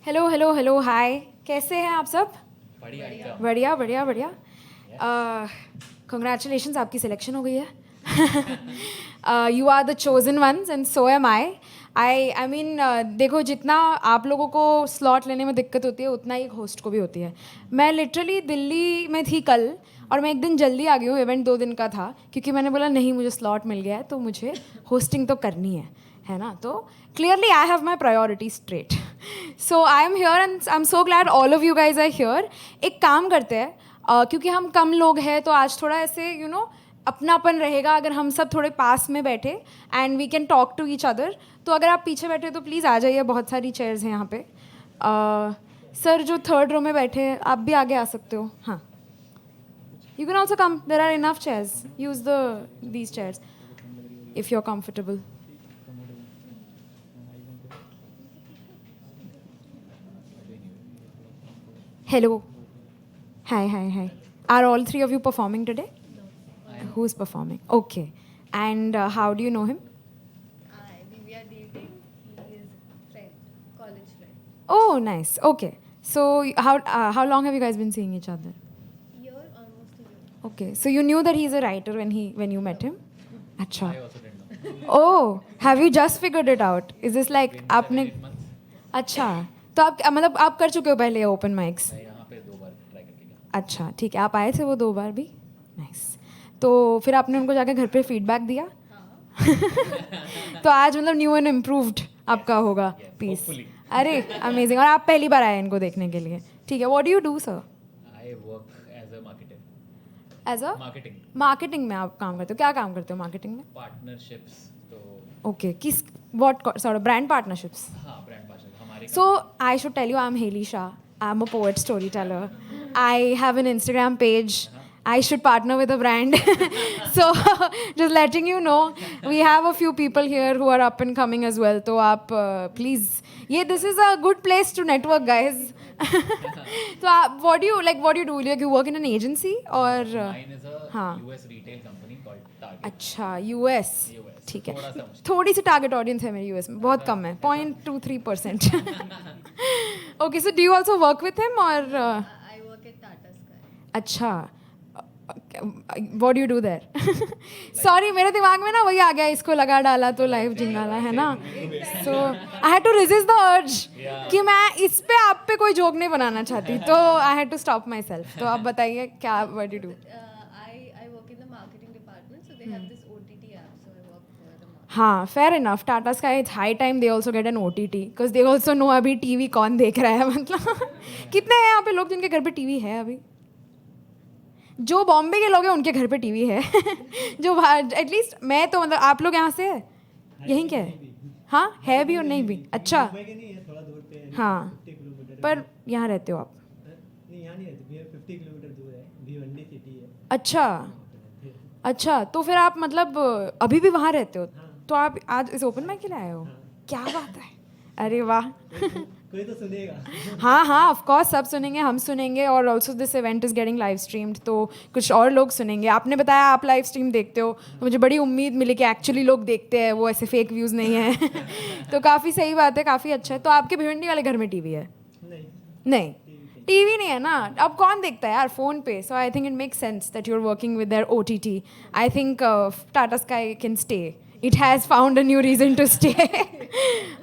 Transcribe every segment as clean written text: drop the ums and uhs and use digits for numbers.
Hello hello hello hi, कैसे हैं आप सब? बढ़िया एकदम। बढ़िया बढ़िया बढ़िया। कंग्रेचुलेशंस, आपकी सिलेक्शन हो गई है। You are the chosen ones and so am I mean, देखो, जितना आप लोगों को स्लॉट लेने में दिक्कत होती है उतना ही होस्ट को भी होती है। मैं लिटरली दिल्ली में थी कल और मैं एक दिन जल्दी आ गई हूँ, इवेंट 2 दिन का था, क्योंकि मैंने बोला नहीं, मुझे स्लॉट मिल गया है तो मुझे होस्टिंग तो करनी है ना? तो clearly I have my priority straight. So I am here and I am so glad all of you guys are here. एक काम करते हैं, क्योंकि हम कम लोग हैं तो आज थोड़ा ऐसे अपनापन रहेगा अगर हम सब थोड़े पास में बैठे and we can talk to each other. तो अगर आप पीछे बैठे तो प्लीज़ आ जाइए, बहुत सारी चेयर्स हैं यहाँ पे। सर जो थर्ड रो में बैठे हैं आप भी आगे आ सकते हो। हाँ, you can also come, there are enough chairs, use these chairs if you are comfortable. Hello. Hi, hi, hi. Are all three of you performing today? Who's performing? Okay. And how do you know him? We are dating. He is friend, college friend. Oh, nice. Okay. So how long have you guys been seeing each other? Year, almost a year. Okay. So you knew that he's a writer when you met him? Acha. I also didn't know. Oh, have you just figured it out? Is this like Been आपने? 7-8 months. अच्छा. तो आप मतलब आप कर चुके हो पहले ओपन माइक्स? मैं यहाँ पे 2 बार ट्राई करके गया। अच्छा, ठीक है। आप आए थे वो 2 बार भी? नाइस। तो फिर आपने उनको जाके घर पे फीडबैक दिया? तो आज मतलब न्यू एंड इम्प्रूव्ड आपका होगा Yes, पीस। hopefully. अरे अमेजिंग। और आप पहली बार आए इनको देखने के लिए? ठीक है। What do you do sir? I work as a marketer. As a Marketing. Marketing में आप काम करते हो? क्या काम करते हो मार्केटिंग में? Partnerships. तो ओके, किस what sort of brand partnerships? हाँ, ब्रांड पार्टनर हमारे So I should tell you, I'm Haley Shah. I'm a poet storyteller. I have an Instagram page. I should partner with a brand. So just letting you know, we have a few people here who are up and coming as well. So आप please, yeah, this is a good place to network, guys. So what do you like? What do you do? Like you work in an agency or? Mine is a हाँ. US retail company called Target. अच्छा, US. US. ठीक थोड़ा सा है। मुश्किल। थोड़ी सी target audience है मेरी यूएस में, बहुत कम है, 0.23%। Okay, so do you also work with him और? I work at Tata Sky. अच्छा, what do you do their? Sorry, मेरे दिमाग में ना वही आ गया, इसको लगा डाला तो लाइव जिंगाला, है ना? So I had to resist the urge कि मैं इस पे आप पे कोई जोक नहीं बनाना चाहती, तो I had to stop myself. तो आप बताइए क्या, what you do? I work in the marketing department, so they have this OTT app, so I work for the marketing. हाँ, fair enough. Tata Sky, it's high time they also get an OTT, because they also know अभी TV कौन देख रहा है। मतलब कितने हैं यहाँ पे लोग जिनके घर पे टीवी है अभी? जो बॉम्बे के लोग हैं उनके घर पे टीवी है। जो एटलीस्ट मैं तो मतलब, आप लोग यहाँ से है, यहीं क्या है? हाँ, है भी और नहीं भी। अच्छा, मुंबई के नहीं है, थोड़ा दूर पे है। हाँ, 50 किलोमीटर पर यहाँ रहते हो आप? नहीं, यहाँ नहीं रहते भैया, 50 किलोमीटर दूर है, भिवंडी सिटी है। अच्छा अच्छा, तो फिर आप मतलब अभी भी वहाँ रहते हो? तो आप आज इस ओपन माइक के लिए आए हो? क्या बात है, अरे वाह। कोई तो सुनेगा। हाँ हाँ, ऑफ कोर्स सब सुनेंगे, हम सुनेंगे, और also this event is getting live streamed, तो कुछ और लोग सुनेंगे। आपने बताया आप लाइव स्ट्रीम देखते हो, तो मुझे बड़ी उम्मीद मिली कि एक्चुअली लोग देखते हैं, वो ऐसे फेक व्यूज़ नहीं है। तो काफ़ी सही बात है, काफ़ी अच्छा है। तो आपके भिवंडी वाले घर में टीवी है? नहीं, नहीं, टीवी नहीं है ना। अब कौन देखता है यार फ़ोन पे? So I think it makes sense that you are working with their OTT. I think Tata sky can stay. It has found a new reason to stay.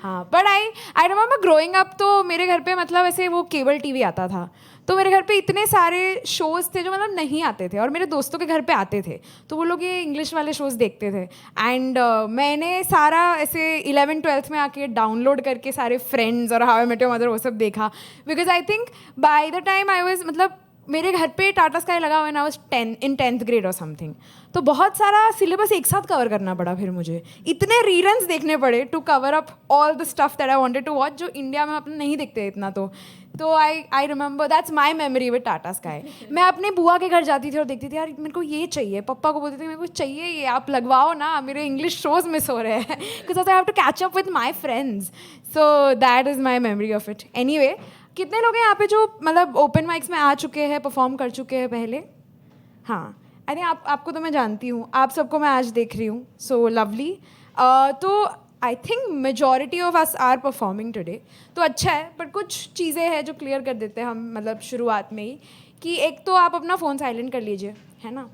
हाँ, but I remember growing up, तो मेरे घर पे मतलब ऐसे वो cable TV आता था, तो मेरे घर पे इतने सारे शोज़ थे जो मतलब नहीं आते थे, और मेरे दोस्तों के घर पे आते थे, तो वो लोग ये इंग्लिश वाले शोज़ देखते थे। एंड मैंने सारा ऐसे 11th-12th में आके डाउनलोड करके सारे फ्रेंड्स और how I met your mother वो सब देखा, because I think by the time I was, मतलब मेरे घर पे टाटा स्काई लगा हुआ, आई वाज 10th grade और समथिंग, तो बहुत सारा सिलेबस एक साथ कवर करना पड़ा। फिर मुझे इतने रीरन्स देखने पड़े to cover up all the stuff that I wanted to watch, जो इंडिया में अपने नहीं देखते इतना। तो I remember, that's my memory with Tata Sky. मैं अपने बुआ के घर जाती थी और देखती थी, यार मेरे को ये चाहिए, पप्पा को बोलती थी मेरे को चाहिए ये, आप लगवाओ ना, मेरे इंग्लिश शोज़ मिस हो रहे हैं, because I have to catch up with my friends. So that is my memory of it. Anyway, कितने लोग हैं यहाँ पे जो मतलब ओपन माइक्स में आ चुके हैं, परफॉर्म कर चुके हैं पहले? हाँ, आई थिंक आपको तो मैं जानती हूँ, आप सबको मैं आज देख रही हूँ, सो लवली। तो I think majority of us are performing today, तो अच्छा है। बट कुछ चीज़ें हैं जो क्लियर कर देते हैं हम, मतलब शुरुआत में ही, कि एक तो आप अपना फ़ोन साइलेंट कर लीजिए, है ना।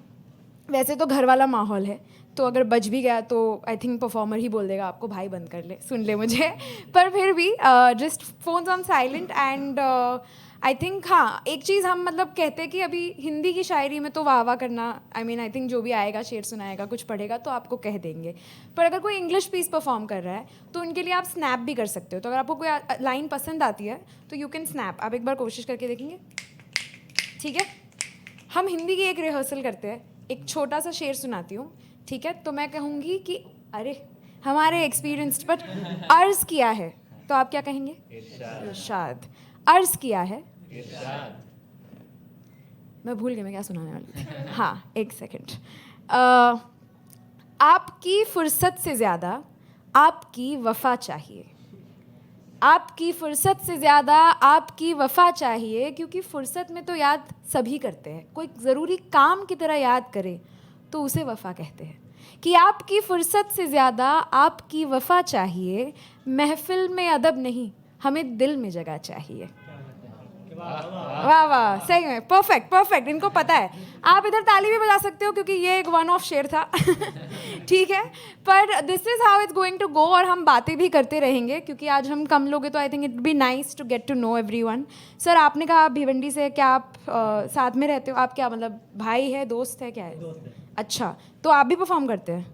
वैसे तो घर वाला माहौल है, तो अगर बज भी गया तो आई थिंक परफॉर्मर ही बोल देगा आपको, भाई बंद कर ले, सुन ले मुझे। पर फिर भी just phones on silent. And I think हाँ, एक चीज़ हम मतलब कहते हैं कि अभी हिंदी की शायरी में तो वाह वाह करना, आई थिंक जो भी आएगा, शेर सुनाएगा, कुछ पढ़ेगा तो आपको कह देंगे। पर अगर कोई इंग्लिश पीस परफॉर्म कर रहा है तो उनके लिए आप स्नैप भी कर सकते हो। तो अगर आपको कोई लाइन पसंद आती है तो यू कैन स्नैप। आप एक बार कोशिश करके देखेंगे, ठीक है। हम हिंदी की एक रिहर्सल करते हैं, एक छोटा सा शेर सुनाती हूँ, ठीक है। तो मैं कहूँगी कि अरे हमारे एक्सपीरियंस्ड पर अर्ज़ किया है, तो आप क्या कहेंगे? इरशाद। अर्ज़ किया है, मैं भूल गई मैं क्या सुनाने वाली थी। हाँ, एक सेकंड। आपकी फुर्सत से ज़्यादा आपकी वफ़ा चाहिए। आपकी फ़ुर्सत से ज़्यादा आपकी वफ़ा चाहिए, क्योंकि फ़ुर्सत में तो याद सभी करते हैं, कोई ज़रूरी काम की तरह याद करे तो उसे वफ़ा कहते हैं। कि आपकी फ़ुर्सत से ज़्यादा आपकी वफ़ा चाहिए, महफ़िल में अदब नहीं, हमें दिल में जगह चाहिए। वाह वाह, सही में परफेक्ट परफेक्ट, इनको पता है। आप इधर ताली भी बजा सकते हो क्योंकि ये एक वन ऑफ शेर था। ठीक है, पर this is how it's going to go. और हम बातें भी करते रहेंगे क्योंकि आज हम कम लोग हैं, तो I think it be nice to get to know everyone. Sir, आपने कहा आप भिवंडी से, क्या आप साथ में रहते हो? आप क्या मतलब भाई है, दोस्त है, क्या है? दोस्त है। अच्छा, तो आप भी परफॉर्म करते हैं?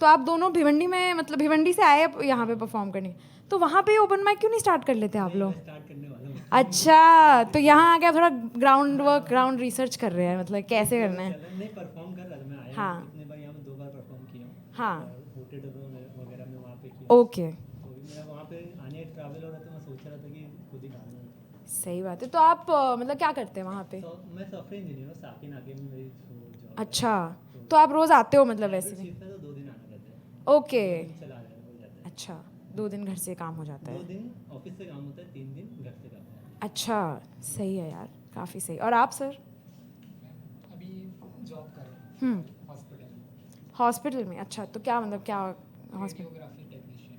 तो आप दोनों भिवंडी में, मतलब भिवंडी से आए यहाँ पे परफॉर्म करने, तो वहाँ पे ओपन माइक क्यों नहीं स्टार्ट कर लेते आप लोग? स्टार्ट करने वाला हूँ। अच्छा, तो यहाँ आके आप थोड़ा ग्राउंड वर्क, ग्राउंड रिसर्च कर रहे हैं, मतलब कैसे करना है। नहीं, परफॉर्म कर रहा था मैं, आया हाँ। हूँ इतने बार, यहाँ में 2 बार परफॉर्म किया हूँ। हाँ। होटेल वगैरह में वहाँ पे किया। ओके, तो मेरा वहाँ पे आने ट्रैवल हो रहा था, मैं सोच रहा था कि खुद ही गाना। सही बात है। तो आप मतलब क्या करते हैं वहाँ पे? तो मैं सॉफ्टवेयर इंजीनियर हूँ, साकिन आगे में मेरी जॉब। अच्छा, तो आप रोज़ आते हो मतलब वैसे भी? शिफ्ट है तो 2 दिन आना रहता है। ओके, 2 दिन चला जाए हो जाता है। अच्छा, 2 दिन घर से काम हो जाता 2 है। दिन ऑफिस से काम होता है, 3 दिन घर से काम होता है। अच्छा, सही है यार, काफ़ी सही। और आप सर? अभी जॉब कर रहे हैं हॉस्पिटल में, हॉस्पिटल में? अच्छा, तो क्या मतलब क्या हॉस्पिटल? Radiography technician.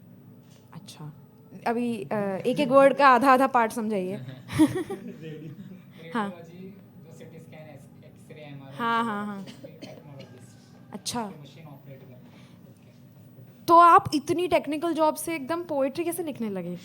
अच्छा, अभी एक एक वर्ड का आधा आधा पार्ट समझाइए। हाँ। रेडियोलॉजी, जो सिटी स्कैन, एक्सरे, एमआरआई, हाँ। टेक्नोलॉजिस्ट, अच्छा, मशीन ऑपरेट करना। तो आप इतनी टेक्निकल जॉब से एकदम पोएट्री कैसे लिखने लगे?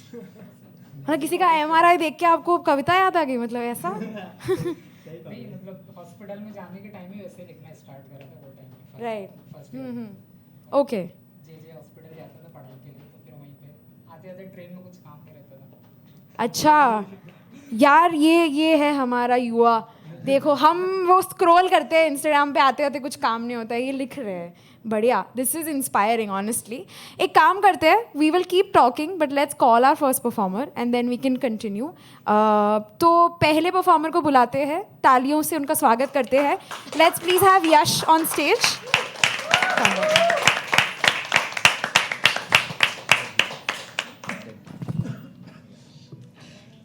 मतलब किसी का एमआरआई देख के आपको कविता याद आ गई, मतलब ऐसा? नहीं, मतलब हॉस्पिटल में जाने के टाइम ही वैसे लिखना स्टार्ट करा था वो time. Right. First okay. J hospital जाता था पढ़ाई के लिए, तो फिर वहीं पे आते आते ट्रेन में कुछ काम नहीं रहता था। अच्छा यार, ये है हमारा युवा। देखो, हम वो स्क्रॉल करते हैं इंस्टाग्राम पे, आते आते कुछ काम नहीं होता है, ये लिख रहे हैं। बढ़िया, दिस इज़ इंस्पायरिंग ऑनेस्टली। एक काम करते हैं, we will keep talking but let's call our first performer and then we can continue. तो पहले परफॉर्मर को बुलाते हैं, तालियों से उनका स्वागत करते हैं। Let's please have Yash on stage.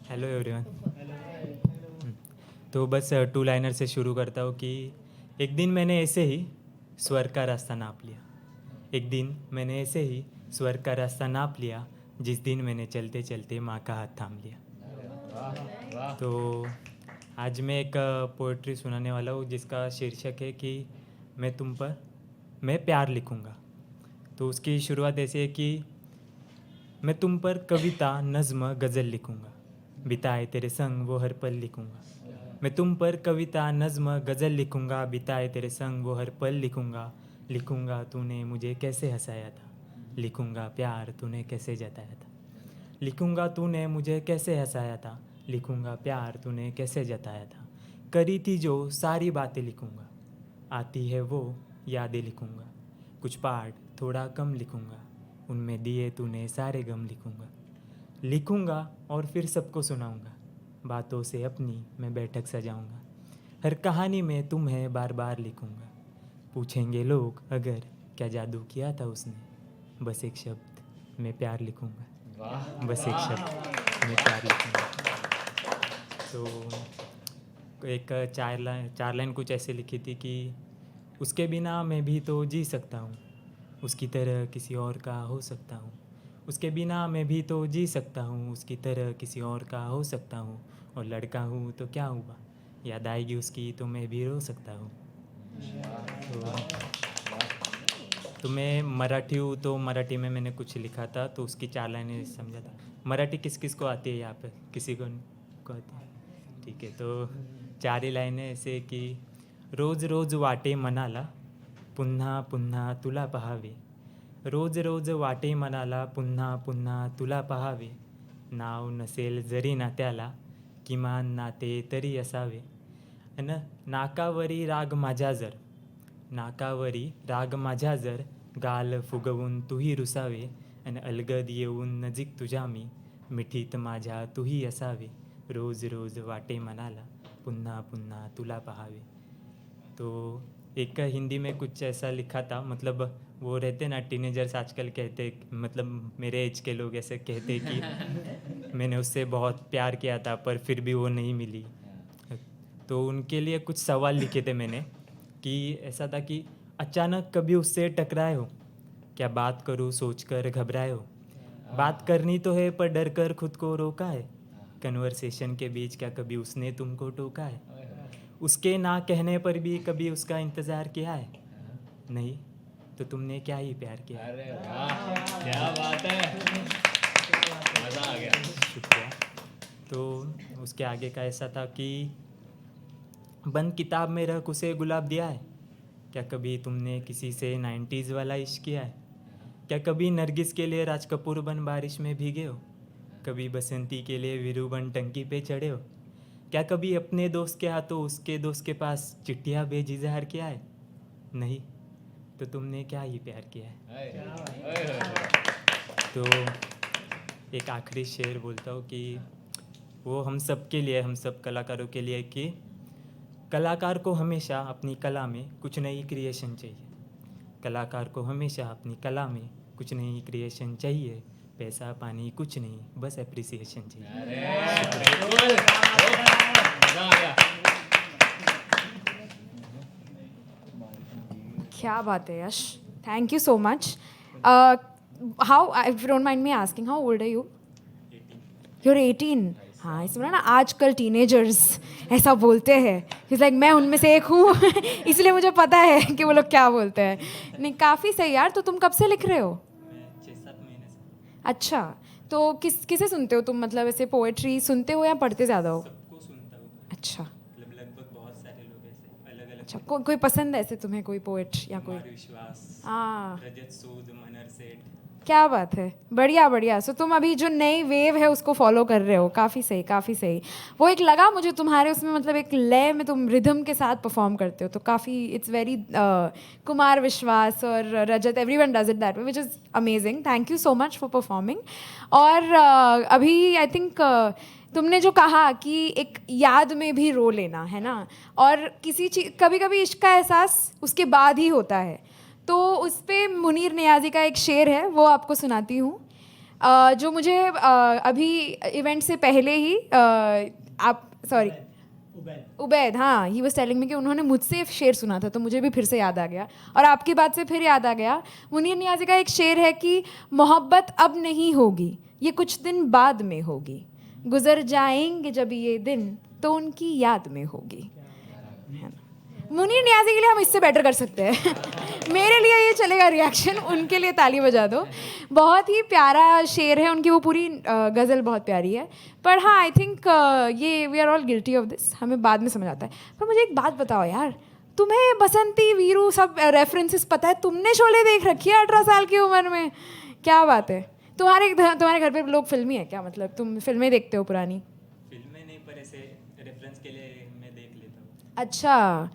Hello everyone. तो बस 2 लाइनर से शुरू करता हूँ कि एक दिन मैंने ऐसे ही स्वर का रास्ता नाप लिया। एक दिन मैंने ऐसे ही स्वर का रास्ता नाप लिया, जिस दिन मैंने चलते चलते माँ का हाथ थाम लिया। तो आज मैं एक पोइट्री सुनाने वाला हूँ जिसका शीर्षक है कि मैं प्यार लिखूँगा। तो उसकी शुरुआत ऐसी है कि मैं तुम पर कविता, नज़्म, गज़ल लिखूँगा, बिताए तेरे संग वो हर पल लिखूँगा। मैं तुम पर कविता, नज़्म, गज़ल लिखूँगा, बिताए तेरे संग वो हर पल लिखूँगा। लिखूँगा तूने मुझे कैसे हंसाया था, लिखूँगा प्यार तूने कैसे जताया था। लिखूँगा तूने मुझे कैसे हंसाया था, लिखूँगा प्यार तूने कैसे जताया था। करी थी जो सारी बातें लिखूँगा, आती है वो यादें लिखूँगा। कुछ पार्ट थोड़ा कम लिखूँगा, उनमें दिए तूने सारे गम लिखूँगा। लिखूँगा और फिर सबको सुनाऊँगा, बातों से अपनी मैं बैठक सजाऊँगा। हर कहानी में तुम्हें बार बार लिखूँगा, पूछेंगे लोग अगर क्या जादू किया था उसने। बस एक शब्द मैं प्यार लिखूँगा, बस एक शब्द मैं प्यार लिखूँगा। तो एक 4 लाइन कुछ ऐसे लिखी थी कि उसके बिना मैं भी तो जी सकता हूँ, उसकी तरह किसी और का हो सकता हूँ। उसके बिना मैं भी तो जी सकता हूँ, उसकी तरह किसी और का हो सकता हूँ, और लड़का हूँ तो क्या हुआ, याद आएगी उसकी तो मैं भी रो सकता हूँ. तो मैं मराठी हूँ, तो मराठी में मैंने कुछ लिखा था, तो उसकी 4 लाइनें समझा था. मराठी किस किस को आती है यहाँ पे, किसी को आती है? ठीक है, तो 4 ही लाइनें ऐसे कि रोज रोज वाटे मनाला, पुन्हा पुन्हा तुला पहावे. रोज रोज वाटे मनाला, पुन्हा पुन्हा तुला पहावे. नाव नसेल जरी नात्याला, किमान नाते तरी असावे. आणि नाकावरी राग माझ्या जर, नाकावरी राग माझ्या जर, गाल फुगवून तुही रुसावे. आणि अलगद येऊन नजीक तुझ्या मी, मिठीत माझ्या तुही असावे. रोज रोज वाटे मनाला, पुन्हा पुन्हा तुला पहावे. तो एक हिंदी में कुछ ऐसा लिखा था, मतलब वो रहते ना टीनेजर्स आजकल कहते, मतलब मेरे एज के लोग ऐसे कहते कि मैंने उससे बहुत प्यार किया था पर फिर भी वो नहीं मिली. तो उनके लिए कुछ सवाल लिखे थे मैंने, कि ऐसा था कि अचानक कभी उससे टकराए हो, क्या बात करूँ सोच कर घबराए हो. बात करनी तो है पर डर कर खुद को रोका है. कन्वर्सेशन के बीच क्या कभी उसने तुमको टोका है. उसके ना कहने पर भी कभी उसका इंतज़ार किया है. नहीं तो तुमने क्या ही प्यार किया है. अरे वाह, क्या बात है, मज़ा आ गया. शुक्रिया. तो उसके आगे का ऐसा था कि बंद किताब में रख उसे गुलाब दिया है. क्या कभी तुमने किसी से 90s वाला इश्क किया है. क्या कभी नरगिस के लिए राज कपूर बन बारिश में भीगे हो. कभी बसंती के लिए वीरू बन टंकी पे चढ़े हो. क्या कभी अपने दोस्त के हाथों उसके दोस्त के पास चिट्ठियाँ भेज इजहार किया है. नहीं तो तुमने क्या ही प्यार किया है. तो एक आखिरी शेर बोलता हूँ कि वो हम सब के लिए, हम सब कलाकारों के लिए, कि कलाकार को हमेशा अपनी कला में कुछ नई क्रिएशन चाहिए. कलाकार को हमेशा अपनी कला में कुछ नई क्रिएशन चाहिए. पैसा पानी कुछ नहीं, बस एप्रिसिएशन चाहिए. मज़ा आ गया. क्या बात है Yash, thank you so much. How, if you don't mind me asking, how old are you? You're 18. हाँ, इसमें ना आजकल टीनेजर्स ऐसा बोलते हैं, इट्स लाइक मैं उनमें से एक हूँ इसलिए मुझे पता है कि वो लोग क्या बोलते हैं. नहीं, काफ़ी सही यार. तो तुम कब से लिख रहे हो? मैं 6-7 महीने से. अच्छा, तो किसे सुनते हो तुम, मतलब ऐसे पोएट्री सुनते हो या पढ़ते ज़्यादा हो? सबको सुनता हूँ. अच्छा मतलब लगभग बहुत सारे लोग ऐसे अलग अलग. अच्छा, कोई पसंद है ऐसे तुम्हें, कोई पोएट या कोई? कुमार विश्वास, हाँ, रजत सूद, मनर सेठ. क्या बात है, बढ़िया बढ़िया. सो तुम अभी जो नई वेव है उसको फॉलो कर रहे हो. काफ़ी सही, काफ़ी सही. वो एक लगा मुझे तुम्हारे उसमें, मतलब एक लय में तुम रिदम के साथ परफॉर्म करते हो, तो काफ़ी इट्स वेरी कुमार विश्वास और Rajat, everyone does it that way, which is amazing. Thank you so much for performing. और अभी आई थिंक तुमने जो कहा कि एक याद में भी रो लेना है ना, और किसी चीज़, कभी कभी इश्क का एहसास उसके बाद ही होता है. तो उस पर मुनीर नियाज़ी का एक शेर है, वो आपको सुनाती हूँ, जो मुझे अभी इवेंट से पहले ही आप सॉरी उबैद, हाँ, ही वाज टेलिंग मी कि उन्होंने मुझसे शेर सुना था, तो मुझे भी फिर से याद आ गया और आपकी बात से फिर याद आ गया. मुनीर नियाज़ी का एक शेर है कि मोहब्बत अब नहीं होगी, ये कुछ दिन बाद में होगी. गुजर जाएंगे जब ये दिन, तो उनकी याद में होगी. है ना? मुनीर नियाज़ी के लिए हम इससे बेटर कर सकते हैं मेरे लिए ये चलेगा रिएक्शन, उनके लिए ताली बजा दो. बहुत ही प्यारा शेर है उनकी, वो पूरी गज़ल बहुत प्यारी है. पर हाँ, आई थिंक ये we are all guilty of this, हमें बाद में समझ आता है. पर मुझे एक बात बताओ यार, तुम्हें बसंती, वीरू सब रेफरेंसेस पता है, तुमने शोले देख रखी है 18 साल की उम्र में. क्या बात है. तुम्हारे घर पे लोग फिल्मी है क्या, मतलब तुम फिल्में देखते हो पुरानी? फिल्में नहीं, पर ऐसे रेफरेंस के लिए मैं देख लेता हूँ. अच्छा,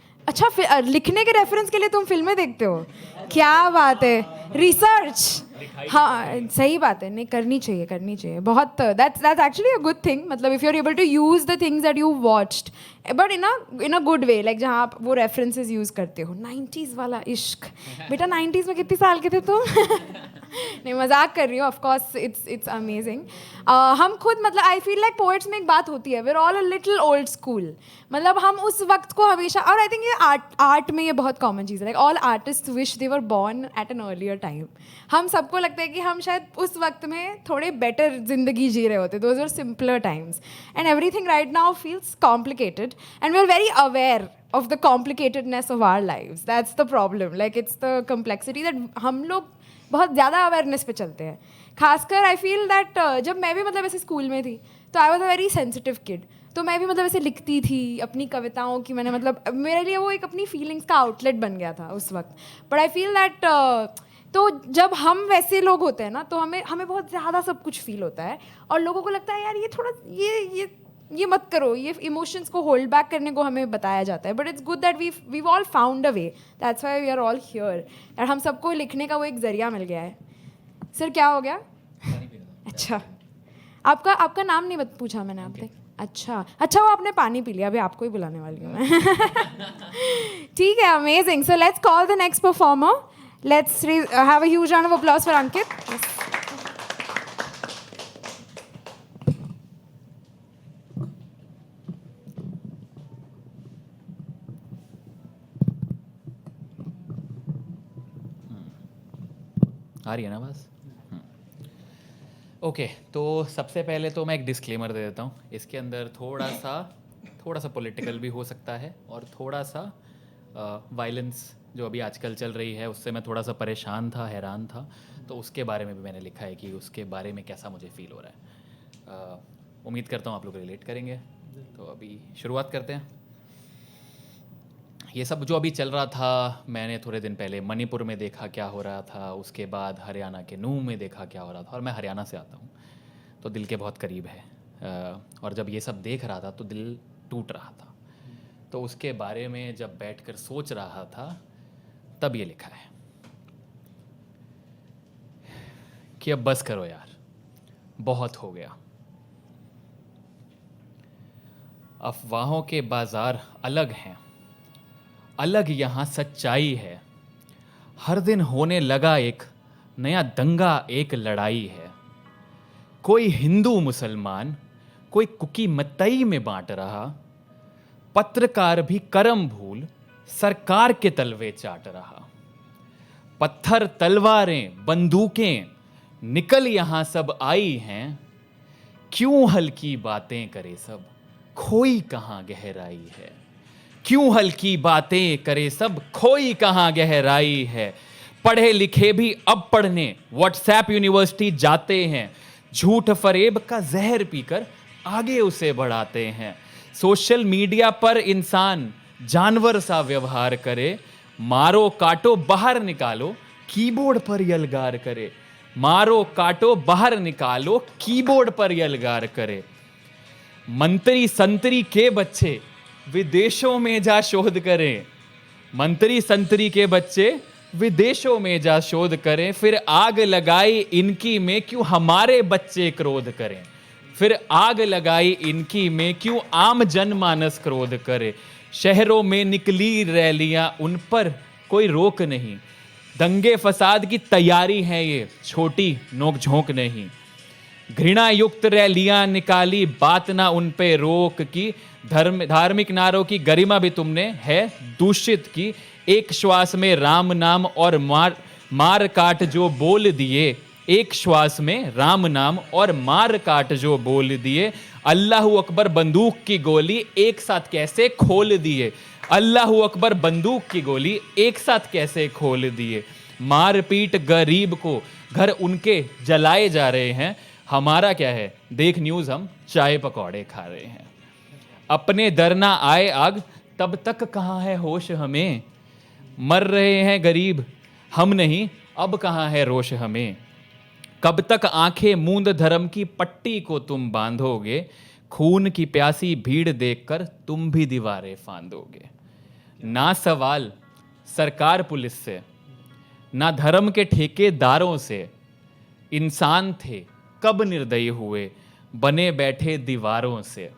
लिखने के रेफरेंस के लिए तुम फिल्में देखते हो? क्या बात है, रिसर्च. हाँ, सही बात है. नहीं, करनी चाहिए बहुत. That's actually a good thing. मतलब if you are able to use the things that you watched but in a good way, like जहाँ आप वो रेफरेंसेस यूज़ करते हो, 90s वाला इश्क। बेटा 90s में कितने साल के थे तुम? नहीं, मजाक कर रही हूँ, ऑफ कोर्स इट्स अमेजिंग। हम खुद मतलब आई फील लाइक पोएट्स में एक बात होती है, we are all a little old school. मतलब हम उस वक्त को हमेशा, और आई थिंक ये आर्ट में ये बहुत कॉमन चीज़ है, like all artist wish they were born at an earlier time. हम सबको लगता है कि हम शायद उस वक्त में थोड़े बेटर जिंदगी जी रहे होते, those are simpler times, and everything right now feels complicated and we are very aware of the complicatedness of our lives. That's the problem. Like it's the complexity that हम लोग बहुत ज़्यादा अवेयरनेस पे चलते हैं। खासकर आई फील दैट जब मैं भी मतलब ऐसे स्कूल में थी तो I was a very sensitive kid. तो मैं भी मतलब ऐसे लिखती थी अपनी कविताओं की, मैंने मतलब मेरे लिए वो एक अपनी फीलिंग्स का आउटलेट बन गया था उस वक्त। बट आई फील दैट तो जब हम वैसे लोग होते हैं ना तो हमें बहुत ज़्यादा सब कुछ फील होता है, और लोगों को लगता है यार ये थोड़ा ये मत करो, ये इमोशंस को होल्ड बैक करने को हमें बताया जाता है। But it's good that we all found a way, that's why we are all here, और हम सबको लिखने का वो एक जरिया मिल गया है। सर क्या हो गया? अच्छा, आपका नाम नहीं पूछा मैंने आपसे। अच्छा वो आपने पानी पी लिया, अभी आपको ही बुलाने वाली हूँ मैं। ठीक है, amazing. So let's call the next performer. Let's have a huge round of applause for Ankit. आ रही है ना बस? ओके, तो सबसे पहले तो मैं एक डिस्क्लेमर दे देता हूँ। इसके अंदर थोड़ा सा पॉलिटिकल भी हो सकता है, और थोड़ा सा वायलेंस जो अभी आजकल चल रही है उससे मैं थोड़ा सा परेशान था, हैरान था, तो उसके बारे में भी मैंने लिखा है कि उसके बारे में कैसा मुझे फील हो रहा है। उम्मीद करता हूँ आप लोग रिलेट करेंगे। तो अभी शुरुआत करते हैं। ये सब जो अभी चल रहा था, मैंने थोड़े दिन पहले मणिपुर में देखा क्या हो रहा था, उसके बाद हरियाणा के नूह में देखा क्या हो रहा था, और मैं हरियाणा से आता हूँ तो दिल के बहुत करीब है। और जब ये सब देख रहा था तो दिल टूट रहा था। तो उसके बारे में जब बैठकर सोच रहा था तब ये लिखा है कि अब बस करो यार, बहुत हो गया। अफवाहों के बाजार अलग हैं, अलग यहाँ सच्चाई है। हर दिन होने लगा एक नया दंगा, एक लड़ाई है। कोई हिंदू मुसलमान, कोई कुकी मतई में बांट रहा। पत्रकार भी कर्म भूल सरकार के तलवे चाट रहा। पत्थर, तलवारें, बंदूकें निकल यहाँ सब आई हैं। क्यों हल्की बातें करे सब, खोई कहाँ गहराई है। क्यों हल्की बातें करे सब, खोई कहाँ गहराई है। पढ़े लिखे भी अब पढ़ने व्हाट्सएप यूनिवर्सिटी जाते हैं। झूठ फरेब का जहर पीकर आगे उसे बढ़ाते हैं। सोशल मीडिया पर इंसान जानवर सा व्यवहार करे। मारो काटो बाहर निकालो, कीबोर्ड पर यलगार करे। मारो काटो बाहर निकालो, कीबोर्ड पर यलगार करे। मंत्री संतरी के बच्चे विदेशों में जा शोध करें। मंत्री संतरी के बच्चे विदेशों में जा शोध करें। फिर आग लगाई इनकी में, क्यों हमारे बच्चे क्रोध करें। फिर आग लगाई इनकी में, क्यों आम जनमानस क्रोध करे। शहरों में निकली रैलियां, उन पर कोई रोक नहीं। दंगे फसाद की तैयारी है ये, छोटी नोक-झोंक नहीं। घृणा युक्त रैलियां निकाली, बात ना उन पे रोक की। धार्मिक नारों की गरिमा भी तुमने है दूषित की। एक श्वास में राम नाम और मार काट जो बोल दिए। एक श्वास में राम नाम और मार काट जो बोल दिए। अल्लाहू अकबर बंदूक की गोली एक साथ कैसे खोल दिए। अल्लाहू अकबर बंदूक की गोली एक साथ कैसे खोल दिए। मार पीट गरीब को, घर उनके जलाए जा रहे हैं। हमारा क्या है, देख न्यूज़, हम चाय पकौड़े खा रहे हैं। अपने दर ना आए आग, तब तक कहाँ है होश हमें। मर रहे हैं गरीब हम नहीं, अब कहाँ है रोश हमें। कब तक आंखें मूंद धर्म की पट्टी को तुम बांधोगे। खून की प्यासी भीड़ देखकर तुम भी दीवारें फांदोगे। ना सवाल सरकार पुलिस से, ना धर्म के ठेकेदारों से। इंसान थे कब निर्दयी हुए, बने बैठे दीवारों से।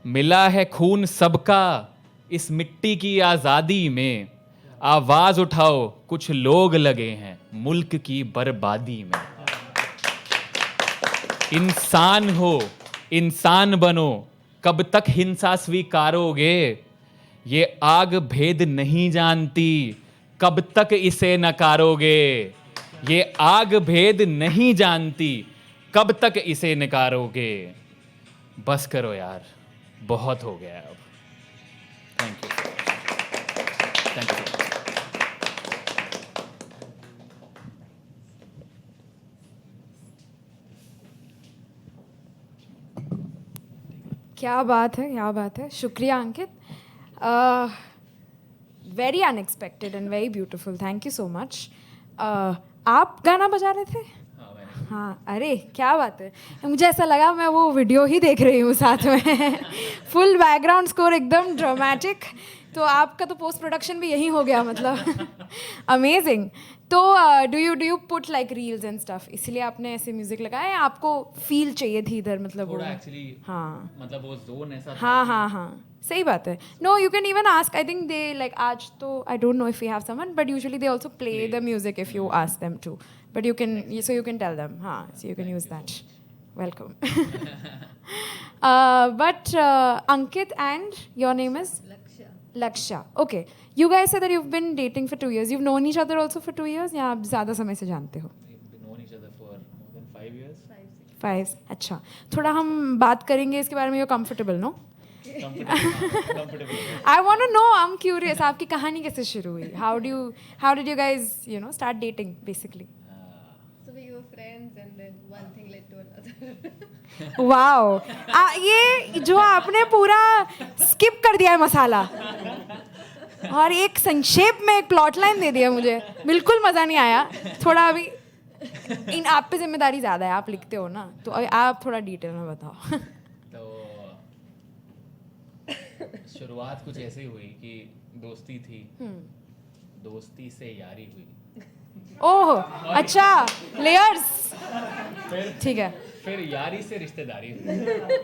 मिला है खून सबका इस मिट्टी की आजादी में, आवाज उठाओ कुछ लोग लगे हैं मुल्क की बर्बादी में। इंसान हो इंसान बनो, कब तक हिंसा स्वीकारोगे, ये आग भेद नहीं जानती, कब तक इसे नकारोगे। ये आग भेद नहीं जानती, कब तक इसे नकारोगे। बस करो यार, बहुत हो गया अब। Thank you, thank you. क्या बात है, क्या बात है। शुक्रिया Ankit. Very unexpected and very beautiful, thank you so much. आप गाना बजा रहे थे? हाँ, अरे क्या बात है। मुझे ऐसा लगा मैं वो वीडियो ही देख रही हूँ साथ में। फुल बैकग्राउंड स्कोर एकदम ड्रामेटिक। तो आपका तो पोस्ट प्रोडक्शन भी यही हो गया मतलब। अमेजिंग। तो do you put like reels and stuff, इसलिए आपने ऐसे म्यूजिक लगाया या आपको फील चाहिए थी इधर मतलब? थोड़ा एक्चुअली हाँ मतलब वो जोन ऐसा था हाँ हाँ हाँ, सही बात है। No, you can even ask, I think they like, आज तो I don't know if you have someone, but usually they also play the music if you ask them to, but you can, so you can tell them, हाँ, so you can use that. Welcome. But Ankit, and your name is Laksha. Laksha. Okay, you guys said that you've been dating for 2 years. You've known each other also for 2 years, या आप ज़्यादा समय से जानते हो? We've known each other for more than 5 years. 5, अच्छा। थोड़ा हम बात करेंगे इसके बारे में, you're comfortable, no? Comfortable. I want to know, I'm curious, आपकी कहानी कैसे शुरू हुई? How did you guys, start dating basically? So we were friends, and then one thing led to another. Wow, ये जो आपने पूरा स्किप कर दिया है मसाला और एक संक्षेप में एक प्लॉट लाइन दे दिया मुझे, बिल्कुल मज़ा नहीं आया। थोड़ा अभी आप पे जिम्मेदारी ज़्यादा है, आप लिखते हो ना, तो आप थोड़ा डिटेल में बताओ। तो शुरुआत कुछ ऐसे ही हुई कि दोस्ती थी, दोस्ती से यारी हुई, ओह अच्छा, लेयर्स, ठीक है। फिर यारी से रिश्तेदारी हुई।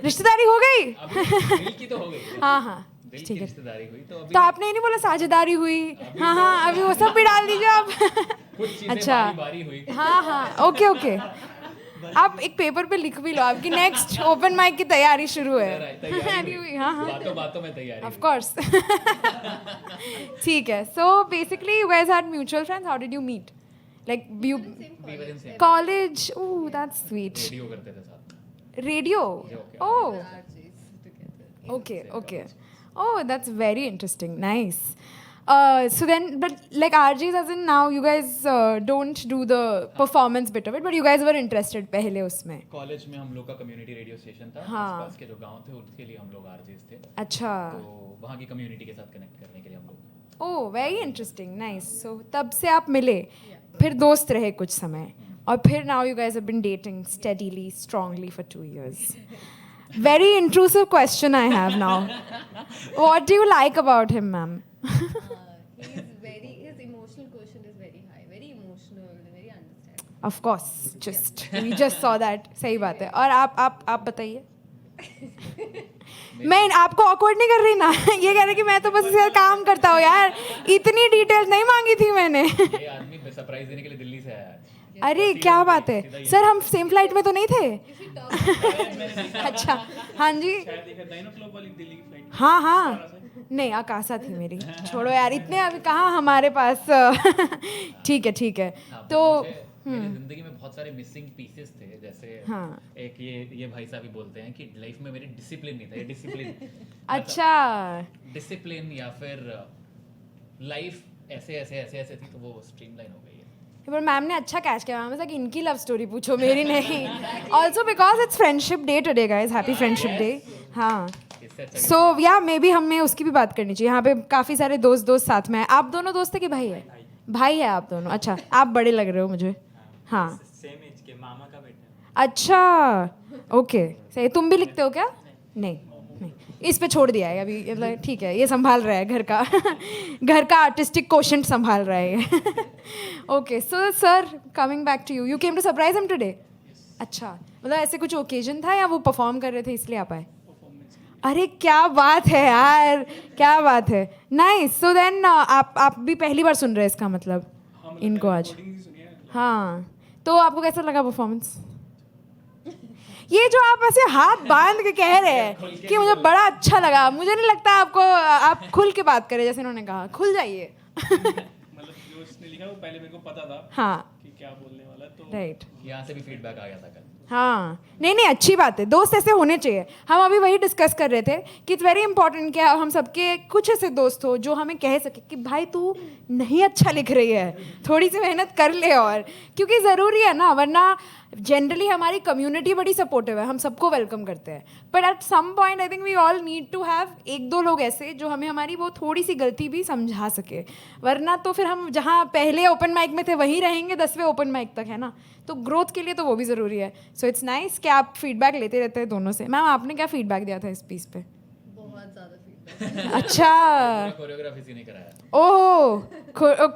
रिश्तेदारी हो गई? अभी दिल की तो हो गई, हाँ हाँ, दिल की ठीक है। रिश्तेदारी हुई तो अभी तो आपने ये नहीं बोला साझेदारी हुई? हाँ हाँ, अभी वो सब भी डाल दीजिए आप। कुछ चीजें अच्छा, बारी बारी हुई। हाँ हाँ, ओके ओके। आप एक पेपर पे लिख भी लो, आपकी नेक्स्ट ओपन माइक की तैयारी शुरू है। तैयारी हुई, हाँ हाँ, बातों बातों में तैयारी ऑफ कोर्स। ठीक है। So basically you guys had mutual friends, how did you meet? Like you We were in same college? Oh that's sweet. Radio करते थे साथ में। Radio? Oh RJs together. okay, okay. Oh, that's very interesting. Nice. So then, but like RJs, as in now, you guys don't do the performance bit of it, but you guys were interested पहले उसमें. College में हम लोग का community radio station था, हाँ। आसपास के जो गांव थे उसके लिए हम लोग आरजेस थे, अच्छा। तो वहाँ की कम्युनिटी के साथ कनेक्ट करने के लिए हम लोग। Oh, very interesting. Nice. So तब से आप मिले, फिर दोस्त रहे कुछ समय, और फिर now you guys have been dating steadily, strongly for 2 years. Very intrusive question I have now. What do you like about him, ma'am? His emotional quotient is very high, very emotional, very understanding. Of course, we just saw that. सही बात है। और आप बताइए। मैं आपको awkward नहीं कर रही ना? ये कह रहे कि मैं तो बस इसके साथ काम करता हूँ यार, इतनी डिटेल्स नहीं मांगी थी मैंने। ये आदमी सरप्राइज देने के लिए दिल्ली से आया आज। अरे क्या बात है सर, हम सेम फ्लाइट में तो नहीं थे? अच्छा, हाँ जी, हाँ हाँ, नहीं आकाशा थी मेरी, छोड़ो यार, इतने अभी कहाँ हमारे पास। ठीक है ठीक है। हाँ, तो मेरी जिंदगी में बहुत सारे मिसिंग पीसेस थे, जैसे हाँ। एक ये भाई साहब भी बोलते हैं कि लाइफ में मेरी डिसिप्लिन नहीं था, ये डिसिप्लिन अच्छा, डिसिप्लिन या फिर लाइफ ऐसे ऐसे ऐसे ऐसे थी, तो वो स्ट्रीमलाइन हो गई है। पर मैम ने अच्छा कैच किया, मैम कि इनकी लव स्टोरी पूछो, मेरी नहीं। Also because it's friendship day today guys, happy friendship day. हाँ, इससे अच्छा सो या मे बी हमें उसकी भी बात करनी चाहिए। यहाँ पे काफ़ी सारे दोस्त साथ में हैं। आप दोनों दोस्त है कि भाई है? भाई है आप दोनों? अच्छा, आप बड़े लग रहे हो मुझे। हाँ, सेम एज के मामा का बेटा। अच्छा, ओके, सही। तुम भी लिखते हो क्या? नहीं नहीं, इस पे छोड़ दिया है अभी, मतलब ठीक है, ये संभाल रहा है घर का घर का आर्टिस्टिक कोशेंट संभाल रहा है। Okay, so sir, coming back to you, you came to surprise him today? अच्छा, मतलब ऐसे कुछ ओकेजन था या वो परफॉर्म कर रहे थे इसलिए आप आए? अरे क्या बात है यार, क्या बात है. नाइस. सो देन आप भी पहली बार सुन रहे हैं इसका मतलब इनको आज. हाँ, तो आपको कैसा लगा परफॉर्मेंस? ये जो आप ऐसे हाथ बांध के कह रहे हैं कि मुझे बड़ा अच्छा लगा, मुझे नहीं लगता आपको, आप खुल के बात करें जैसे उन्होंने कहा. खुल जाइए. मतलब जो उसने लिखा वो पहले मेरे को पता था हाँ, कि क्या बोलने वाला, तो राइट. यहाँ से भी फीडबैक आ गया था कल. हाँ, नहीं नहीं, अच्छी बात है. दोस्त ऐसे होने चाहिए. हम अभी वही डिस्कस कर रहे थे कि इट्स वेरी इंपॉर्टेंट कि हम सबके कुछ ऐसे दोस्त हो जो हमें कह सके कि भाई तू नहीं अच्छा लिख रही है, थोड़ी सी मेहनत कर ले. और क्योंकि ज़रूरी है ना, वरना जनरली हमारी कम्युनिटी बड़ी सपोर्टिव है, हम सबको वेलकम करते हैं. But at some point I think we all need to have एक दो लोग ऐसे जो हमें हमारी वो थोड़ी सी गलती भी समझा सके. वरना तो फिर हम जहाँ पहले ओपन माइक में थे वहीं रहेंगे 10वें ओपन माइक तक, है ना. तो ग्रोथ के लिए तो वो भी ज़रूरी है. सो इट्स नाइस कि आप फीडबैक लेते रहते हैं दोनों से. मैम आपने क्या फीडबैक दिया था इस पीस पे? बहुत ज़्यादा फीडबैक. अच्छा, कोरियोग्राफी से नहीं कराया. ओह,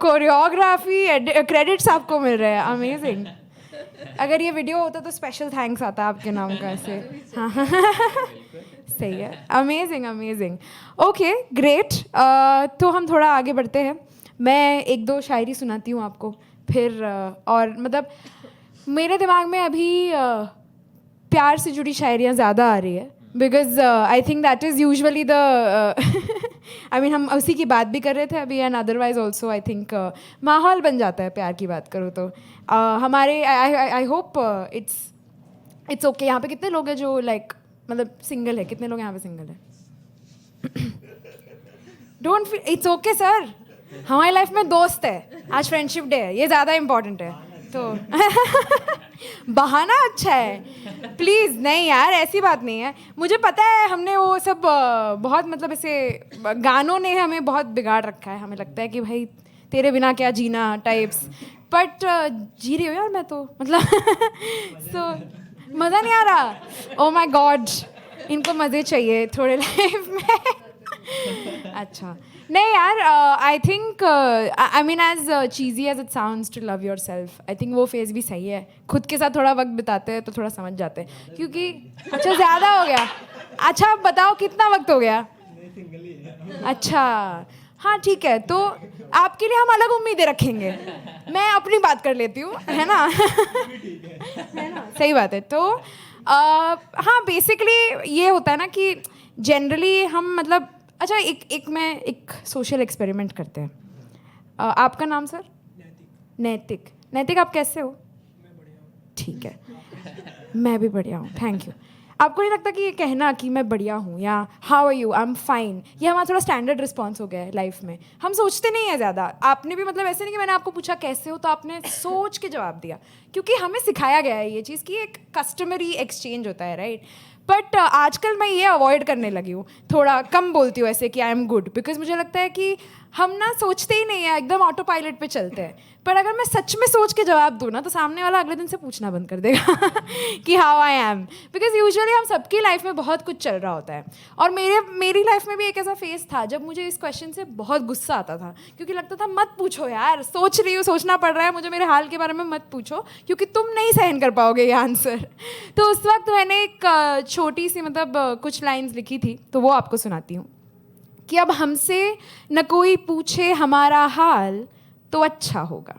कोरियोग्राफी क्रेडिट्स आपको मिल रहे हैं. अमेजिंग. अगर ये वीडियो होता तो स्पेशल थैंक्स आता आपके नाम का ऐसे. हाँ. सही है. Amazing amazing. Okay, great. तो हम थोड़ा आगे बढ़ते हैं. मैं एक दो शायरी सुनाती हूँ आपको, फिर और मतलब मेरे दिमाग में अभी प्यार से जुड़ी शायरियाँ ज़्यादा आ रही है. Because I think that is usually the I mean हम उसी की बात भी कर रहे थे अभी. And otherwise also I think माहौल बन जाता है प्यार की बात करूँ तो. हमारे आई होप इट्स ओके. यहाँ पे कितने लोग हैं जो लाइक मतलब सिंगल है? कितने लोग यहाँ पे सिंगल है? Don't feel, it's okay sir. हमारी लाइफ में दोस्त है, आज फ्रेंडशिप डे है, ये ज़्यादा इम्पोर्टेंट है. तो बहाना अच्छा है. प्लीज़ नहीं यार, ऐसी बात नहीं है. मुझे पता है हमने वो सब बहुत मतलब ऐसे गानों ने हमें बहुत बिगाड़ रखा है. हमें लगता है कि भाई तेरे बिना क्या जीना टाइप्स. बट जी रही हो यार मैं तो मतलब. सो मज़ा नहीं आ रहा. ओ माय गॉड, इनको मज़े चाहिए थोड़े लाइफ में. अच्छा नहीं यार, I think I mean as cheesy as it sounds to love yourself, I think वो फेज़ भी सही है. खुद के साथ थोड़ा वक्त बिताते हैं तो थोड़ा समझ जाते हैं. क्योंकि अच्छा ज़्यादा हो गया. अच्छा आप बताओ कितना वक्त हो गया? अच्छा हाँ ठीक है. तो आपके लिए हम अलग उम्मीदें रखेंगे. मैं अपनी बात कर लेती हूँ, है ना. है ना, सही बात है. तो हाँ बेसिकली ये होता है ना कि जनरली हम मतलब अच्छा एक सोशल एक्सपेरिमेंट करते हैं. आपका नाम सर? नैतिक. नैतिक आप कैसे हो? ठीक है, मैं भी बढ़िया हूँ, थैंक यू. आपको नहीं लगता कि ये कहना कि मैं बढ़िया हूँ या how are you, I am fine, ये हमारा थोड़ा स्टैंडर्ड रिस्पॉन्स हो गया है लाइफ में. हम सोचते नहीं है ज़्यादा. आपने भी मतलब ऐसे नहीं कि मैंने आपको पूछा कैसे हो तो आपने सोच के जवाब दिया, क्योंकि हमें सिखाया गया है ये चीज़ कि एक कस्टमरी एक्सचेंज होता है, राइट. बट आजकल मैं ये अवॉइड करने लगी हूँ. थोड़ा कम बोलती हूँ ऐसे कि आई एम गुड, बिकॉज मुझे लगता है कि हम ना सोचते ही नहीं है, एकदम ऑटो पायलट पे चलते हैं. पर अगर मैं सच में सोच के जवाब दूँ ना तो सामने वाला अगले दिन से पूछना बंद कर देगा कि how I am. Because usually हम सबकी लाइफ में बहुत कुछ चल रहा होता है. और मेरी लाइफ में भी एक ऐसा फेज था जब मुझे इस क्वेश्चन से बहुत गुस्सा आता था, क्योंकि लगता था मत पूछो यार, सोच रही हूँ, सोचना पड़ रहा है मुझे, मेरे हाल के बारे में मत पूछो क्योंकि तुम नहीं सहन कर पाओगे ये आंसर. तो उस वक्त मैंने एक छोटी सी मतलब कुछ लाइन्स लिखी थी, तो वो आपको सुनाती हूँ कि अब हमसे न कोई पूछे हमारा हाल तो अच्छा होगा.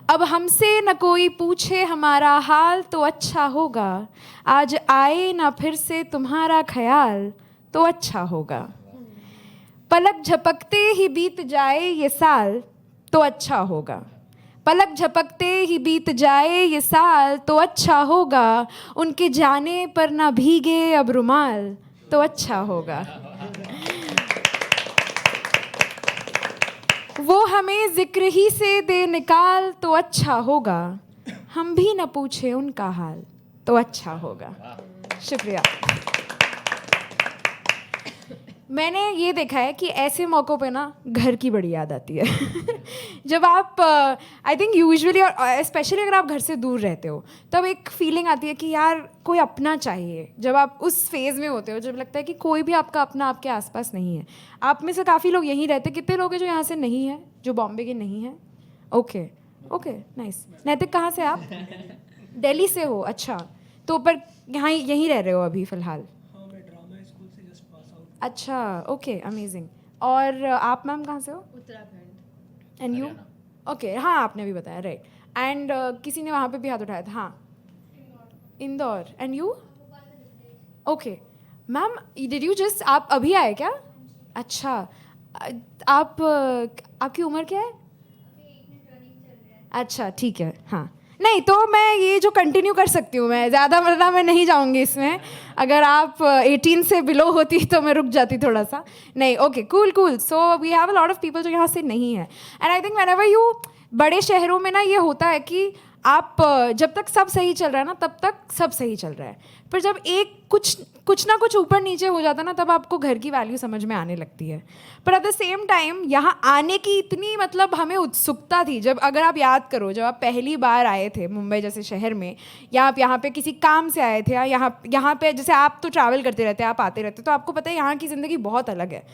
अब हमसे न कोई पूछे हमारा हाल तो अच्छा होगा. आज आए ना फिर से तुम्हारा ख्याल तो अच्छा होगा. पलक झपकते ही बीत जाए ये साल तो अच्छा होगा. पलक झपकते ही बीत जाए ये साल तो अच्छा होगा. उनके जाने पर ना भीगे अब रुमाल तो अच्छा होगा. वो हमें जिक्र ही से दे निकाल तो अच्छा होगा. हम भी न पूछे उनका हाल तो अच्छा होगा. शुक्रिया. मैंने ये देखा है कि ऐसे मौक़ों पे ना घर की बड़ी याद आती है. जब आप आई थिंक यूजुअली और स्पेशली अगर आप घर से दूर रहते हो तब एक फीलिंग आती है कि यार कोई अपना चाहिए. जब आप उस फेज़ में होते हो जब लगता है कि कोई भी आपका अपना आपके आसपास नहीं है. आप में से काफ़ी लोग यहीं रहते. कितने लोग हैं जो यहाँ से नहीं हैं, जो बॉम्बे के नहीं हैं? Okay okay nice. नैतिक कहाँ से आप? दिल्ली से हो. अच्छा, तो पर यहाँ यहीं रह रहे हो अभी फ़िलहाल? हाँ, मैं ड्रामा स्कूल से जस्ट अच्छा, ओके, अमेजिंग. और आप मैम कहाँ से हो? उत्तराखंड. And you? ओके, हाँ आपने भी बताया, राइट. एंड किसी ने वहाँ पे भी हाथ उठाया था. हाँ, Indore. And you? Okay ma'am, did you just, आप अभी आए क्या? अच्छा, आप आपकी उम्र क्या है? अच्छा, ठीक है. हाँ, नहीं तो मैं ये जो कंटिन्यू कर सकती हूँ, मैं ज़्यादा मतलब मैं नहीं जाऊँगी इसमें. अगर आप 18 से बिलो होती तो मैं रुक जाती थोड़ा सा. नहीं, okay, cool cool. So we have a lot of people जो यहाँ से नहीं है. And I think whenever you, बड़े शहरों में ना ये होता है कि आप जब तक सब सही चल रहा है ना तब तक सब सही चल रहा है. पर जब एक कुछ ना कुछ ऊपर नीचे हो जाता है ना, तब आपको घर की वैल्यू समझ में आने लगती है. पर एट द सेम टाइम यहाँ आने की इतनी मतलब हमें उत्सुकता थी. जब अगर आप याद करो, जब आप पहली बार आए थे मुंबई जैसे शहर में, या आप यहाँ पे किसी काम से आए थे, या यहाँ पे जैसे आप तो ट्रैवल करते रहते हैं, आप आते रहते, तो आपको पता है यहाँ की ज़िंदगी बहुत अलग है.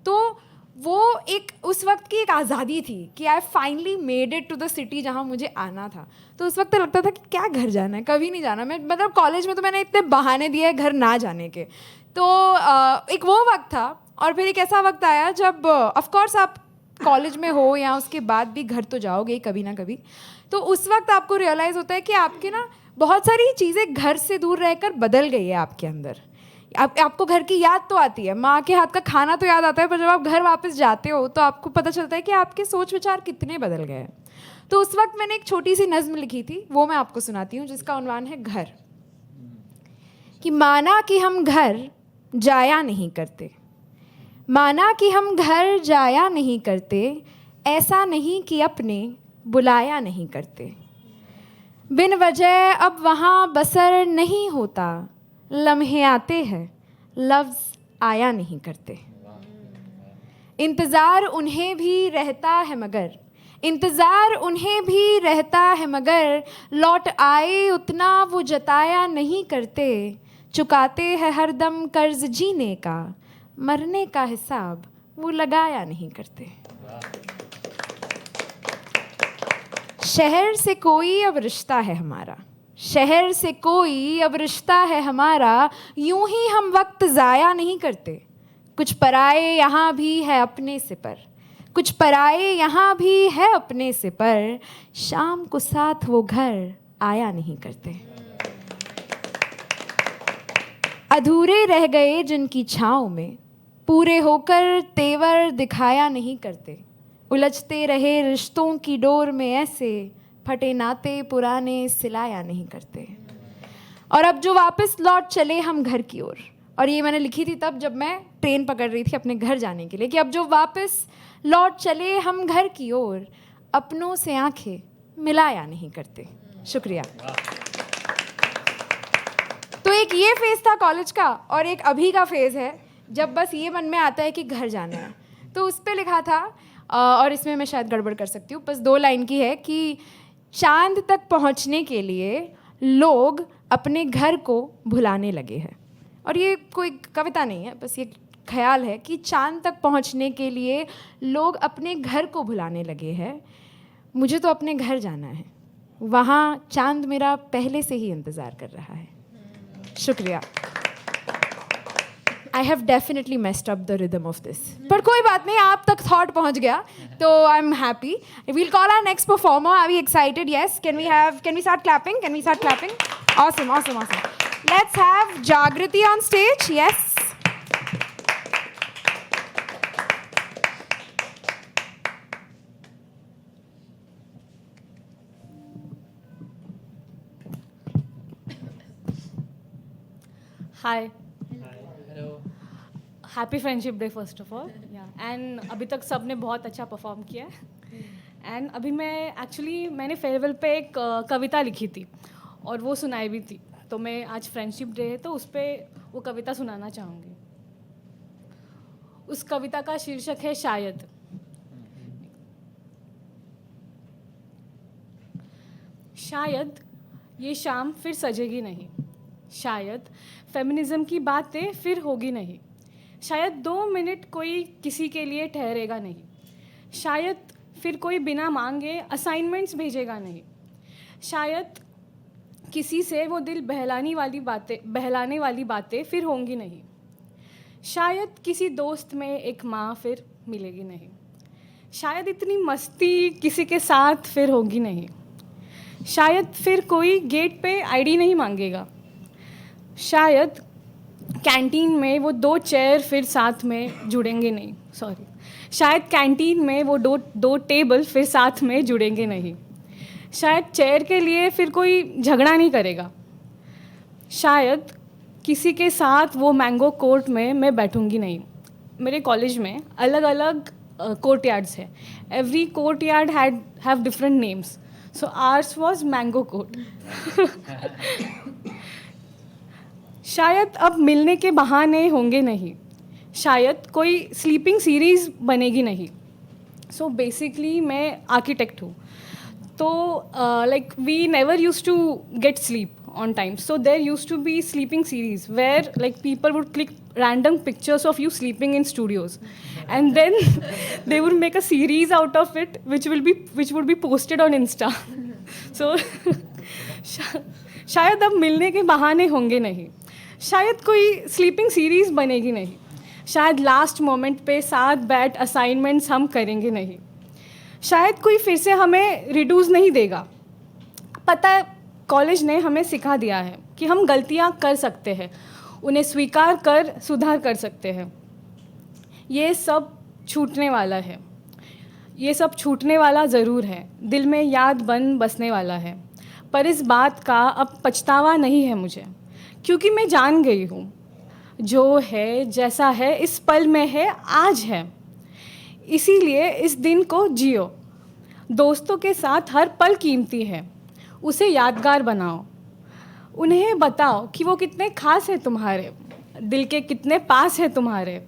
तो वो एक उस वक्त की एक आज़ादी थी कि I finally made it to the city जहाँ मुझे आना था. तो उस वक्त लगता था कि क्या घर जाना है, कभी नहीं जाना. मैं मतलब कॉलेज में तो मैंने इतने बहाने दिए घर ना जाने के. तो एक वो वक्त था. और फिर एक ऐसा वक्त आया जब ऑफ कोर्स आप कॉलेज में हो या उसके बाद भी घर तो जाओगे ही कभी ना कभी. तो उस वक्त आपको रियलाइज़ होता है कि आपके ना बहुत सारी चीज़ें घर से दूर रहकर बदल गई है आपके अंदर. आपको घर की याद तो आती है, माँ के हाथ का खाना तो याद आता है, पर जब आप घर वापस जाते हो तो आपको पता चलता है कि आपके सोच विचार कितने बदल गए हैं. तो उस वक्त मैंने एक छोटी सी नज़्म लिखी थी, वो मैं आपको सुनाती हूँ, जिसका उन्वान है घर. कि माना कि हम घर जाया नहीं करते, माना कि हम घर जाया नहीं करते, ऐसा नहीं कि अपने बुलाया नहीं करते. बिन वजह अब वहाँ बसर नहीं होता, लम्हे आते हैं लफ्ज़ आया नहीं करते. इंतज़ार उन्हें भी रहता है मगर, इंतज़ार उन्हें भी रहता है मगर, लौट आए उतना वो जताया नहीं करते. चुकाते हैं हर दम कर्ज जीने का, मरने का हिसाब वो लगाया नहीं करते. शहर से कोई अब रिश्ता है हमारा, शहर से कोई अब रिश्ता है हमारा, यूं ही हम वक्त ज़ाया नहीं करते. कुछ पराए यहाँ भी है अपने से पर, कुछ पराए यहाँ भी है अपने से पर, शाम को साथ वो घर आया नहीं करते. अधूरे रह गए जिनकी छाँव में, पूरे होकर तेवर दिखाया नहीं करते. उलझते रहे रिश्तों की डोर में ऐसे, फटे नाते पुराने सिलाया नहीं करते. और अब जो वापस लौट चले हम घर की ओर, और ये मैंने लिखी थी तब जब मैं ट्रेन पकड़ रही थी अपने घर जाने के लिए, कि अब जो वापस लौट चले हम घर की ओर, अपनों से आंखें मिलाया नहीं करते. शुक्रिया. तो एक ये फेज़ था कॉलेज का, और एक अभी का फेज़ है जब बस ये मन में आता है कि घर जाना है. तो उस पर लिखा था, और इसमें मैं शायद गड़बड़ कर सकती हूँ, बस 2 लाइन की है कि चांद तक पहुँचने के लिए लोग अपने घर को भुलाने लगे हैं. और ये कोई कविता नहीं है, बस ये ख्याल है कि चांद तक पहुँचने के लिए लोग अपने घर को भुलाने लगे हैं. मुझे तो अपने घर जाना है, वहाँ चांद मेरा पहले से ही इंतज़ार कर रहा है. शुक्रिया. I have definitely messed up the rhythm of this, पर कोई बात नहीं, आप तक थॉट पहुंच गया तो I am happy. We'll call our next performer. Are we excited? Yes. Can we start clapping? Can we start clapping? Awesome awesome awesome. Let's have Jagriti on stage. Yes. Hi. Happy friendship day first of all. And अभी तक सब ने बहुत अच्छा perform किया है. And अभी मैंने फेयरवेल पे एक कविता लिखी थी और वो सुनाई भी थी. तो मैं आज फ्रेंडशिप डे है तो उस पर वो कविता सुनाना चाहूँगी. उस कविता का शीर्षक है शायद. शायद ये शाम फिर सजेगी नहीं, शायद फेमिनिज्म की बातें फिर होगी नहीं, शायद 2 मिनट कोई किसी के लिए ठहरेगा नहीं, शायद फिर कोई बिना मांगे असाइनमेंट्स भेजेगा नहीं, शायद किसी से वो दिल बहलाने वाली बातें फिर होंगी नहीं, शायद किसी दोस्त में एक माँ फिर मिलेगी नहीं, शायद इतनी मस्ती किसी के साथ फिर होगी नहीं, शायद फिर कोई गेट पे आईडी नहीं मांगेगा, शायद कैंटीन में वो 2 चेयर फिर साथ में जुड़ेंगे नहीं, शायद कैंटीन में वो दो टेबल फिर साथ में जुड़ेंगे नहीं, शायद चेयर के लिए फिर कोई झगड़ा नहीं करेगा, शायद किसी के साथ वो मैंगो कोर्ट में मैं बैठूंगी नहीं। मेरे कॉलेज में अलग अलग कोर्ट यार्ड्स है, every courtyard have different names, so ours was mango court. शायद अब मिलने के बहाने होंगे नहीं, शायद कोई स्लीपिंग सीरीज़ बनेगी नहीं। सो बेसिकली मैं आर्किटेक्ट हूँ, तो like we never use to get sleep on time, so there used to be sleeping series where like people would click random pictures of you sleeping in studios and then they would make a series out of it which would be posted on Insta. So शायद अब मिलने के बहाने होंगे नहीं, शायद कोई sleeping series बनेगी नहीं, शायद लास्ट मोमेंट पे साथ बैठ असाइनमेंट्स हम करेंगे नहीं, शायद कोई फिर से हमें रिड्यूस नहीं देगा। पता है कॉलेज ने हमें सिखा दिया है कि हम गलतियां कर सकते हैं, उन्हें स्वीकार कर सुधार कर सकते हैं। ये सब छूटने वाला है, ये सब छूटने वाला ज़रूर है, दिल में याद बन बसने वाला है, पर इस बात का अब पछतावा नहीं है मुझे, क्योंकि मैं जान गई हूँ जो है जैसा है इस पल में है आज है। इसीलिए इस दिन को जियो, दोस्तों के साथ हर पल कीमती है, उसे यादगार बनाओ, उन्हें बताओ कि वो कितने खास है तुम्हारे, दिल के कितने पास है तुम्हारे।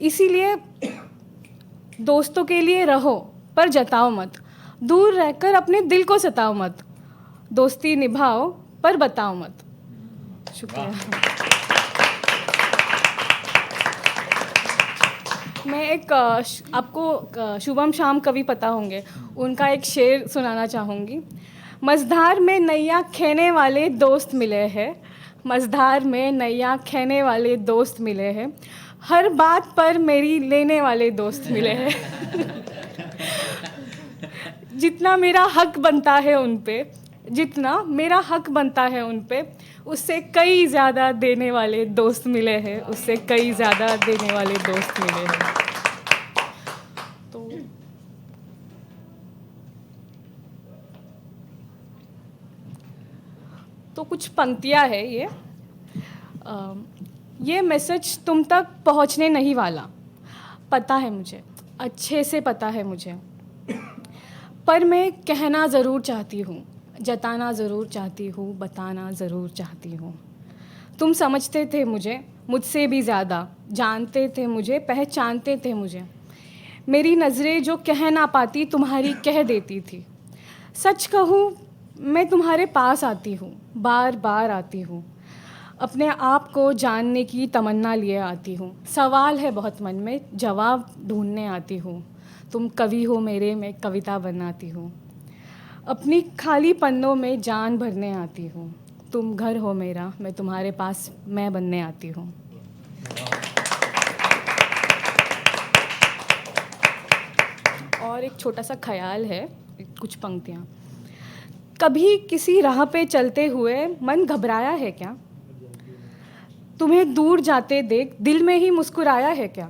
इसीलिए दोस्तों के लिए रहो पर जताओ मत, दूर रहकर अपने दिल को सताओ मत, दोस्ती निभाओ पर बताओ मत। शुक्रिया। मैं एक आपको शुभम शाम कवि पता होंगे, उनका एक शेर सुनाना चाहूँगी। मझधार में नैया खेने वाले दोस्त मिले हैं, मझधार में नैया खेने वाले दोस्त मिले हैं, हर बात पर मेरी लेने वाले दोस्त मिले हैं। जितना मेरा हक बनता है उन पे, जितना मेरा हक बनता है उन पे, उससे कई ज़्यादा देने वाले दोस्त मिले हैं, उससे कई ज़्यादा देने वाले दोस्त मिले हैं। तो कुछ पंक्तियाँ है ये मैसेज तुम तक पहुँचने नहीं वाला, पता है मुझे, अच्छे से पता है मुझे, पर मैं कहना ज़रूर चाहती हूँ, जताना ज़रूर चाहती हूँ, बताना ज़रूर चाहती हूँ। तुम समझते थे मुझे मुझसे भी ज़्यादा, जानते थे मुझे, पहचानते थे मुझे, मेरी नज़रें जो कह ना पाती तुम्हारी कह देती थी। सच कहूँ मैं तुम्हारे पास आती हूँ, बार बार आती हूँ, अपने आप को जानने की तमन्ना लिए आती हूँ। सवाल है बहुत मन में, जवाब ढूंढने आती हूँ। तुम कवि हो मेरे, मैं कविता बनाती हूँ। अपनी खाली पन्नों में जान भरने आती हूँ। तुम घर हो मेरा, मैं तुम्हारे पास मैं बनने आती हूँ। और एक छोटा सा ख्याल है, कुछ पंक्तियाँ। कभी किसी राह पे चलते हुए मन घबराया है क्या? तुम्हें दूर जाते देख दिल में ही मुस्कुराया है क्या?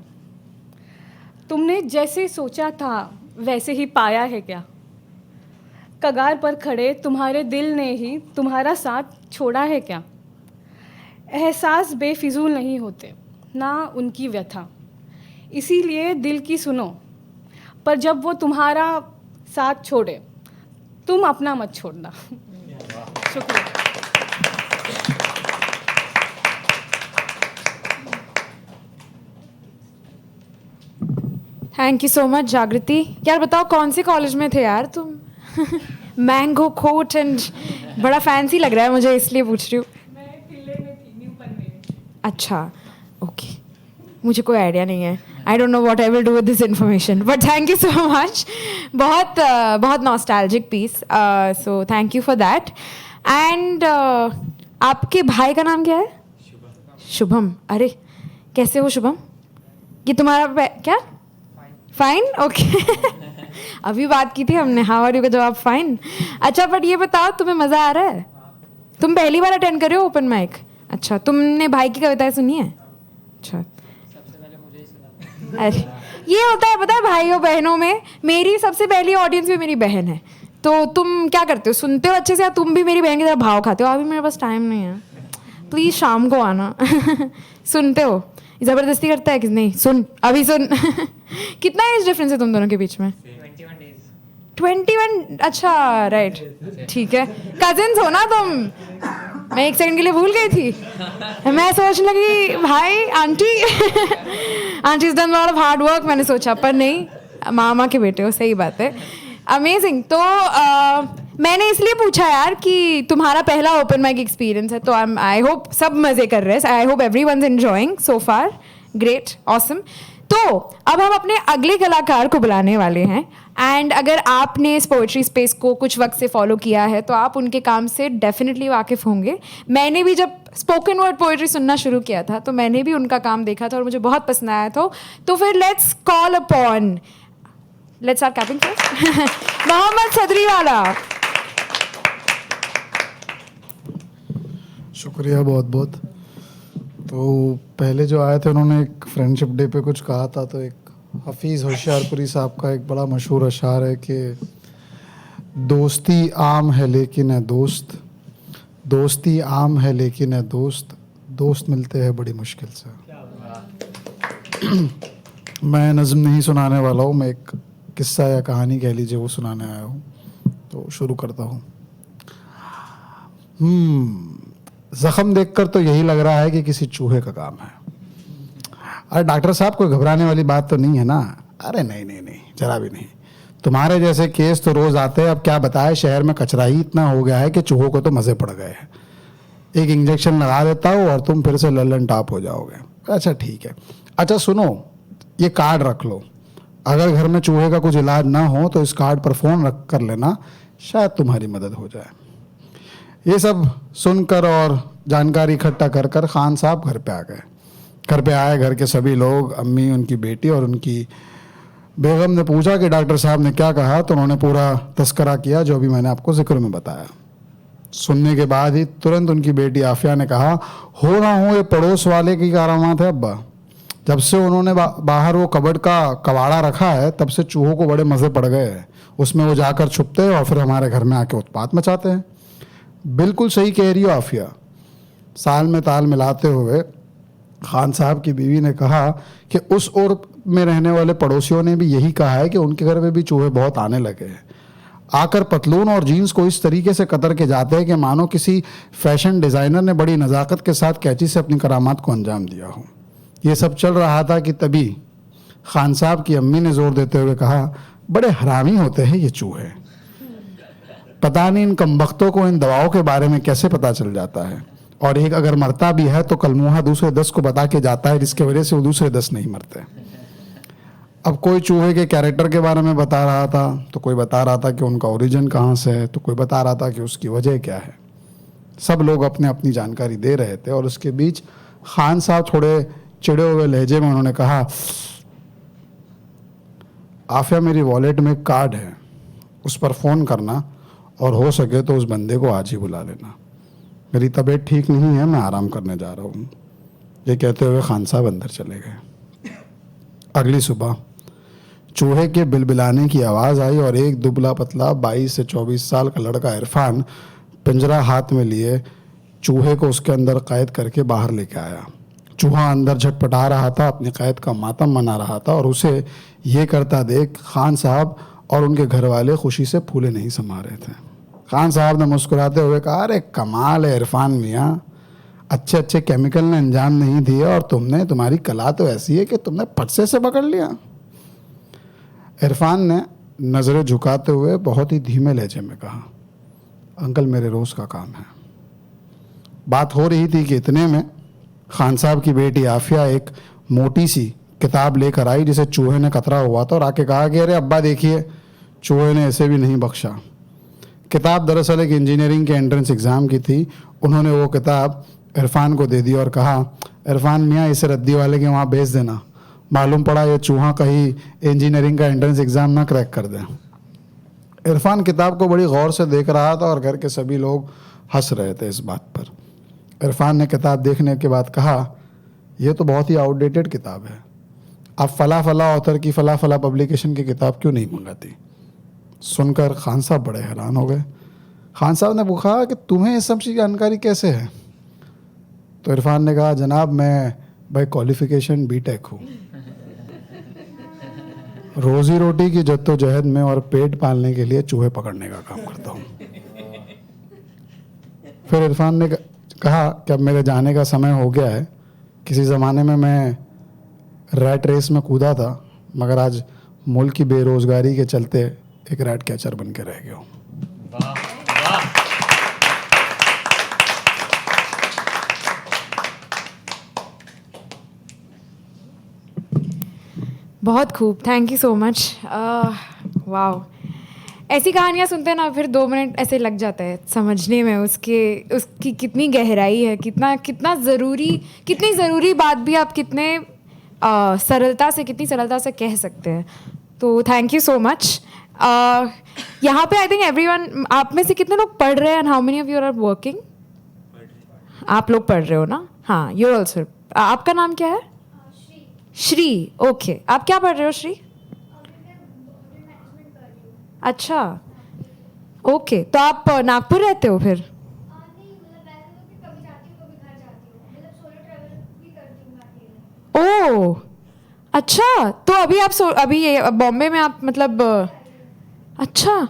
तुमने जैसे सोचा था वैसे ही पाया है क्या? कगार पर खड़े तुम्हारे दिल ने ही तुम्हारा साथ छोड़ा है क्या? एहसास बेफिजूल नहीं होते, ना उनकी व्यथा, इसीलिए दिल की सुनो, पर जब वो तुम्हारा साथ छोड़े तुम अपना मत छोड़ना। शुक्रिया। थैंक यू सो मच जागृति। यार बताओ कौन से कॉलेज में थे यार तुम? मैंगो कोट एंड बड़ा फैंसी लग रहा है मुझे, इसलिए पूछ रही हूँ। मैं किले में थी, न्यू पनवेल। अच्छा ओके, मुझे कोई आइडिया नहीं है। I don't know what I will do with this information, but thank you so much. बहुत nostalgic piece, so thank you for that. And आपके भाई का नाम क्या है? शुभम। अरे कैसे हो शुभम? ये तुम्हारा क्या? Fine, okay. अभी बात की थी हमने, हाउ आर यू का जवाब फाइन। अच्छा, बट ये बताओ तुम्हें मज़ा आ रहा है? तुम पहली बार अटेंड कर रहे हो ओपन माइक? अच्छा, तुमने भाई की कविताएं सुनी है? अच्छा, अरे ये होता है पता है भाइयों बहनों में, मेरी सबसे पहली ऑडियंस भी मेरी बहन है। तो तुम क्या करते हो, सुनते हो अच्छे से, या तुम भी मेरी बहन की तरह भाव खाते हो? अभी मेरे पास टाइम नहीं है, प्लीज़ शाम को आना। सुनते हो? ज़बरदस्ती करता है कि नहीं? सुन, अभी सुन। कितना एज डिफरेंस है तुम दोनों के बीच में? 21। अच्छा, राइट, ठीक है। कजिन्स हो ना तुम? मैं एक सेकंड के लिए भूल गई थी, मैं सोचने लगी भाई aunty. Aunty is done lot of hard work, मैंने सोचा, पर नहीं, मामा के बेटे हो, सही बात है। अमेजिंग। तो मैंने इसलिए पूछा यार कि तुम्हारा पहला ओपन माइक एक्सपीरियंस है, तो आई होप सब मज़े कर रहे हैं, I hope everyone's enjoying so far. Great, awesome. तो अब हम अपने अगले कलाकार को बुलाने वाले हैं, एंड अगर आपने इस पोइट्री स्पेस को कुछ वक्त से फॉलो किया है तो आप उनके काम से डेफिनेटली वाकिफ़ होंगे। मैंने भी जब स्पोकन वर्ड पोइट्री सुनना शुरू किया था तो मैंने भी उनका काम देखा था और मुझे बहुत पसंद आया था। तो फिर let's call upon, let's start clapping first, Mohammad Sadriwala. शुक्रिया बहुत बहुत। तो पहले जो आए थे उन्होंने एक फ्रेंडशिप डे पे कुछ कहा था, तो एक हफीज़ होशियारपुरी साहब का एक बड़ा मशहूर अशार है कि दोस्ती आम है लेकिन है दोस्त, दोस्ती आम है लेकिन है दोस्त, दोस्त मिलते हैं बड़ी मुश्किल से। मैं नज़्म नहीं सुनाने वाला हूँ, मैं एक किस्सा या कहानी कह लीजिए वो सुनाने आया हूँ। तो शुरू करता हूँ। ज़ख़म देखकर तो यही लग रहा है कि किसी चूहे का काम है। अरे डॉक्टर साहब, कोई घबराने वाली बात तो नहीं है ना? अरे नहीं नहीं नहीं, जरा भी नहीं। तुम्हारे जैसे केस तो रोज़ आते हैं। अब क्या बताए, शहर में कचरा ही इतना हो गया है कि चूहों को तो मज़े पड़ गए हैं। एक इंजेक्शन लगा देता हूँ और तुम फिर से लल्लन टाप हो जाओगे। अच्छा ठीक है। अच्छा सुनो, ये कार्ड रख लो, अगर घर में चूहे का कुछ इलाज ना हो तो इस कार्ड पर फ़ोन रख कर लेना, शायद तुम्हारी मदद हो जाए। ये सब सुनकर और जानकारी इकट्ठा कर कर खान साहब घर पे आ गए। घर पे आए, घर के सभी लोग, अम्मी, उनकी बेटी और उनकी बेगम ने पूछा कि डॉक्टर साहब ने क्या कहा, तो उन्होंने पूरा तस्करा किया जो अभी मैंने आपको जिक्र में बताया। सुनने के बाद ही तुरंत उनकी बेटी आफिया ने कहा, हो ना हो ये पड़ोस वाले की करामात है अब्बा। जब से उन्होंने बाहर वो कबर्ड का कबाड़ा रखा है तब से चूहों को बड़े मज़े पड़ गए हैं। उसमें वो जाकर छुपते हैं और फिर हमारे घर में आके उत्पात मचाते हैं। बिल्कुल सही कह रही हो आफिया। साल में ताल मिलाते हुए खान साहब की बीवी ने कहा कि उस ओर में रहने वाले पड़ोसियों ने भी यही कहा है कि उनके घर में भी चूहे बहुत आने लगे हैं। आकर पतलून और जीन्स को इस तरीके से कतर के जाते हैं कि मानो किसी फैशन डिज़ाइनर ने बड़ी नज़ाकत के साथ कैंची से अपनी करामात को अंजाम दिया हो। ये सब चल रहा था कि तभी खान साहब की अम्मी ने जोर देते हुए कहा, बड़े हरामी होते हैं ये चूहे। पता नहीं इन कमबख्तों को इन दवाओं के बारे में कैसे पता चल जाता है, और एक अगर मरता भी है तो कलमुहा दूसरे 10 को बता के जाता है, जिसके वजह से वो दूसरे 10 नहीं मरते। अब कोई चूहे के कैरेक्टर के बारे में बता रहा था, तो कोई बता रहा था कि उनका ओरिजिन कहाँ से है, तो कोई बता रहा था कि उसकी वजह क्या है। सब लोग अपने अपनी जानकारी दे रहे थे और उसके बीच खान साहब थोड़े चिड़े हुए लहजे में उन्होंने कहा, आफिया मेरी वॉलेट में एक कार्ड है, उस पर फ़ोन करना और हो सके तो उस बंदे को आज ही बुला लेना। मेरी तबीयत ठीक नहीं है, मैं आराम करने जा रहा हूँ। ये कहते हुए खान साहब अंदर चले गए। अगली सुबह चूहे के बिलबिलाने की आवाज़ आई और एक दुबला पतला 22 से 24 साल का लड़का इरफान पिंजरा हाथ में लिए चूहे को उसके अंदर कैद करके बाहर लेके आया। चूहा अंदर झटपटा रहा था, अपनी कैद का मातम मना रहा था, और उसे ये करता देख खान साहब और उनके घर वाले खुशी से फूले नहीं समा रहे थे। खान साहब ने मुस्कुराते हुए कहा, अरे कमाल है इरफान मियाँ, अच्छे अच्छे केमिकल ने अंजाम नहीं दिए और तुम्हारी कला तो ऐसी है कि तुमने फटसे से पकड़ लिया। इरफान ने नज़रें झुकाते हुए बहुत ही धीमे लहजे में कहा, अंकल मेरे रोज़ का काम है। बात हो रही थी कि इतने में खान साहब की बेटी आफिया एक मोटी सी किताब लेकर आई जिसे चूहे ने कतरा हुआ था, और आके कहा कि अरे अब्बा देखिए, चूहे ने ऐसे भी नहीं बख्शा। किताब दरअसल एक इंजीनियरिंग के एंट्रेंस एग्ज़ाम की थी। उन्होंने वो किताब इरफान को दे दी और कहा, इरफान मियाँ इसे रद्दी वाले के वहाँ भेज देना, मालूम पड़ा ये चूहा कहीं इंजीनियरिंग का एंट्रेंस एग्ज़ाम ना क्रैक कर दे। इरफान किताब को बड़ी गौर से देख रहा था और घर के सभी लोग हंस रहे थे इस बात पर। इरफान ने किताब देखने के बाद कहा, यह तो बहुत ही आउटडेटेड किताब है, आप फला फला ऑथर की फला फला पब्लिकेशन की किताब क्यों नहीं मंगाती? सुनकर खान साहब बड़े हैरान हो गए। खान साहब ने पूछा कि तुम्हें इस सब चीज़ की जानकारी कैसे है? तो इरफान ने कहा, जनाब मैं भाई क्वालिफिकेशन बीटेक हूँ, रोजी रोटी की जद्दोजहद में और पेट पालने के लिए चूहे पकड़ने का काम करता हूँ। फिर इरफान ने कहा कि अब मेरे जाने का समय हो गया है। किसी ज़माने में मैं रैट रेस में कूदा था, मगर आज मुल्क की बेरोज़गारी के चलते एक रैट कैचर बन के रह गया हूँ। बहुत खूब, thank you so much. Wow, ऐसी कहानियाँ सुनते हैं ना, फिर 2 मिनट ऐसे लग जाता है समझने में उसकी कितनी गहराई है, कितना ज़रूरी, कितनी ज़रूरी बात भी आप कितनी सरलता से कह सकते हैं। तो थैंक यू सो मच। यहाँ पे आई थिंक एवरीवन, आप में से कितने लोग पढ़ रहे हैं? And how many of you are working? आप लोग पढ़ रहे हो ना? हाँ, यू ऑल्सो। आपका नाम क्या है? श्री। ओके, आप क्या पढ़ रहे हो श्री? अच्छा, ओके, तो आप नागपुर रहते हो फिर? ओह अच्छा, तो अभी आप अभी ये बॉम्बे में आप मतलब अच्छा,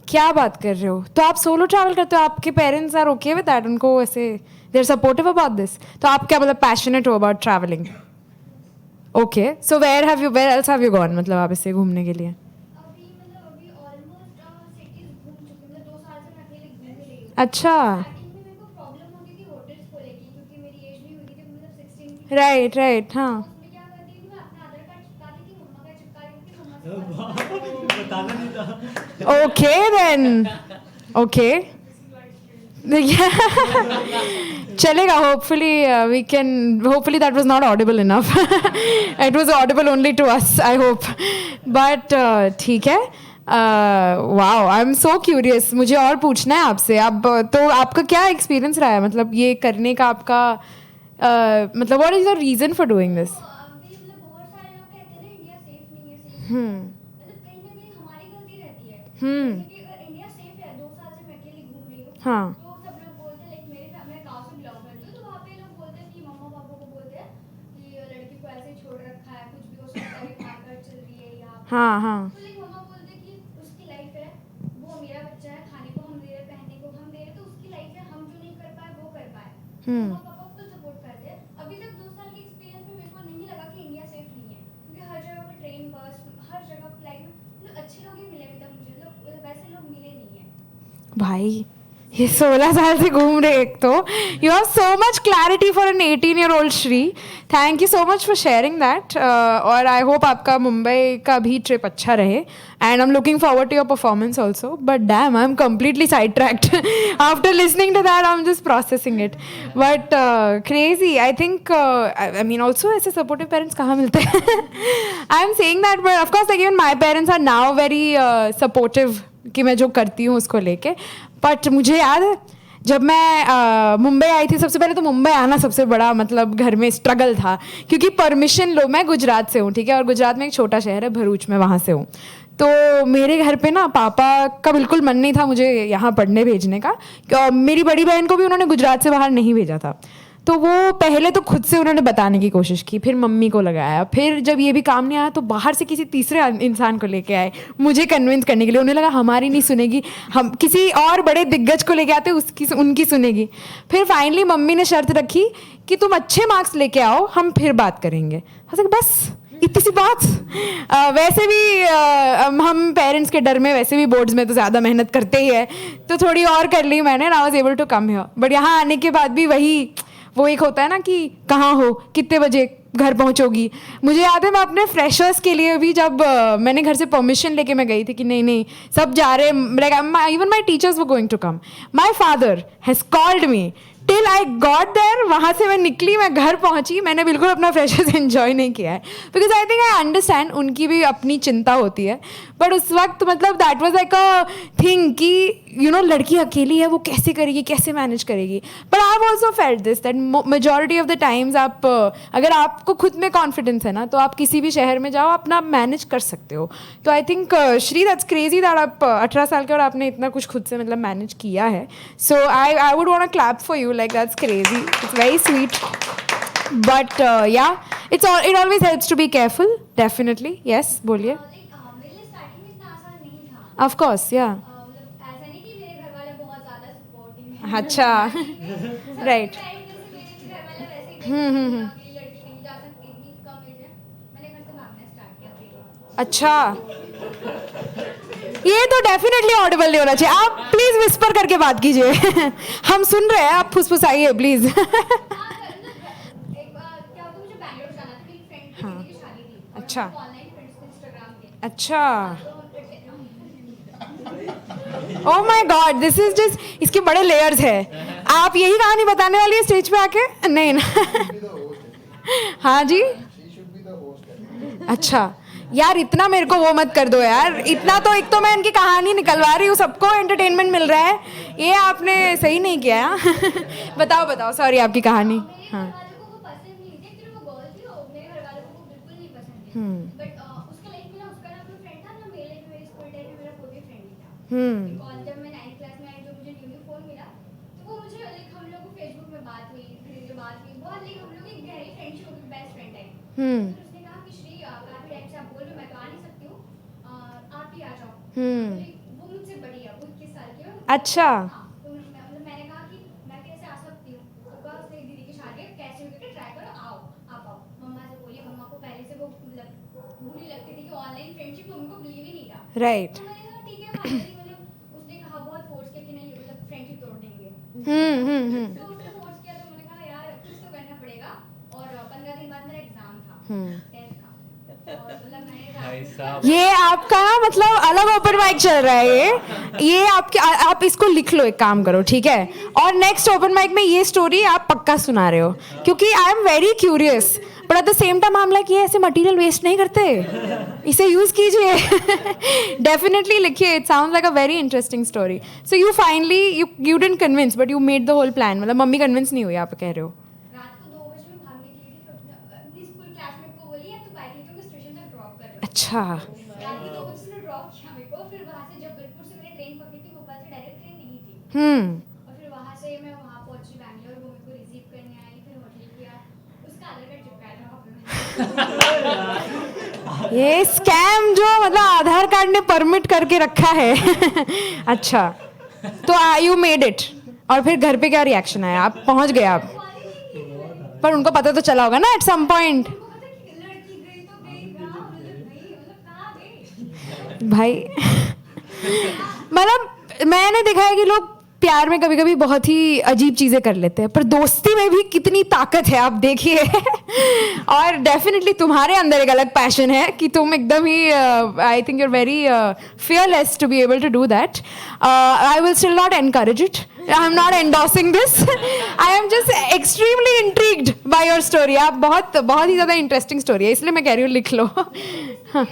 क्या बात कर रहे हो? तो आप सोलो ट्रैवल करते हो? आपके parents are okay with that? उनको ऐसे they are supportive about this? तो आप क्या मतलब पैशनेट हो about travelling? Okay, so where else have you gone, मतलब आप इससे घूमने के लिए? अच्छा, राइट, हाँ। बताना नहीं था। Okay then. Okay. चलेगा, hopefully that was not audible enough. It was audible only to us, I hope. But ठीक है। Wow, I am so curious, मुझे और पूछना है आपसे। अब तो आपका क्या एक्सपीरियंस रहा है, मतलब ये करने का आपका मतलब what is the reason for doing this? हाँ, हाँ, अभी तक 2 साल के एक्सपीरियंस में मेरे को नहीं लगा कि इंडिया सेफ नहीं है, क्योंकि हर जगह पे ट्रेन, बस, हर जगह फ्लाइट में अच्छे लोग ही मिले अभी तक मुझे, वैसे लोग मिले नहीं है। भाई ये 16 साल से घूम रहे, एक तो you have so much clarity for an 18-year-old Shri. Thank you so much for sharing that, और आई होप आपका मुंबई का भी ट्रिप अच्छा रहे, and I am looking forward to your performance also. But damn, I am completely sidetracked after listening to that, I am just processing it, but crazy. I think I mean also ऐसे supportive parents कहाँ मिलते हैं? I am saying that, but of course like even my parents are now very supportive कि मैं जो करती हूँ उसको लेके। बट मुझे याद है जब मैं मुंबई आई थी, सबसे पहले तो मुंबई आना सबसे बड़ा मतलब घर में स्ट्रगल था, क्योंकि परमिशन लो, मैं गुजरात से हूँ, ठीक है, और गुजरात में एक छोटा शहर है भरूच, में वहाँ से हूँ। तो मेरे घर पे ना पापा का बिल्कुल मन नहीं था मुझे यहाँ पढ़ने भेजने का, मेरी बड़ी बहन को भी उन्होंने गुजरात से बाहर नहीं भेजा था। तो वो पहले तो खुद से उन्होंने बताने की कोशिश की, फिर मम्मी को लगाया, फिर जब ये भी काम नहीं आया तो बाहर से किसी तीसरे इंसान को लेके आए मुझे कन्विंस करने के लिए। उन्हें लगा हमारी नहीं सुनेगी, हम किसी और बड़े दिग्गज को लेके आते उनकी सुनेगी। फिर फाइनली मम्मी ने शर्त रखी कि तुम अच्छे मार्क्स लेके आओ, हम फिर बात करेंगे। बस इतनी सी बात। वैसे भी हम पेरेंट्स के डर में वैसे भी बोर्ड्स में तो ज़्यादा मेहनत करते ही है, तो थोड़ी और कर ली मैंने, I was able to come here. But यहाँ आने के बाद भी वही वो एक होता है ना कि कहाँ हो, कितने बजे, घर पहुंचोगी. मुझे याद है मैं अपने फ्रेशर्स के लिए भी जब मैंने घर से परमिशन लेके मैं गई थी कि नहीं नहीं सब जा रहे हैं, like even my teachers were going to come, my father has called me till I got there. वहाँ से मैं निकली, मैं घर पहुँची, मैंने बिल्कुल अपना फ्रेशर्स एंजॉय नहीं किया है. Because I think I understand उनकी भी अपनी चिंता होती है, बट उस वक्त मतलब that was like a thing कि यू नो लड़की अकेली है, वो कैसे करेगी, कैसे मैनेज करेगी. But I have also felt this that majority of the times आप अगर आपको खुद में कॉन्फिडेंस है ना तो आप किसी भी शहर में जाओ, अपना मैनेज कर सकते हो. तो I think Shri that's crazy that आप 18 साल के और आपने इतना कुछ खुद से मतलब मैनेज किया है. So I would want to clap for you, like that's crazy, it's very sweet. But it always helps to be careful, definitely. Yes, बोलिए. मेरे लिए स्टार्टिंग में इतना आसान नहीं था. Of course, yeah. मतलब ऐसा नहीं कि मेरे घर वाले बहुत ज़्यादा सपोर्टिव हैं. अच्छा, right. मेरे घर वाले वैसे ही थे कि लड़की कहीं जा सकती, इतनी कम एज है. मैंने घर से भागना स्टार्ट किया फिर. अच्छा, ये तो डेफिनेटली ऑडिबल नहीं होना चाहिए. आप प्लीज विस्पर करके बात कीजिए. हम सुन रहे हैं, आप फुसफुसाइए प्लीज. एक बार क्या होता, मुझे बैंगलोर जाना था, मेरी फ्रेंड की दीदी की शादी थी. और अच्छा. ऑनलाइन फ्रेंड्स थे इंस्टाग्राम के. अच्छा, oh my God, this is just, इसके बड़े लेयर्स है. आप यही कहानी बताने वाली है स्टेज पे आके? नहीं ना. हाँ जी, अच्छा यार इतना मेरे को वो मत कर दो यार. इतना तो एक तो मैं इनकी कहानी निकलवा रही हूँ, सबको एंटरटेनमेंट मिल रहा है, ये आपने सही नहीं किया. बताओ बताओ, सॉरी, आपकी कहानी. हाँ. मेरे घर वालों को वो पसंद नहीं थी. एक्चुअली वो गर्ल थी और मेरे घर वालों को वो बिल्कुल नहीं पसंद थी. बट उसके लाइफ में ना उसका ना कोई फ्रेंड था ना, मेरे लाइफ में मेरे स्कूल टाइम में मेरा कोई भी फ्रेंड नहीं था. कॉलेज जब मैं 9th क्लास में आई, जो मुझे न्यू फोन मिला, तो वो मुझे लाइक हम लोग को फेसबुक में बात हुई, फिर ये बात हुई, बहुत लाइक हम लोग एक गहरी फ्रेंडशिप हो गई, बेस्ट फ्रेंड है. फिर उसने कहा कि श्री काफी टाइम से आप बोल रहे हो, मैं तो आ नहीं सकती हूँ, आप ही आ जाओ. वो मुझसे बड़ी है, वो 21 साल की है. अच्छा. तो मतलब मैंने कहा कि मैं कैसे आ सकती हूँ. तो कहा उसने दीदी की शादी है, कैसे भी करके ट्राई करो, आओ आप आओ. मम्मा से बोली, मम्मा को पहले से वो मतलब बुरी लगती थी कि ऑनलाइन फ्रेंडशिप, उनको बिलीव ही नहीं था. राइट. तो मैंने कहा ठीक है, मतलब उसने कहा बहुत फोर्स किया कि नहीं मतलब फ्रेंडशिप तोड़ देंगे. तो उसने फोर्स किया, तो मैंने कहा यार कुछ तो करना पड़ेगा. और 15 दिन बाद मेरा एग्जाम था 10th का. और मतलब मैंने ये आपका ना मतलब अलग ओपन माइक चल रहा है. ये आपके आप इसको लिख लो, एक काम करो, ठीक है, और नेक्स्ट ओपन माइक में ये स्टोरी आप पक्का सुना रहे हो, क्योंकि I am very curious. But at the same time I am like, ये ऐसे मटेरियल वेस्ट नहीं करते, इसे यूज कीजिए. डेफिनेटली लिखिए, it sounds like a very interesting story. So you finally you didn't convince, but you made the whole plan. मतलब mummy convince नहीं हुई, आप कह रहे हो. रात को 2 बजे में भागने के लिए थी. अपनी स्कूल क्लासमेट को बोली है तो बाइक लेके उनको स्टेशन तक ड्रॉप कर. अच्छा. रात को 2 बजे उसने ड्रॉप किया मेरे को. फिर वहाँ से जबलपुर से मैंने ट्रेन पकड़ी थी, भोपाल से डायरेक्ट ट्रेन नहीं थी. और फिर वहाँ से मैं वहाँ पहुंची बैंगलोर, वो मेरे को रिसीव करने आई, फिर होटल किया, उसका आधार कार्ड चिपकाया था वहाँ पे मैंने. ये स्कैम जो मतलब आधार कार्ड ने परमिट करके रखा है. अच्छा, तो यू मेड इट. और फिर घर पे क्या रिएक्शन आया? आप पहुंच गए आप, पर उनको पता तो चला होगा ना एट सम पॉइंट. उनको पता कि लड़की गई तो गई कहाँ, मतलब कहाँ गई. भाई मतलब मैंने देखा है कि लोग प्यार में कभी कभी बहुत ही अजीब चीज़ें कर लेते हैं, पर दोस्ती में भी कितनी ताकत है आप देखिए. और डेफिनेटली तुम्हारे अंदर एक अलग पैशन है कि तुम एकदम ही I think you are very fearless to be able to do that. I will still not encourage it. I am not endorsing this. I am just extremely intrigued by your story. आप बहुत ही ज़्यादा interesting story है, इसलिए मैं कह रही हूँ लिख लो. हाँ.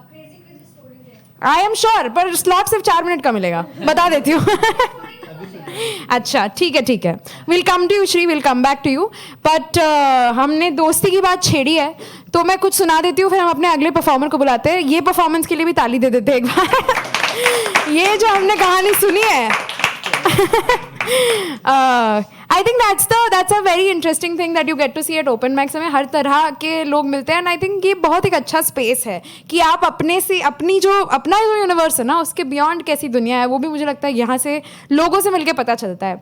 क्रेजी स्टोरीज है. आई एम श्योर, पर स्लॉट सिर्फ 4 मिनट का मिलेगा, बता देती हूँ. अच्छा ठीक है, will come to you Shri, will come back to you. But हमने दोस्ती की बात छेड़ी है, तो मैं कुछ सुना देती हूँ, फिर हम अपने अगले परफॉर्मर को बुलाते हैं. ये परफॉर्मेंस के लिए भी ताली दे देते हैं एक बार. ये जो हमने कहानी सुनी है, I think that's a very interesting thing that you get to see at open mics. में हर तरह के लोग मिलते हैं, एंड आई थिंक ये बहुत एक अच्छा स्पेस है कि आप अपने से अपना जो यूनिवर्स है ना, उसके बियॉन्ड कैसी दुनिया है, वो भी मुझे लगता है यहाँ से लोगों से मिलके पता चलता है.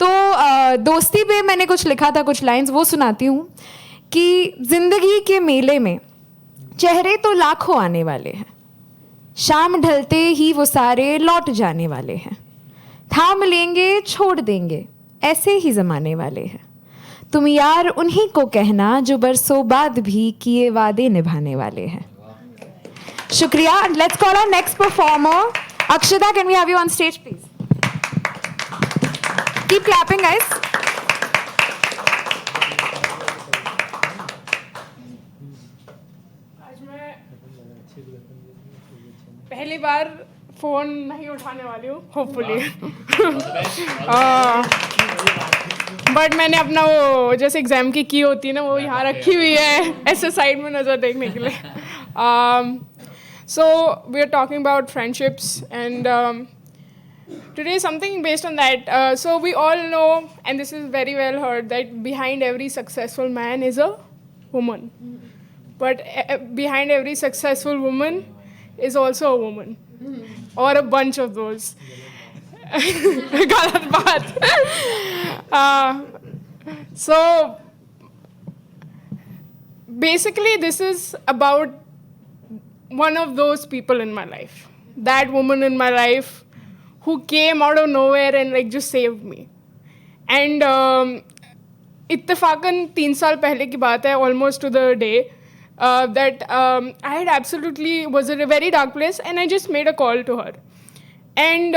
तो दोस्ती पे मैंने कुछ लिखा था, कुछ लाइंस वो सुनाती हूँ कि जिंदगी के मेले में चेहरे तो लाखों आने वाले हैं, शाम ढलते ही वो सारे लौट जाने वाले हैं. थाम लेंगे छोड़ देंगे, ऐसे ही ज़माने वाले हैं. तुम यार उन्हीं को कहना जो बरसों बाद भी किए वादे निभाने वाले हैं. शुक्रिया. Let's call our next performer. Akshita, can we have you on stage, please? Keep clapping, guys. आज मैं पहली बार फ़ोन नहीं उठाने वाली हूँ, होपफुली. बट मैंने अपना वो जैसे एग्ज़ाम की होती है ना, वो यहाँ रखी हुई है ऐसे साइड में नज़र देखने के लिए. So we are talking about friendships, and today something based on that. So we all know, and this is very well heard, that behind every successful man is a woman. But behind every successful woman is also a woman, or a bunch of those. गलत बात. So basically, this is about one of those people in my life, that woman in my life who came out of nowhere and like just saved me. And इत्तेफाकन 3 साल पहले की बात है, almost to the day, that I had absolutely was in a very dark place, and I just made a call to her. And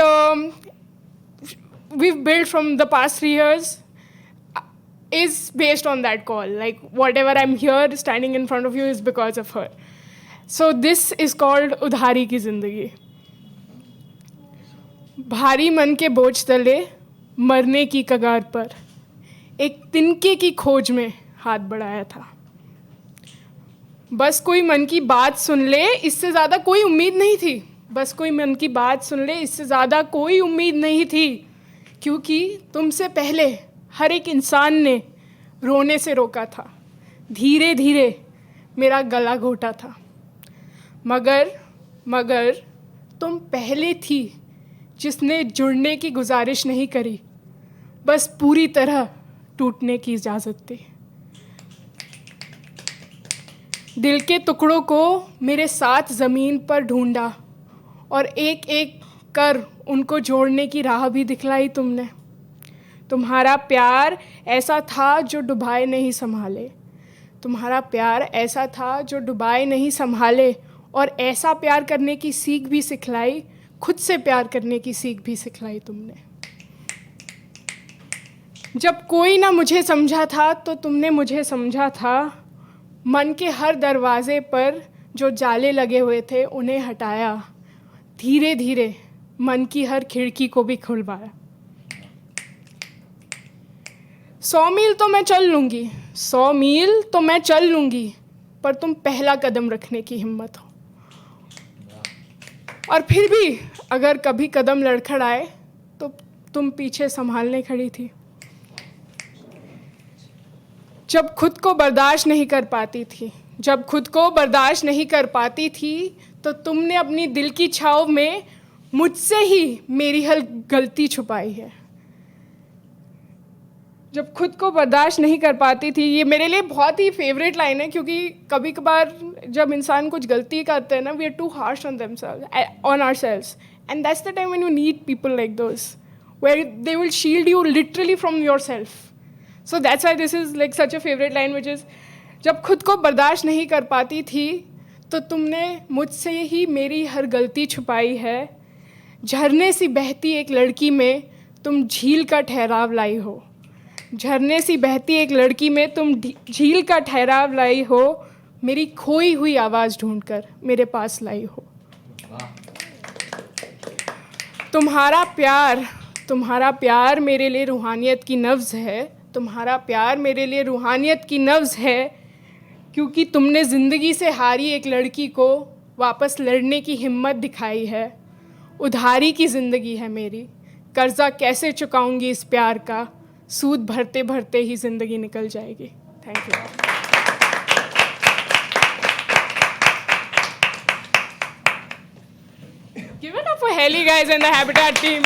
we've built from the past 3 years is based on that call. Like whatever I'm here standing in front of you is because of her. So this is called उधारी की ज़िंदगी. भारी मन के बोझ तले मरने की कगार पर एक तिनके की खोज में हाथ बढ़ाया था. बस कोई मन की बात सुन ले, इससे ज़्यादा कोई उम्मीद नहीं थी. बस कोई मन की बात सुन ले, इससे ज़्यादा कोई उम्मीद नहीं थी. क्योंकि तुमसे पहले हर एक इंसान ने रोने से रोका था. धीरे धीरे मेरा गला घोटा था. मगर तुम पहले थी जिसने जुड़ने की गुजारिश नहीं करी, बस पूरी तरह टूटने की इजाज़त दी. दिल के टुकड़ों को मेरे साथ ज़मीन पर ढूंढा और एक एक कर उनको जोड़ने की राह भी दिखलाई तुमने. तुम्हारा प्यार ऐसा था जो डुबाए नहीं संभाले. तुम्हारा प्यार ऐसा था जो डुबाए नहीं संभाले, और ऐसा प्यार करने की सीख भी सिखलाई, खुद से प्यार करने की सीख भी सिखलाई तुमने. जब कोई ना मुझे समझा था तो तुमने मुझे समझा था. मन के हर दरवाजे पर जो जाले लगे हुए थे उन्हें हटाया. धीरे धीरे मन की हर खिड़की को भी खुलवाया. 100 मील तो मैं चल लूँगी, 100 मील तो मैं चल लूँगी, पर तुम पहला कदम रखने की हिम्मत हो. और फिर भी अगर कभी कदम लड़खड़ाए तो तुम पीछे संभालने खड़ी थी. जब खुद को बर्दाश्त नहीं कर पाती थी, तो तुमने अपनी दिल की छाँव में मुझसे ही मेरी हर गलती छुपाई है. जब खुद को बर्दाश्त नहीं कर पाती थी, ये मेरे लिए बहुत ही फेवरेट लाइन है, क्योंकि कभी कभार जब इंसान कुछ गलती करते हैं ना, we are too harsh on ourselves, and that's the time when you need people like those where they will shield you literally from yourself. So that's why this is like such a favourite line, which is जब खुद को बर्दाश्त नहीं कर पाती थी तो तुमने मुझसे ही मेरी हर गलती छुपाई है. झरने सी बहती एक लड़की में तुम झील का ठहराव लाई हो. झरने सी बहती एक लड़की में तुम झील का ठहराव लाई हो. मेरी खोई हुई आवाज़ ढूंढकर मेरे पास लाई हो. तुम्हारा प्यार मेरे लिए रूहानियत की नब्ज़ है. तुम्हारा प्यार मेरे लिए रूहानियत की नब्ज़ है, क्योंकि तुमने ज़िंदगी से हारी एक लड़की को वापस लड़ने की हिम्मत दिखाई है. उधारी की ज़िंदगी है मेरी, कर्जा कैसे चुकाऊंगी इस प्यार का. सूद भरते भरते ही ज़िंदगी निकल जाएगी. Thank you. Give it up for Heli guys and the Habitat team.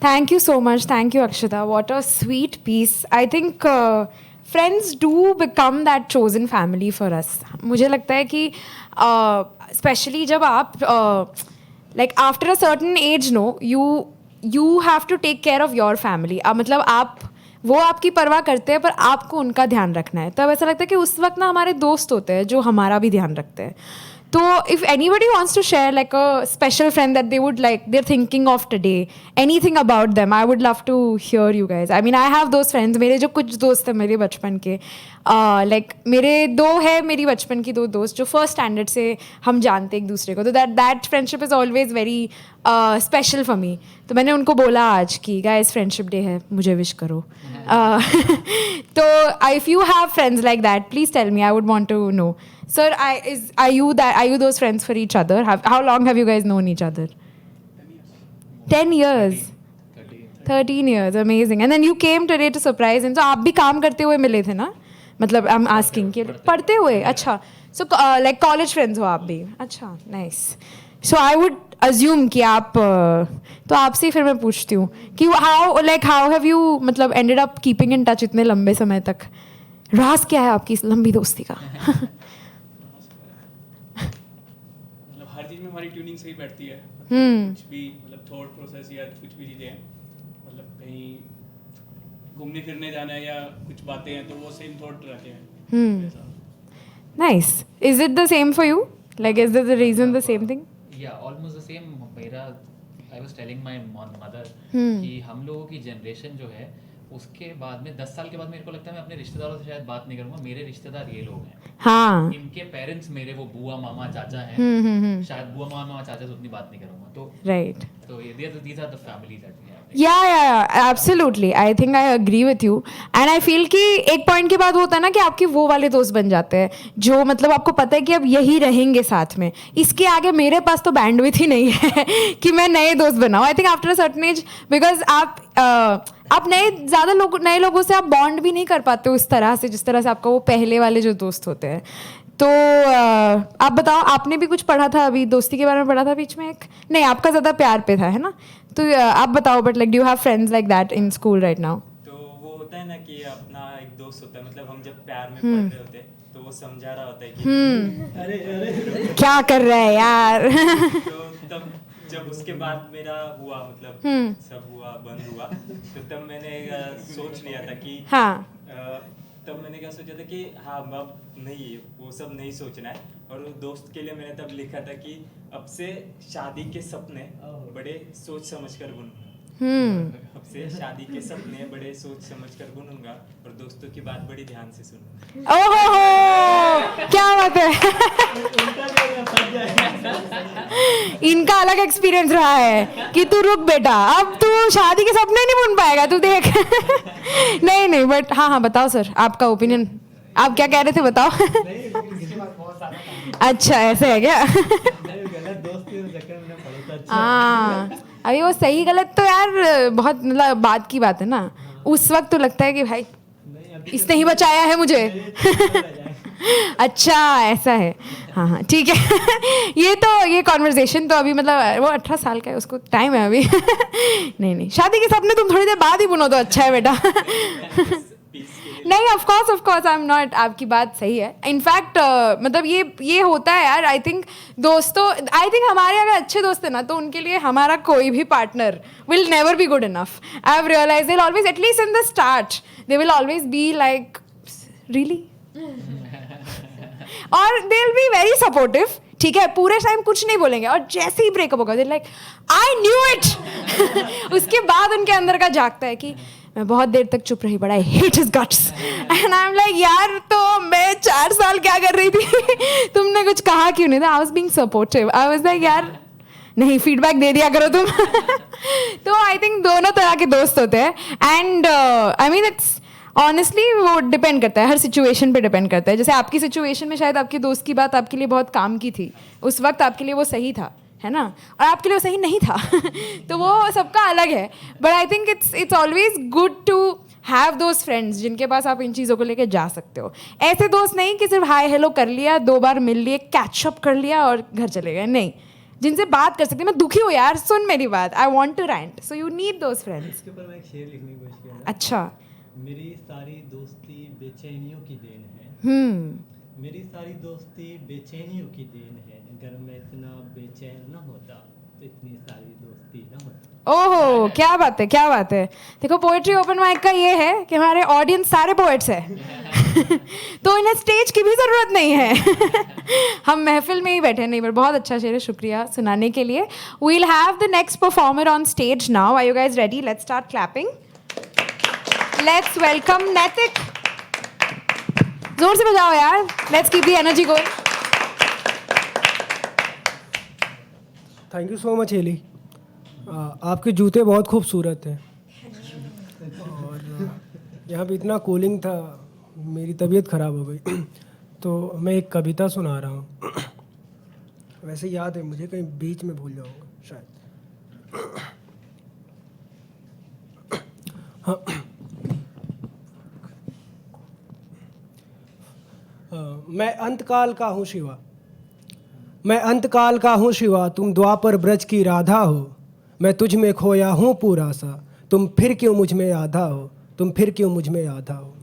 Thank you so much. Thank you, Akshita. What a sweet piece. I think friends do become that chosen family for us. मुझे लगता है कि especially जब आप like after a certain age, no, you you have to take care of your family. मतलब आप वो आपकी परवाह करते हैं पर आपको उनका ध्यान रखना है. तब ऐसा लगता है कि उस वक्त ना हमारे दोस्त होते हैं जो हमारा भी ध्यान रखते हैं. तो if anybody wants to share like a special friend that they would like, they're thinking of today, anything about them, I would love to hear you guys. I mean, I have those friends. मेरे जो कुछ दोस्त हैं मेरे बचपन के, like मेरे दो है मेरी बचपन की 2 दोस्त जो फर्स्ट स्टैंडर्ड से हम जानते एक दूसरे को. तो that friendship is always very special for me. तो मैंने उनको बोला आज कि guys friendship day है, मुझे wish करो. तो if you have friends like that, please tell me. I would want to know. Sir, are you those friends for each other? How long have you guys known each other? 10 years. 13 years. Amazing. And then you came today to surprise him. So आप भी काम करते हुए मिले थे ना? मतलब I'm asking कि पढ़ते हुए. अच्छा. So like college friends हो आप भी. अच्छा, nice. So I would assume कि आप तो आपसे ही फिर मैं पूछती हूँ कि how have you मतलब ended up keeping in touch इतने लंबे समय तक? राज क्या है आपकी इस लंबी दोस्ती का? हर चीज में हमारी ट्यूनिंग सही बैठती है. कुछ भी मतलब थॉट प्रोसेस या कुछ भी चीजें हैं, मतलब कहीं घूमने फिरने जाना है या कुछ बातें हैं तो वो सेम थॉट रहते हैं. Nice. Is it the same for you? Like, is the reason the same thing? Yeah, almost the same. मेरा I was telling my mother कि हम लोगों की जनरेशन जो है उसके बाद में 10 साल के बाद मेरे को लगता है मैं अपने रिश्तेदारों से शायद बात नहीं करूंगा. मेरे रिश्तेदार ये लोग हैं. हाँ. इनके पेरेंट्स मेरे वो बुआ मामा चाचा हैं. शायद बुआ मामा चाचा से उतनी बात नहीं करूंगा. तो Right. तो these are the family that we have. Yeah, absolutely. I think I agree with you. And I feel कि एक पॉइंट के बाद होता है ना कि आपके वो वाले दोस्त बन जाते हैं जो मतलब आपको पता है कि अब यही रहेंगे साथ में. इसके आगे मेरे पास तो बैंडविड्थ ही नहीं है कि मैं नए दोस्त बनाऊँ. I think after a certain age because आप नए लोगों से आप बॉन्ड भी नहीं कर पाते उस तरह से जिस तरह से आपका वो पहले वाले जो दोस्त होते हैं. तो आप बताओ, आपने भी कुछ पढ़ा था अभी दोस्ती के बारे में पढ़ा था बीच में एक? नहीं, आपका ज़्यादा प्यार पे था है ना. तो आप बताओ, but like do you have friends like that in school right now? तो वो होता है ना कि अपना एक दोस्त होता है, मतलब हम जब प्यार में पढ़ रहे होते हैं तो वो समझा रहा होता है कि अरे क्या कर रहा है यार. तो तब जब उसके बाद मेरा हुआ मतलब सब हुआ बंद हुआ तो तब मैंने सोच लिया था कि तब मैंने क्या सोचा था कि हाँ अब नहीं वो सब नहीं सोचना है. और दोस्त के लिए मैंने तब लिखा था कि अब से शादी के सपने बड़े सोच समझ कर बुनूंगा. अब से शादी के सपने बड़े सोच समझ कर बुनूंगा और दोस्तों की बात बड़ी ध्यान से सुनूंगा. ओहो, क्या बात है. इनका अलग एक्सपीरियंस रहा है कि तू रुक बेटा, अब तू शादी के सपने नहीं बुन पाएगा, तू देख. नहीं बट हाँ बताओ सर, आपका ओपिनियन. आप क्या कह रहे थे बताओ. अच्छा ऐसे है क्या? हाँ, अभी वो सही गलत तो यार बहुत मतलब बात की बात है ना. उस वक्त तो लगता है कि भाई इसने ही बचाया है मुझे. अच्छा ऐसा है. हाँ ठीक है. ये कॉन्वर्सेशन तो अभी मतलब वो 18 साल का है, उसको टाइम है अभी. नहीं शादी के सपने तुम थोड़ी देर बाद ही बुनो तो अच्छा है बेटा. नहीं of course I am not. आपकी बात सही है. इनफैक्ट मतलब ये होता है यार. आई थिंक हमारे अगर अच्छे दोस्त हैं ना तो उनके लिए हमारा कोई भी partner will never be good enough. I have realised they always at least in the start they will always be like really और they will be very supportive. ठीक है, पूरे टाइम कुछ नहीं बोलेंगे और जैसे ही ब्रेकअप होगा they like I knew it. उसके बाद उनके अंदर का जागता है कि मैं बहुत देर तक चुप रही, but I hate his guts. And I am like यार तो मैं 4 साल क्या कर रही थी. तुमने कुछ कहा क्यों नहीं था. I was being supportive. I was like यार नहीं फीडबैक दे दिया करो तुम. तो आई थिंक दोनों तरह के दोस्त होते हैं. And I mean it's honestly वो डिपेंड करता है, हर सिचुएशन पे डिपेंड करता है. जैसे आपकी सिचुएशन में शायद आपके दोस्त की बात आपके लिए बहुत काम की थी, उस वक्त आपके लिए वो सही था है ना, और आपके लिए वो सही नहीं था. तो वो सबका अलग है. But I think it's always good to have those friends जिनके पास आप इन चीज़ों को लेके जा सकते हो. ऐसे दोस्त नहीं कि सिर्फ हाय हेलो कर लिया, 2 बार मिल लिए, कैचअप कर लिया और घर चले गए. नहीं, जिनसे बात कर सकते. मैं दुखी हूँ यार, सुन मेरी बात, I want to rant. So you need those friends. इसके ऊपर मैं एक शेर लिखने की कोशिश किया. अच्छा. मेरी सारी दोस्ती बेचैनियों की देन है. मेरी सारी दोस्ती बेचैनियों की देन है. अगर मैं इतना बेचैन न होता तो इतनी सारी दोस्ती ना मतलब ओहो, क्या बात है, क्या बात है। देखो, पोएट्री ओपन माइक का ये है कि हमारे ऑडियंस सारे पोएट्स हैं तो इन्हें स्टेज की भी ज़रूरत नहीं है हम महफिल में ही बैठे। नहीं, पर बहुत अच्छा शेर है, शुक्रिया सुनाने के लिए। We'll have the next performer on stage now. Are you guys ready? Let's start clapping. Let's welcome Naitik. जोर से बजाओ यार, let's keep the energy going. Thank you so much Heli. आपके जूते बहुत खूबसूरत हैं और यहाँ पे इतना कूलिंग था, मेरी तबीयत ख़राब हो गई तो मैं एक कविता सुना रहा हूँ। वैसे याद है मुझे, कहीं बीच में भूल जाऊँगा शायद। हाँ। मैं अंतकाल का हूँ शिवा, मैं अंतकाल का हूँ शिवा, तुम द्वापर ब्रज की राधा हो। मैं तुझ में खोया हूँ पूरा सा, तुम फिर क्यों मुझ में आधा हो, तुम फिर क्यों मुझ में आधा हो।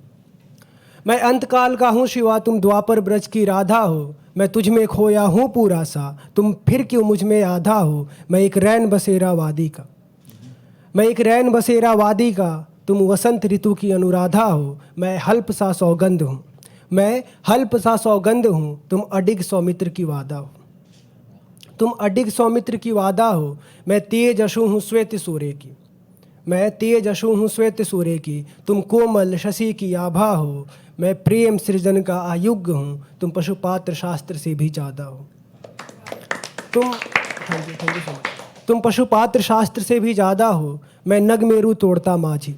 मैं अंतकाल का हूँ शिवा, तुम द्वापर ब्रज की राधा हो। मैं तुझ में खोया हूँ पूरा सा, तुम फिर क्यों मुझ में आधा हो। मैं एक रैन बसेरा वादी का, मैं एक रैन बसेरा वादी का, तुम वसंत ऋतु की अनुराधा हो। मैं हल्प सा सौगंध हूँ, मैं हल्प सा सौगंध हूँ, तुम अडिग सौमित्र की वादा हो, तुम अडिग सौमित्र की वादा हो। मैं तेज अशु हूँ श्वेत सूर्य की, मैं तेज अशु हूँ श्वेत सूर्य की, तुम कोमल शशि की आभा हो। मैं प्रेम सृजन का आयुग्य हूँ, तुम पशुपात्र शास्त्र से भी ज़्यादा हो। तुम थैंक यू सो मच। तुम पशुपात्र शास्त्र से भी ज़्यादा हो। मैं नगमेरु तोड़ता माझी,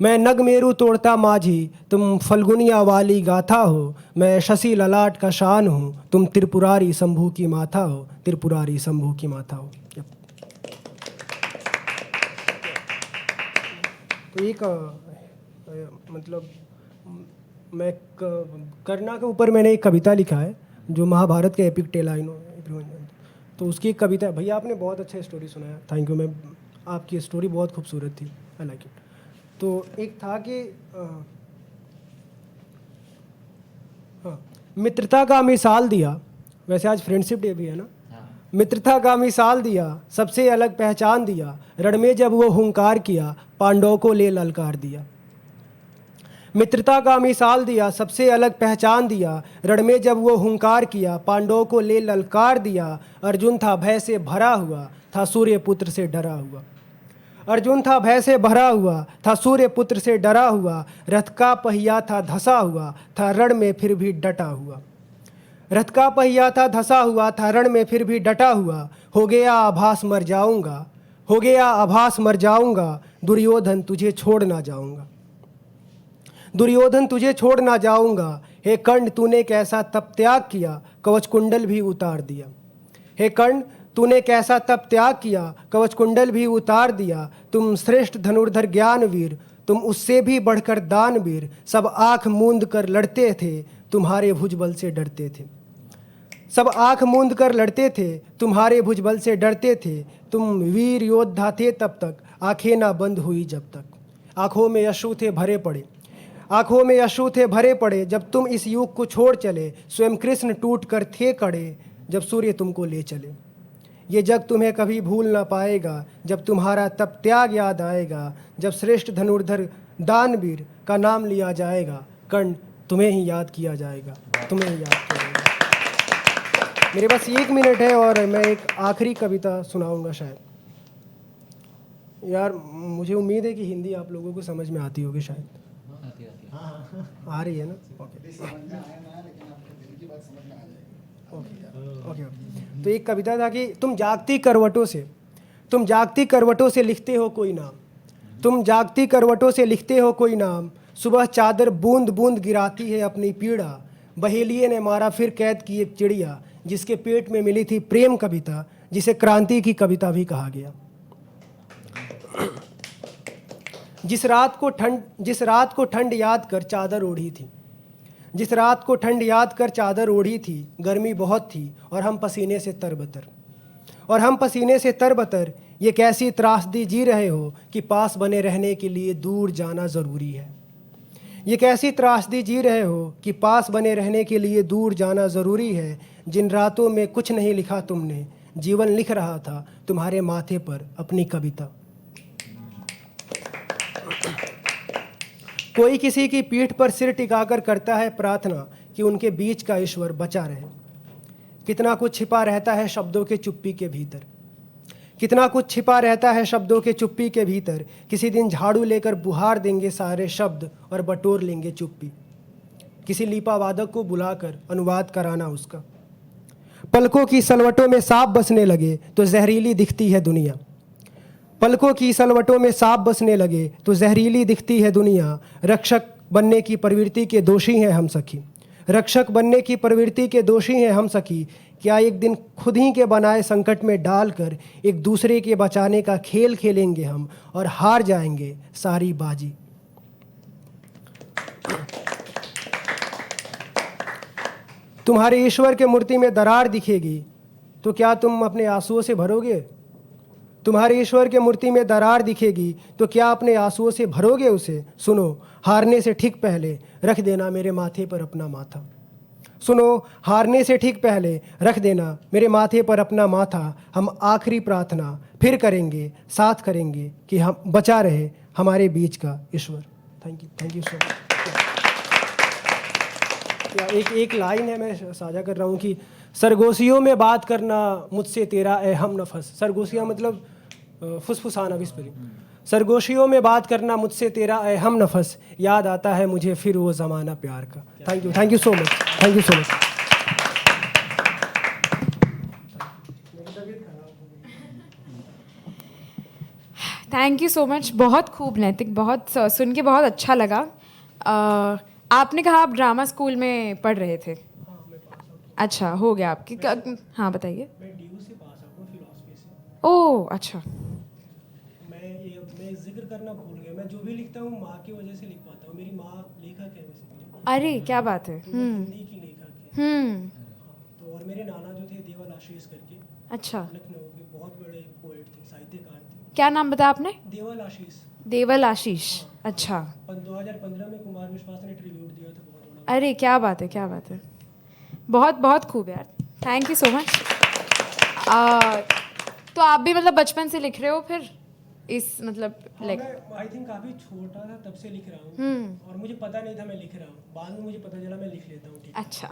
मैं नगमेरु तोड़ता माझी, तुम फल्गुनिया वाली गाथा हो। मैं शशि ललाट का शान हूँ, तुम त्रिपुरारी शंभू की माथा हो, त्रिपुरारी शंभू की माथा हो। तो एक मतलब मैं कर्णा के ऊपर मैंने एक कविता लिखा है जो महाभारत के एपिक टेल आई नो, तो उसकी एक कविता। भैया आपने बहुत अच्छा स्टोरी सुनाया, थैंक यू। मैं आपकी स्टोरी बहुत खूबसूरत थी, आई लाइक इट। तो एक था कि हाँ, मित्रता का मिसाल दिया, वैसे आज फ्रेंडशिप डे भी है ना। मित्रता का मिसाल दिया, सबसे अलग पहचान दिया, रण में जब वो हुंकार किया, पांडवों को ले ललकार दिया। मित्रता का मिसाल दिया, सबसे अलग पहचान दिया, रण में जब वो हुंकार किया, पांडवों को ले ललकार दिया। अर्जुन था भय से भरा हुआ, था सूर्य पुत्र से डरा हुआ। अर्जुन था भय से भरा हुआ, था सूर्य पुत्र से डरा हुआ। रथ का पहिया था धसा हुआ, था रण में फिर भी डटा हुआ। रथ का पहिया था धसा हुआ, था रण में फिर भी डटा हुआ। हो गया आभास मर जाऊंगा, हो गया आभास मर जाऊंगा, दुर्योधन तुझे छोड़ ना जाऊंगा, दुर्योधन तुझे छोड़ ना जाऊंगा। हे कर्ण तूने कैसा तप त्याग किया, कवच कुंडल भी उतार दिया। हे कर्ण तूने कैसा तप त्याग किया, कवच कुंडल भी उतार दिया। तुम श्रेष्ठ धनुर्धर ज्ञानवीर, तुम उससे भी बढ़कर दानवीर। सब आँख मूंद कर लड़ते थे, तुम्हारे भुजबल से डरते थे। सब आँख मूंद कर लड़ते थे, तुम्हारे भुजबल से डरते थे। तुम वीर योद्धा थे तब तक, आंखें ना बंद हुई जब तक। आँखों में अश्रु थे भरे पड़े, आँखों में अश्रु थे भरे पड़े, जब तुम इस युग को छोड़ चले। स्वयं कृष्ण टूट कर थे खड़े, जब सूर्य तुमको ले चले। ये जग तुम्हें कभी भूल ना पाएगा, जब तुम्हारा तप त्याग याद आएगा। जब श्रेष्ठ धनुर्धर दानवीर का नाम लिया जाएगा, कर्ण तुम्हें ही याद किया जाएगा, तुम्हें ही याद किया जाएगा। मेरे पास 1 मिनट है और मैं एक आखिरी कविता सुनाऊंगा शायद। यार मुझे उम्मीद है कि हिंदी आप लोगों को समझ में आती होगी शायद। आ रही है ना? ओके। तो एक कविता था कि तुम जागती करवटों से लिखते हो कोई नाम, तुम जागती करवटों से लिखते हो कोई नाम। सुबह चादर बूंद बूंद गिराती है अपनी पीड़ा। बहेलिये ने मारा फिर कैद की एक चिड़िया, जिसके पेट में मिली थी प्रेम कविता, जिसे क्रांति की कविता भी कहा गया। जिस रात को ठंड याद कर चादर ओढ़ी थी, जिस रात को ठंड याद कर चादर ओढ़ी थी। गर्मी बहुत थी और हम पसीने से तरबतर, ये कैसी त्रासदी जी रहे हो कि पास बने रहने के लिए दूर जाना ज़रूरी है। ये कैसी त्रासदी जी रहे हो कि पास बने रहने के लिए दूर जाना ज़रूरी है। जिन रातों में कुछ नहीं लिखा तुमने, जीवन लिख रहा था तुम्हारे माथे पर अपनी कविता। कोई किसी की पीठ पर सिर टिकाकर करता है प्रार्थना कि उनके बीच का ईश्वर बचा रहे। कितना कुछ छिपा रहता है शब्दों के चुप्पी के भीतर, कितना कुछ छिपा रहता है शब्दों के चुप्पी के भीतर। किसी दिन झाड़ू लेकर बुहार देंगे सारे शब्द और बटोर लेंगे चुप्पी। किसी लीपा वादक को बुलाकर अनुवाद कराना उसका। पलकों की सलवटों में सांप बसने लगे तो जहरीली दिखती है दुनिया। पलकों की सलवटों में सांप बसने लगे तो जहरीली दिखती है दुनिया। रक्षक बनने की प्रवृत्ति के दोषी हैं हम सखी, रक्षक बनने की प्रवृत्ति के दोषी हैं हम सखी। क्या एक दिन खुद ही के बनाए संकट में डालकर एक दूसरे के बचाने का खेल खेलेंगे हम और हार जाएंगे सारी बाजी। तुम्हारे ईश्वर के मूर्ति में दरार दिखेगी तो क्या तुम अपने आंसुओं से भरोगे? तुम्हारे ईश्वर के मूर्ति में दरार दिखेगी तो क्या अपने आंसुओं से भरोगे उसे? सुनो, हारने से ठीक पहले रख देना मेरे माथे पर अपना माथा। सुनो, हारने से ठीक पहले रख देना मेरे माथे पर अपना माथा। हम आखिरी प्रार्थना फिर करेंगे, साथ करेंगे कि हम बचा रहे हमारे बीच का ईश्वर। Thank you so much. एक लाइन है, मैं साझा कर रहा हूँ कि सरगोशियों में बात करना मुझसे तेरा ए हम नफस। सरगोशियाँ मतलब फुसफुसाना, विस्परिंग। सरगोशियों में बात करना मुझसे तेरा ए हम नफस, याद आता है मुझे फिर वो ज़माना प्यार का। Thank you so much, thank you so much. Thank you so much. बहुत खूब नैतिक, बहुत सुन के बहुत अच्छा लगा। आपने कहा आप ड्रामा स्कूल में पढ़ रहे थे। अच्छा, हो गया आपकी? हाँ बताइए। मैं DU से पास आउट हूँ, फिलॉसफी से। ओह अच्छा। मैं जिक्र करना भूल गया, मैं जो भी लिखता हूँ माँ की वजह से लिख पाता हूँ। मेरी माँ लेखक है वैसे। अरे क्या बात है। हिंदी की लेखक है। तो और मेरे नाना जो थे देवल आशीष करके, अच्छा, लखनऊ के बहुत बड़े पोएट थे, साहित्यकार थे। क्या नाम बताया आपने? देवल आशीष। देवल आशीष। अच्छा। 2015 में कुमार विश्वास ने ट्रिब्यूट दिया था, बहुत बड़ा। अरे क्या बात है, क्या बात है। बहुत बहुत खूब यार, थैंक यू सो मच। तो आप भी मतलब बचपन से लिख रहे हो फिर इस मतलब लाइक? मैं आई थिंक काफ़ी छोटा था तब से लिख रहा हूँ, और मुझे पता नहीं था मैं लिख रहा हूँ। बाद में मुझे पता चला मैं लिख लेता हूँ। अच्छा।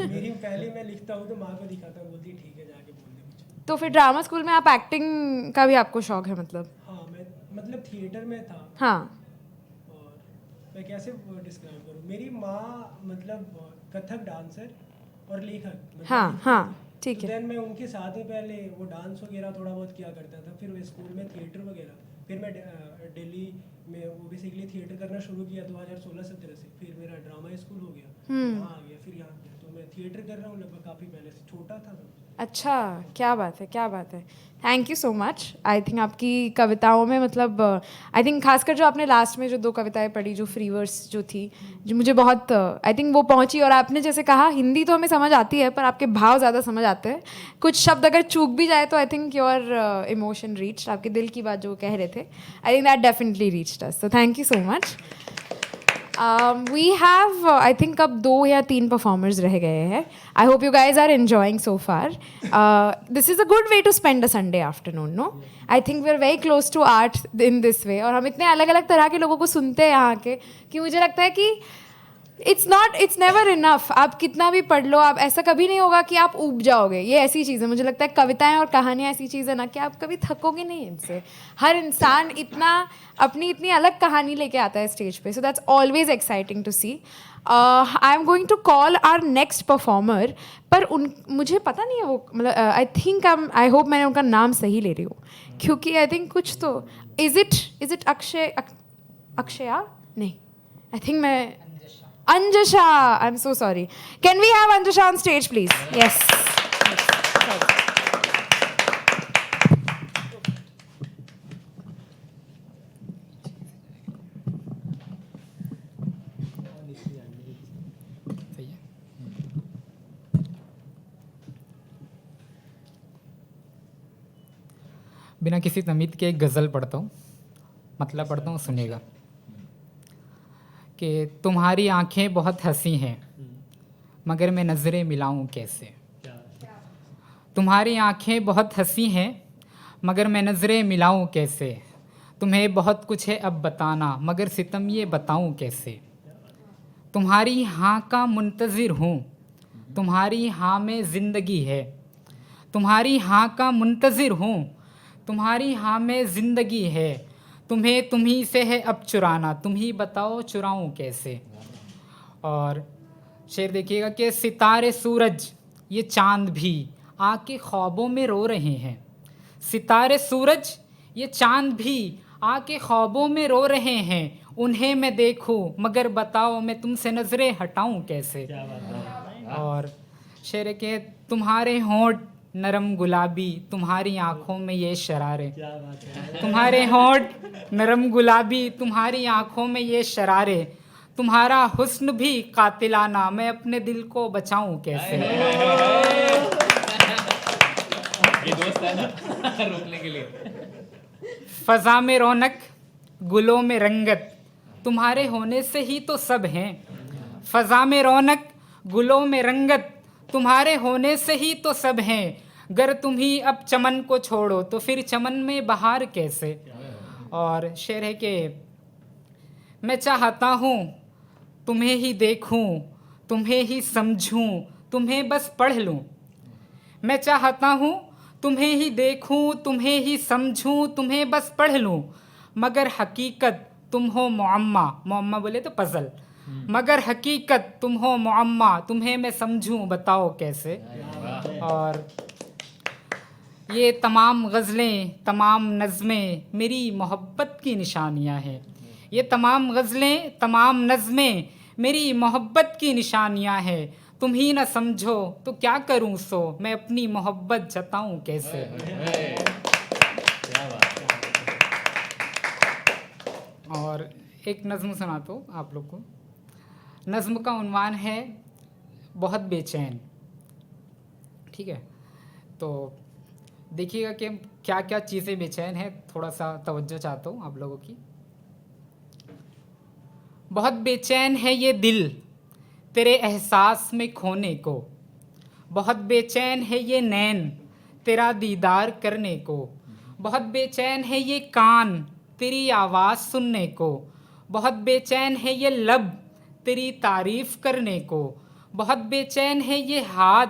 मेरी पहले मैं लिखता हूँ तो माँ को दिखाता हूँ, बोलती ठीक है जाके बोल दे कुछ। तो फिर ड्रामा स्कूल में आप एक्टिंग का भी आपको शौक है मतलब? हाँ, मैं मतलब थिएटर में था। हाँ। और मैं कैसे डिस्क्राइब करूँ, मेरी माँ मतलब कथक डांसर और लेखक मतलब हाँ हाँ ठीक है। देन मैं उनके साथ ही पहले वो डांस वगैरह थोड़ा बहुत किया करता था। फिर स्कूल में थिएटर वगैरह, फिर मैं दिल्ली में वो बेसिकली थिएटर करना शुरू किया 2016-17 से। फिर मेरा ड्रामा स्कूल हो गया, यहाँ आ गया, फिर यहाँ गया। तो मैं थिएटर कर रहा हूँ लगभग काफ़ी पहले से, छोटा था तो। अच्छा, क्या बात है, क्या बात है। Thank you so much. I think आपकी कविताओं में मतलब आई थिंक खासकर जो आपने लास्ट में जो 2 कविताएं पढ़ी, जो फ्री वर्स जो थी, जो मुझे बहुत आई थिंक वो पहुंची। और आपने जैसे कहा हिंदी तो हमें समझ आती है पर आपके भाव ज़्यादा समझ आते हैं। कुछ शब्द अगर चूक भी जाए तो I think your emotion reached, आपके दिल की बात जो कह रहे थे, I think that definitely reached us. So thank you so much. We have I think अब 2 या 3 परफॉर्मर्स रह गए हैं। I hope you guys are enjoying so far. This is a good way to spend a Sunday afternoon, no? I think we are very close to art in this वे। और हम इतने अलग अलग तरह के लोगों को सुनते हैं यहाँ के कि मुझे लगता है कि इट्स नेवर इनफ। आप कितना भी पढ़ लो, आप ऐसा कभी नहीं होगा कि आप ऊब जाओगे। ये ऐसी चीज़ है, मुझे लगता है कविताएं और कहानियाँ ऐसी चीज़ है ना कि आप कभी थकोगे नहीं इनसे। हर इंसान अपनी इतनी अलग कहानी लेके आता है स्टेज पे। So that's always exciting to see. I am going to call our next performer, पर मुझे पता नहीं है वो मतलब आई होप मैंने उनका नाम सही ले रही हूँ, क्योंकि आई थिंक कुछ तो इज इट अक्षया नहीं, आई थिंक मैं Anjasha. I'm so sorry. Can we have Anjasha on stage, please? Yes. सही है। बिना किसी तमीज़ के एक गज़ल पढ़ता हूँ, मतलब पढ़ता हूँ, सुनिएगा। कि तुम्हारी आंखें बहुत हंसी हैं मगर मैं नज़रें मिलाऊं कैसे। तुम्हारी आंखें बहुत हंसी हैं मगर मैं नज़रें मिलाऊं कैसे। तुम्हें बहुत कुछ है अब बताना मगर सितम ये बताऊं कैसे। तुम्हारी हाँ का मुंतज़िर हूँ, तुम्हारी हाँ में ज़िंदगी है। तुम्हारी हाँ का मुंतज़िर हूँ, तुम्हारी हाँ में ज़िंदगी है। तुम्हें तुम्ही से है अब चुराना, तुम ही बताओ चुराऊं कैसे। और शेर देखिएगा कि सितारे सूरज ये चांद भी आके ख्वाबों में रो रहे हैं। सितारे सूरज ये चांद भी आके ख्वाबों में रो रहे हैं। उन्हें मैं देखूं मगर बताओ मैं तुमसे नज़रें हटाऊं कैसे। और शेर के तुम्हारे होंठ नरम गुलाबी, तुम्हारी आंखों में ये शरारे। तुम्हारे होंठ नरम गुलाबी, तुम्हारी आंखों में ये शरारे। तुम्हारा हुस्न भी कातिलाना, मैं अपने दिल को बचाऊं कैसे। ये दोस्त है ना रोकने के लिए। फ़ज़ा में रौनक गुलों में रंगत, तुम्हारे होने से ही तो सब हैं। फ़ज़ा में रौनक गुलों में रंगत, तुम्हारे होने से ही तो सब हैं। गर तुम ही अब चमन को छोड़ो तो फिर चमन में बहार कैसे। और शेर है कि मैं चाहता हूँ तुम्हें ही देखूँ, तुम्हें ही समझूँ, तुम्हें बस पढ़ लूँ। मैं चाहता हूँ तुम्हें ही देखूँ, तुम्हें ही समझूँ, तुम्हें बस पढ़ लूँ। मगर हकीकत तुम हो मुअम्मा, मुअम्मा बोले तो पज़ल। मगर हकीकत तुम हो मुअम्मा, तुम्हें मैं समझूँ बताओ कैसे। और ये तमाम गज़लें तमाम नज़में मेरी मोहब्बत की निशानियाँ हैं। ये तमाम गज़लें तमाम नज़में मेरी मोहब्बत की निशानियाँ हैं। तुम ही न समझो तो क्या करूँ सो, मैं अपनी मोहब्बत जताऊँ कैसे। और एक नज़्म सुनाता हूँ आप लोग को। नज़्म का उन्वान है बहुत बेचैन। ठीक है, तो देखिएगा कि क्या क्या चीज़ें बेचैन है, थोड़ा सा तवज्जो चाहता हूँ आप लोगों की। बहुत बेचैन है ये दिल तेरे एहसास में खोने को। बहुत बेचैन है ये नैन तेरा दीदार करने को। बहुत बेचैन है ये कान तेरी आवाज़ सुनने को। बहुत बेचैन है ये लब तेरी तारीफ़ करने को। बहुत बेचैन है ये हाथ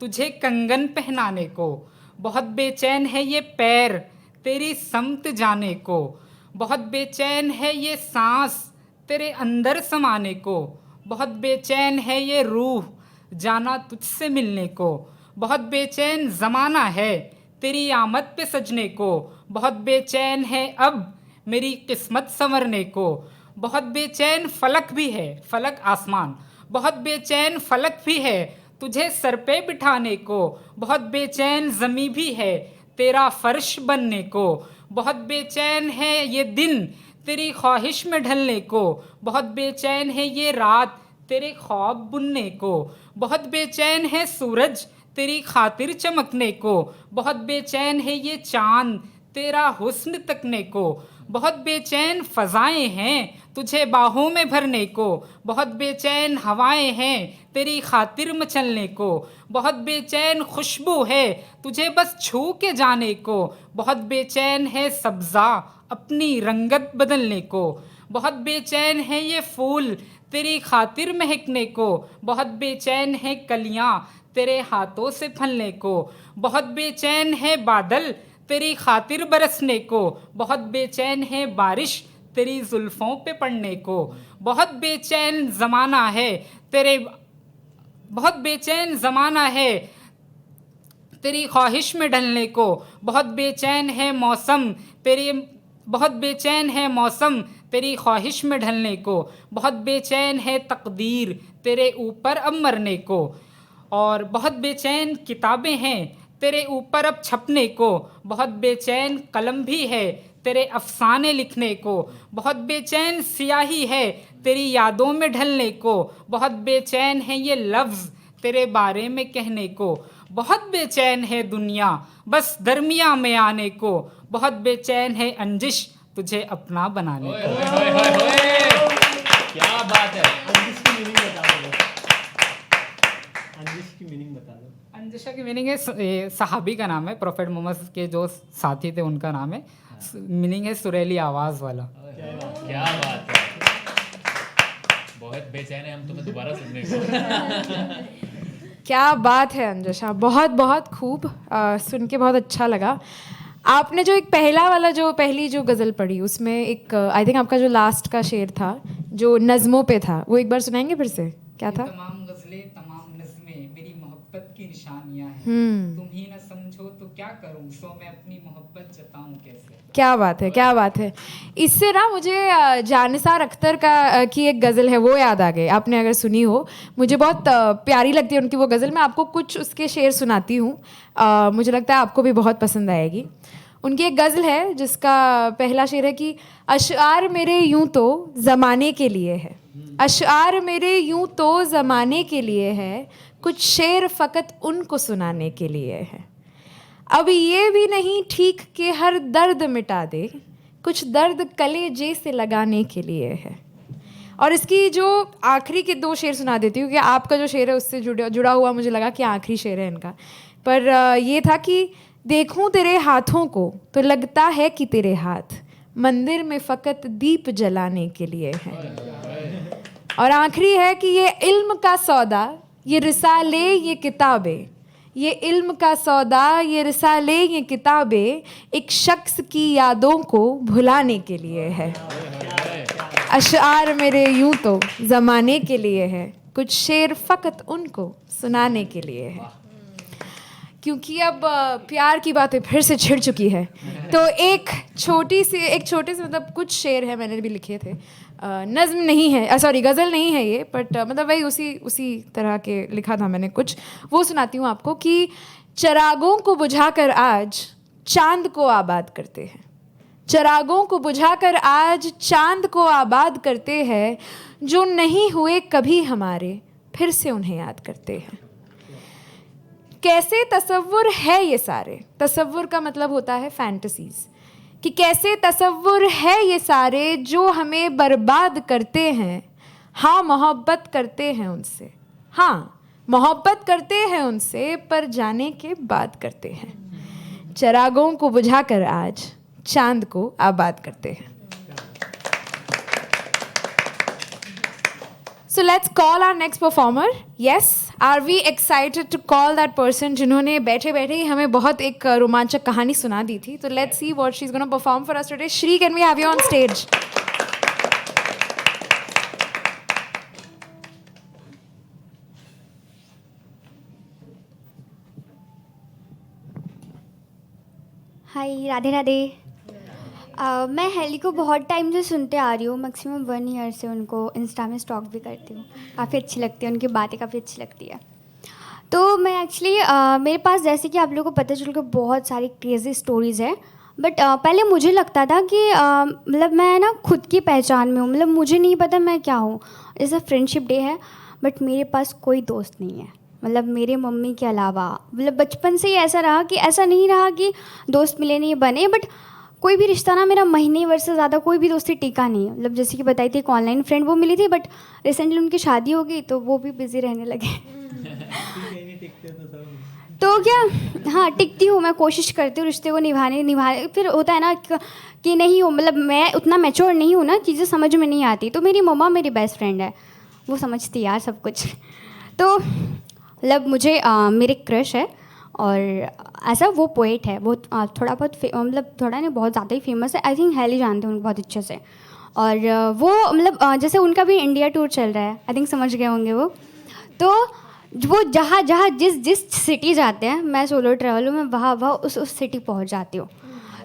तुझे कंगन पहनाने को। बहुत बेचैन है ये पैर तेरी समत जाने को। बहुत बेचैन है ये सांस तेरे अंदर समाने को। बहुत बेचैन है ये रूह जाना तुझसे मिलने को। बहुत बेचैन ज़माना है तेरी आमद पे सजने को। बहुत बेचैन है अब मेरी किस्मत संवरने को। बहुत बेचैन फलक भी है, फलक आसमान। बहुत बेचैन फलक भी है तुझे सर पे बिठाने को। बहुत बेचैन ज़मी भी है तेरा फर्श बनने को। बहुत बेचैन है ये दिन तेरी ख्वाहिश में ढलने को। बहुत बेचैन है ये रात तेरे ख्वाब बुनने को। बहुत बेचैन है सूरज तेरी खातिर चमकने को। बहुत बेचैन है ये चाँद तेरा हुस्न तकने को। बहुत बेचैन फ़ज़ाएँ हैं तुझे बाहों में भरने को। बहुत बेचैन हवाएं हैं तेरी खातिर मचलने को। बहुत बेचैन खुशबू है तुझे बस छू के जाने को। बहुत बेचैन है सब्ज़ा अपनी रंगत बदलने को। बहुत बेचैन है ये फूल तेरी खातिर महकने को। बहुत बेचैन है कलियाँ तेरे हाथों से फलने को। बहुत बेचैन है बादल तेरी खातिर बरसने को। बहुत बेचैन है बारिश तेरी जुल्फ़ों पे पड़ने को। बहुत बेचैन ज़माना है तेरे बहुत बेचैन ज़माना है तेरी ख्वाहिश में ढलने को। बहुत बेचैन है मौसम तेरी बहुत बेचैन है मौसम तेरी ख्वाहिश में ढलने को। बहुत बेचैन है तकदीर तेरे ऊपर अब मरने को। और बहुत बेचैन किताबें हैं तेरे ऊपर अब छपने को। बहुत बेचैन कलम भी है तेरे अफसाने लिखने को। बहुत बेचैन सियाही है तेरी यादों में ढलने को। बहुत बेचैन है ये लफ्ज़ तेरे बारे में कहने को। बहुत बेचैन है दुनिया बस दरमिया में आने को। बहुत बेचैन है अंजिश तुझे अपना बनाने को। क्या बात है। अंजिश की मीनिंग बता दो। अंजिश की मीनिंग बता दो। अंजशा की मीनिंग है सहाबी का नाम है, प्रोफेट मोहम्मद के जो साथी थे उनका नाम है। मीनिंग है सुरीली आवाज़ वाला। क्या बात है, बहुत बेचैन है हम तुम्हें दोबारा सुनने को। क्या बात है अंजशा, बहुत बहुत खूब, सुन के बहुत अच्छा लगा। आपने जो एक पहली जो गज़ल पढ़ी उसमें एक आई थिंक आपका जो लास्ट का शेर था जो नज़मों पे था, वो एक बार सुनाएंगे फिर से, क्या था? तमाम गज़लें तमाम नज़में मेरी मोहब्बत की निशानियां हैं, तुम ही ना समझो तो क्या करूं, सो मैं अपनी मोहब्बत जताऊं कैसे। क्या बात है, क्या बात है। इससे ना मुझे जानिसार अख्तर की एक गज़ल है वो याद आ गई, आपने अगर सुनी हो, मुझे बहुत प्यारी लगती है उनकी वो गज़ल। मैं आपको कुछ उसके शेर सुनाती हूँ, मुझे लगता है आपको भी बहुत पसंद आएगी। उनकी एक गज़ल है जिसका पहला शेर है कि अशआर मेरे यूं तो ज़माने के लिए है, अशआर मेरे यूं तो ज़माने के लिए है, कुछ शेर फ़कत उनको सुनाने के लिए है। अब ये भी नहीं ठीक कि हर दर्द मिटा दे, कुछ दर्द कलेजे से लगाने के लिए है। और इसकी जो आखिरी के 2 शेर सुना देती हूँ कि आपका जो शेर है उससे जुड़ा हुआ मुझे लगा कि आखिरी शेर है इनका। पर ये था कि देखूं तेरे हाथों को तो लगता है कि तेरे हाथ मंदिर में फ़कत दीप जलाने के लिए है। और आखिरी है कि ये इल्म का सौदा, ये रिसाले, ये किताबें, ये इल्म का सौदा, ये रिसाले, ये किताबें एक शख्स की यादों को भुलाने के लिए है। अशआर मेरे यूं तो ज़माने के लिए है, कुछ शेर फ़कत उनको सुनाने के लिए है। क्योंकि अब प्यार की बातें फिर से छिड़ चुकी है, तो एक छोटे से मतलब कुछ शेर है मैंने भी लिखे थे, नज़्म नहीं है, सॉरी गज़ल नहीं है ये, बट मतलब वही उसी तरह के लिखा था मैंने कुछ, वो सुनाती हूँ आपको कि चिरागों को बुझाकर आज चांद को आबाद करते हैं, चिरागों को बुझाकर आज चांद को आबाद करते हैं, जो नहीं हुए कभी हमारे फिर से उन्हें याद करते हैं। कैसे तसव्वुर है ये सारे, तसव्वुर का मतलब होता है फैंटसीज़, कि कैसे तसव्वुर है ये सारे जो हमें बर्बाद करते हैं। हाँ मोहब्बत करते हैं उनसे, हाँ मोहब्बत करते हैं उनसे, पर जाने के बाद करते हैं। चिरागों को बुझाकर आज चांद को आबाद करते हैं। So let's call our next performer. Yes, are we excited to call that person जिन्होंने बैठे बैठे ही हमें बहुत एक रोमांचक कहानी सुना दी थी। तो let's see what she's going to perform for us today. Shri, can we have you on stage? हाय, राधे राधे। मैं हेली को बहुत टाइम से सुनते आ रही हूँ, मैक्सिमम 1 ईयर से उनको इंस्टा में स्टॉक भी करती हूँ, काफ़ी अच्छी लगती है, उनकी बातें काफ़ी अच्छी लगती है। तो मैं एक्चुअली मेरे पास जैसे कि आप लोगों को पता चल के बहुत सारी क्रेज़ी स्टोरीज़ है, बट पहले मुझे लगता था कि मतलब मैं ना खुद की पहचान में हूँ, मतलब मुझे नहीं पता मैं क्या हूँ। जैसे फ्रेंडशिप डे है, बट मेरे पास कोई दोस्त नहीं है, मतलब मेरे मम्मी के अलावा। मतलब बचपन से ही ऐसा रहा कि ऐसा नहीं रहा कि दोस्त मिले नहीं बने, बट कोई भी रिश्ता ना मेरा महीने भर से ज़्यादा कोई भी दोस्ती टिका नहीं। मतलब जैसे कि बताई थी एक ऑनलाइन फ्रेंड वो मिली थी, बट रिसेंटली उनकी शादी हो गई तो वो भी बिज़ी रहने लगे। तो क्या, हाँ टिकती हूँ, मैं कोशिश करती हूँ रिश्ते को निभाने। फिर होता है ना कि नहीं हो, मतलब मैं उतना मैच्योर नहीं हूँ ना, चीज़ें समझ में नहीं आती। तो मेरी मम्मा मेरी बेस्ट फ्रेंड है, वो समझती यार सब कुछ। तो मतलब मुझे मेरे क्रश है, और ऐसा वो पोएट है, वो थोड़ा बहुत मतलब थोड़ा नहीं बहुत ज़्यादा ही फेमस है। आई थिंक हेली जानते हैं उनको बहुत अच्छे से। और वो मतलब जैसे उनका भी इंडिया टूर चल रहा है, आई थिंक समझ गए होंगे वो। तो वो जहाँ जिस सिटी जाते हैं, मैं सोलो ट्रैवल हूँ, मैं वहाँ उस सिटी पहुँच जाती हूँ।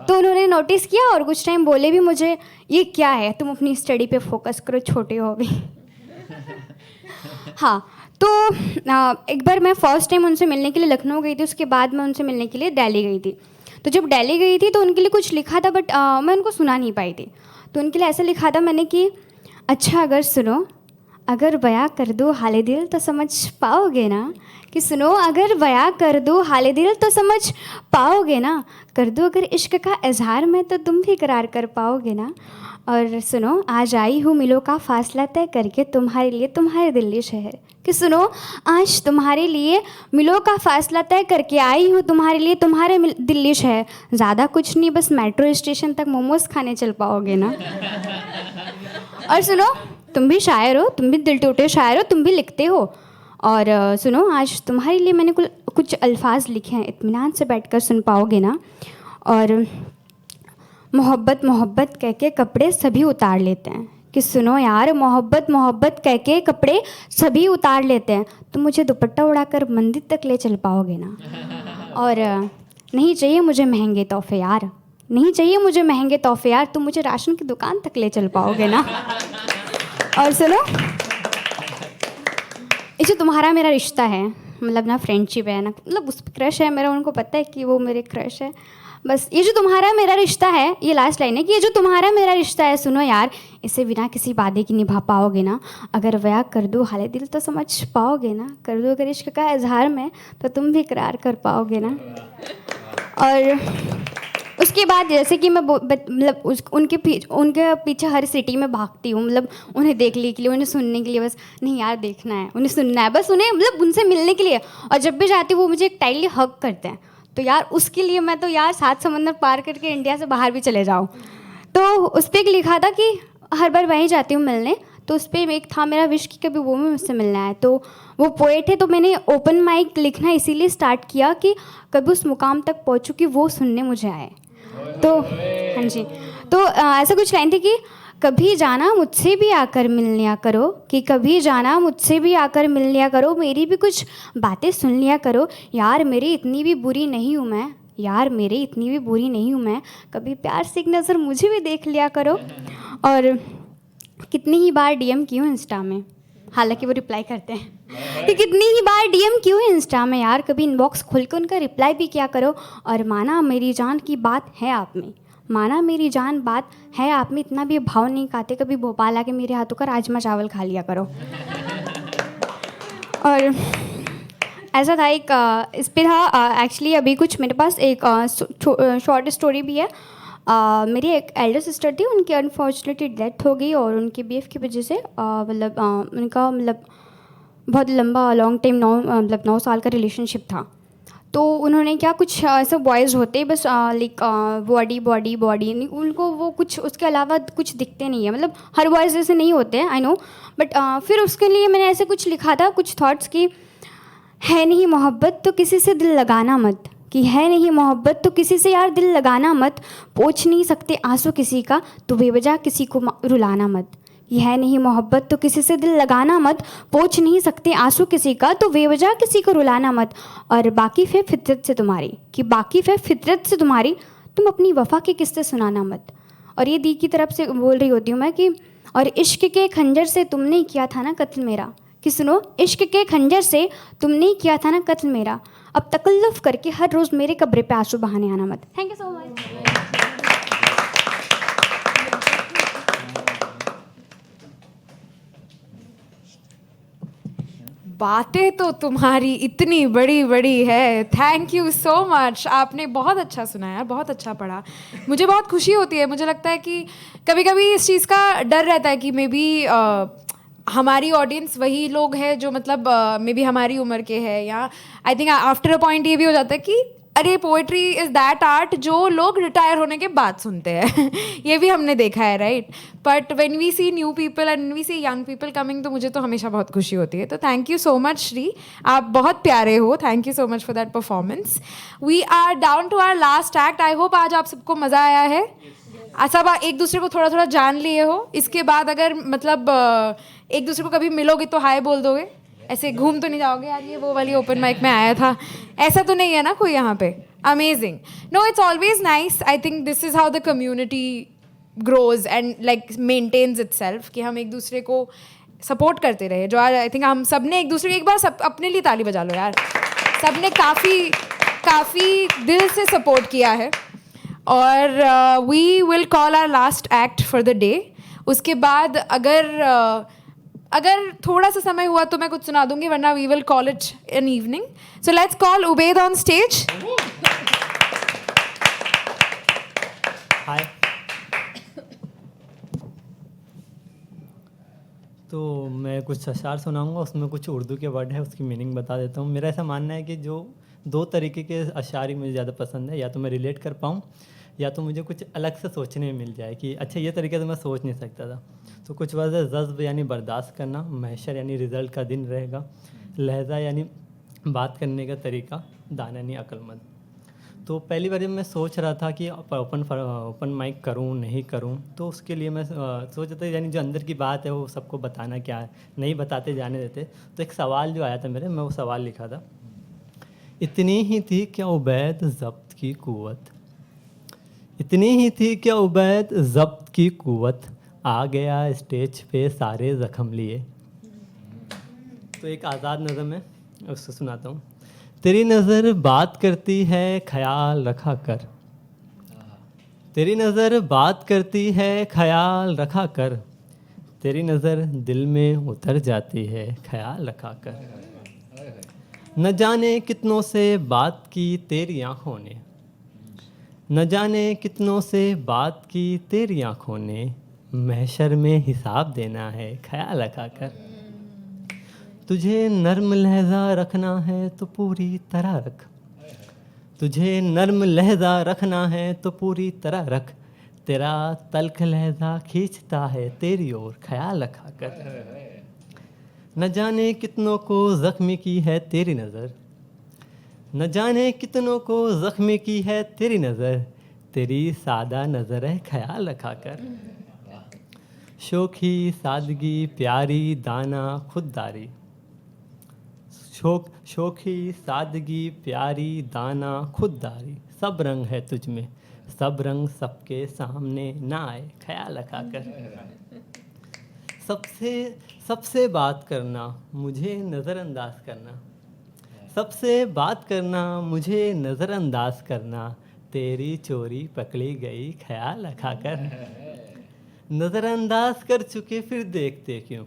तो उन्होंने नोटिस किया और कुछ टाइम बोले भी मुझे, ये क्या है, तुम अपनी स्टडी पे फोकस करो, छोटे हो अभी। हाँ, तो एक बार मैं फ़र्स्ट टाइम उनसे मिलने के लिए लखनऊ गई थी, उसके बाद मैं उनसे मिलने के लिए दिल्ली गई थी। तो जब दिल्ली गई थी तो उनके लिए कुछ लिखा था, बट मैं उनको सुना नहीं पाई थी। तो उनके लिए ऐसा लिखा था मैंने कि अच्छा अगर सुनो, अगर बयां कर दूँ हाले दिल तो समझ पाओगे ना, कि सुनो अगर बयां कर दूँ हाले दिल तो समझ पाओगे ना, कर दूँ अगर इश्क का इजहार में तो तुम भी करार कर पाओगे ना। और सुनो आज आई हूँ मिलों का फासला तय करके तुम्हारे लिए तुम्हारे दिल्ली शहर, कि सुनो आज तुम्हारे लिए मिलों का फासला तय करके आई हूँ तुम्हारे लिए तुम्हारे दिल्ली शहर। ज़्यादा कुछ नहीं, बस मेट्रो स्टेशन तक मोमोज खाने चल पाओगे ना। और सुनो तुम भी शायर हो, तुम भी दिल टूटे शायर हो, तुम भी लिखते हो। और सुनो आज तुम्हारे लिए मैंने कुछ अल्फाज लिखे हैं, इत्मीनान से बैठकर सुन पाओगे ना। और मोहब्बत मोहब्बत कह के कपड़े सभी उतार लेते हैं, कि सुनो यार मोहब्बत मोहब्बत कह के कपड़े सभी उतार लेते हैं, तुम मुझे दुपट्टा उड़ाकर मंदिर तक ले चल पाओगे ना। और नहीं चाहिए मुझे महंगे तोहफे यार, नहीं चाहिए मुझे महंगे तोहफे यार, तुम मुझे राशन की दुकान तक ले चल पाओगे ना। और सुनो ये जो तुम्हारा मेरा रिश्ता है, मतलब ना फ्रेंडशिप है ना, मतलब उस पर क्रश है मेरा, उनको पता है कि वो मेरे क्रश है। बस ये जो तुम्हारा मेरा रिश्ता है, ये लास्ट लाइन है कि ये जो तुम्हारा मेरा रिश्ता है, सुनो यार इसे बिना किसी वादे की निभा पाओगे ना। अगर वया कर दूँ हाले दिल तो समझ पाओगे ना, कर दूँ अगर इश्क का इजहार में तो तुम भी करार कर पाओगे ना। और उसके बाद जैसे कि मैं मतलब उनके पीछे हर सिटी में भागती हूँ, मतलब उन्हें देखने के लिए, उन्हें सुनने के लिए, बस नहीं यार देखना है, उन्हें सुनना है, बस उन्हें मतलब उनसे मिलने के लिए। और जब भी जाती हूँ वो मुझे एक टाइटली हग करते हैं, तो यार उसके लिए मैं तो यार 7 समंदर पार करके इंडिया से बाहर भी चले जाऊँ। तो उस पर एक लिखा था कि हर बार वहीं जाती हूँ मिलने, तो उस पर एक था मेरा विश कि कभी वो भी मुझसे मिलना है। तो वो पोएट है, तो मैंने ओपन माइक लिखना इसीलिए स्टार्ट किया कि कभी उस मुकाम तक पहुँचूँ कि वो सुनने मुझे आए। तो हाँ जी, तो ऐसा कुछ लाइन थी कि कभी जाना मुझसे भी आकर मिल लिया करो, कि कभी जाना मुझसे भी आकर मिल लिया करो, मेरी भी कुछ बातें सुन लिया करो, यार मेरी इतनी भी बुरी नहीं हूँ मैं, यार मेरी इतनी भी बुरी नहीं हूँ मैं, कभी प्यार से एक नज़र मुझे भी देख लिया करो। और कितनी ही बार डीएम की हूँ इंस्टा में, हालांकि वो रिप्लाई करते हैं कि कितनी ही बार डीएम क्यों है इंस्टा में, यार कभी इनबॉक्स खोल कर उनका रिप्लाई भी किया करो। और माना मेरी जान की बात है आप में, माना मेरी जान बात है आप में, इतना भी भाव नहीं खाते, कभी भोपाल आके मेरे हाथों का राजमा चावल खा लिया करो। और ऐसा था एक इस पर था एक्चुअली अभी कुछ मेरे पास एक शॉर्ट स्टोरी भी है। मेरी एक एल्डर सिस्टर थी, उनकी अनफॉर्चुनेटली डेथ हो गई, और उनके बीएफ की वजह से मतलब उनका मतलब बहुत लंबा लॉन्ग टाइम 9 साल का रिलेशनशिप था। तो उन्होंने क्या, कुछ ऐसे बॉयज़ होते बस लाइक बॉडी बॉडी बॉडी, उनको वो कुछ उसके अलावा कुछ दिखते नहीं है, मतलब हर बॉयज़ जैसे नहीं होते हैं आई नो, बट फिर उसके लिए मैंने ऐसे कुछ लिखा था, कुछ थॉट्स की है नहीं मोहब्बत तो किसी से दिल लगाना मत, कि है नहीं मोहब्बत तो किसी से यार दिल लगाना मत, पोंछ नहीं सकते आंसू किसी का तो बेवजह किसी को रुलाना मत, ये है नहीं मोहब्बत तो किसी से दिल लगाना मत, पोंछ नहीं सकते आंसू किसी का तो बेवजह किसी को रुलाना मत। और बाकी फिर फितरत से तुम्हारी, कि बाकी फिर फितरत से तुम्हारी, तुम अपनी वफ़ा के किस्से सुनाना मत। और ये दी की तरफ से बोल रही होती हूँ मैं कि और इश्क के खंजर से तुमने किया था ना कत्ल मेरा, कि सुनो इश्क के खंजर से तुमने किया था ना कत्ल मेरा, अब तकल्लुफ़ करके हर रोज़ मेरे कब्र पे आंसू बहाने आना मत। Thank you so much. बातें तो तुम्हारी इतनी बड़ी बड़ी है, थैंक यू सो मच। आपने बहुत अच्छा सुनाया, बहुत अच्छा पढ़ा, मुझे बहुत खुशी होती है। मुझे लगता है कि कभी कभी इस चीज़ का डर रहता है कि मे बी हमारी ऑडियंस वही लोग हैं जो मतलब मे बी हमारी उम्र के हैं, या I think after a point ये भी हो जाता है कि अरे पोएट्री इज़ दैट आर्ट जो लोग रिटायर होने के बाद सुनते हैं ये भी हमने देखा है, right. But when we see new people and we see young people coming, तो मुझे तो हमेशा बहुत खुशी होती है। तो thank you so much Shri, आप बहुत प्यारे हो, thank you so much for that performance. We are down to our last act. I hope आज आप सबको मज़ा आया है, सब एक दूसरे को थोड़ा थोड़ा जान लिए हो। इसके बाद अगर मतलब एक दूसरे को कभी मिलोगे तो हाय बोल दोगे, ऐसे घूम तो नहीं जाओगे यार ये वो वाली ओपन माइक में आया था, ऐसा तो नहीं है ना कोई यहाँ पे? Amazing. No, it's always nice. I think this is how the community grows and like maintains itself, कि हम एक दूसरे को सपोर्ट करते रहे। जो आज आई थिंक हम सब ने एक दूसरे को, एक बार सब अपने लिए ताली बजा लो यार, सब ने काफ़ी दिल से सपोर्ट किया है। और we will call our last act for the day. उसके बाद अगर अगर थोड़ा सा समय हुआ तो मैं कुछ सुना दूंगी, वरना we will call it an evening. So let's call Ubaid on stage. Hi. तो मैं कुछ अशार सुनाऊंगा, उसमें कुछ उर्दू के वर्ड है, उसकी मीनिंग बता देता हूँ. मेरा ऐसा मानना है कि जो दो तरीके के अशार ही मुझे ज़्यादा पसंद है, या तो मैं रिलेट कर पाऊँ या तो मुझे कुछ अलग से सोचने में मिल जाए कि अच्छा ये तरीके से मैं सोच नहीं सकता था. तो कुछ वर्ड है जज्ब यानी बर्दाश्त करना, महशर यानी रिज़ल्ट का दिन रहेगा, लहजा यानी बात करने का तरीका, दाना यानी अक्लमंद. तो पहली बार जब मैं सोच रहा था कि ओपन माइक करूं नहीं करूं, तो उसके लिए मैं सोच रहा था यानी जो अंदर की बात है वो सबको बताना क्या है, नहीं बताते जाने देते. तो एक सवाल जो आया था मेरे, मैं वो सवाल लिखा था. इतनी ही थी क्या उबैद ज़ब्त की कुव्वत, इतनी ही थी क्या उबैद ज़ब्त की कुव्वत, आ गया स्टेज पे सारे ज़ख्म लिए. तो एक आज़ाद नज़म है, उसको सुनाता हूँ. तेरी नज़र बात करती है ख्याल रखा कर, तेरी नज़र बात करती है ख्याल रखा कर, तेरी नज़र दिल में उतर जाती है ख्याल रखा कर. न जाने कितनों से बात की तेरी आँखों ने, न जाने कितनों से बात की तेरी आँखों ने, महशर में हिसाब देना है ख्याल रखा कर. तुझे नर्म लहजा रखना है तो पूरी तरह रख, तुझे नर्म लहजा रखना है तो पूरी तरह रख, तेरा तल्ख लहजा खींचता है तेरी ओर ख्याल रखा कर. न जाने कितनों को ज़ख्मी की है तेरी नज़र, न जाने कितनों को ज़ख्मी की है तेरी नज़र, तेरी सादा नज़र है ख्याल रखा कर. शोखी सादगी प्यारी दाना खुददारी, शोखी सादगी प्यारी दाना खुददारी, सब रंग है तुझ में, सब रंग सबके सामने ना आए ख्याल रखा कर. सबसे बात करना मुझे नज़रअंदाज करना, सबसे बात करना मुझे नज़रअंदाज करना, तेरी चोरी पकड़ी गई ख्याल रखा कर. नज़रअंदाज कर चुके फिर देखते क्यों,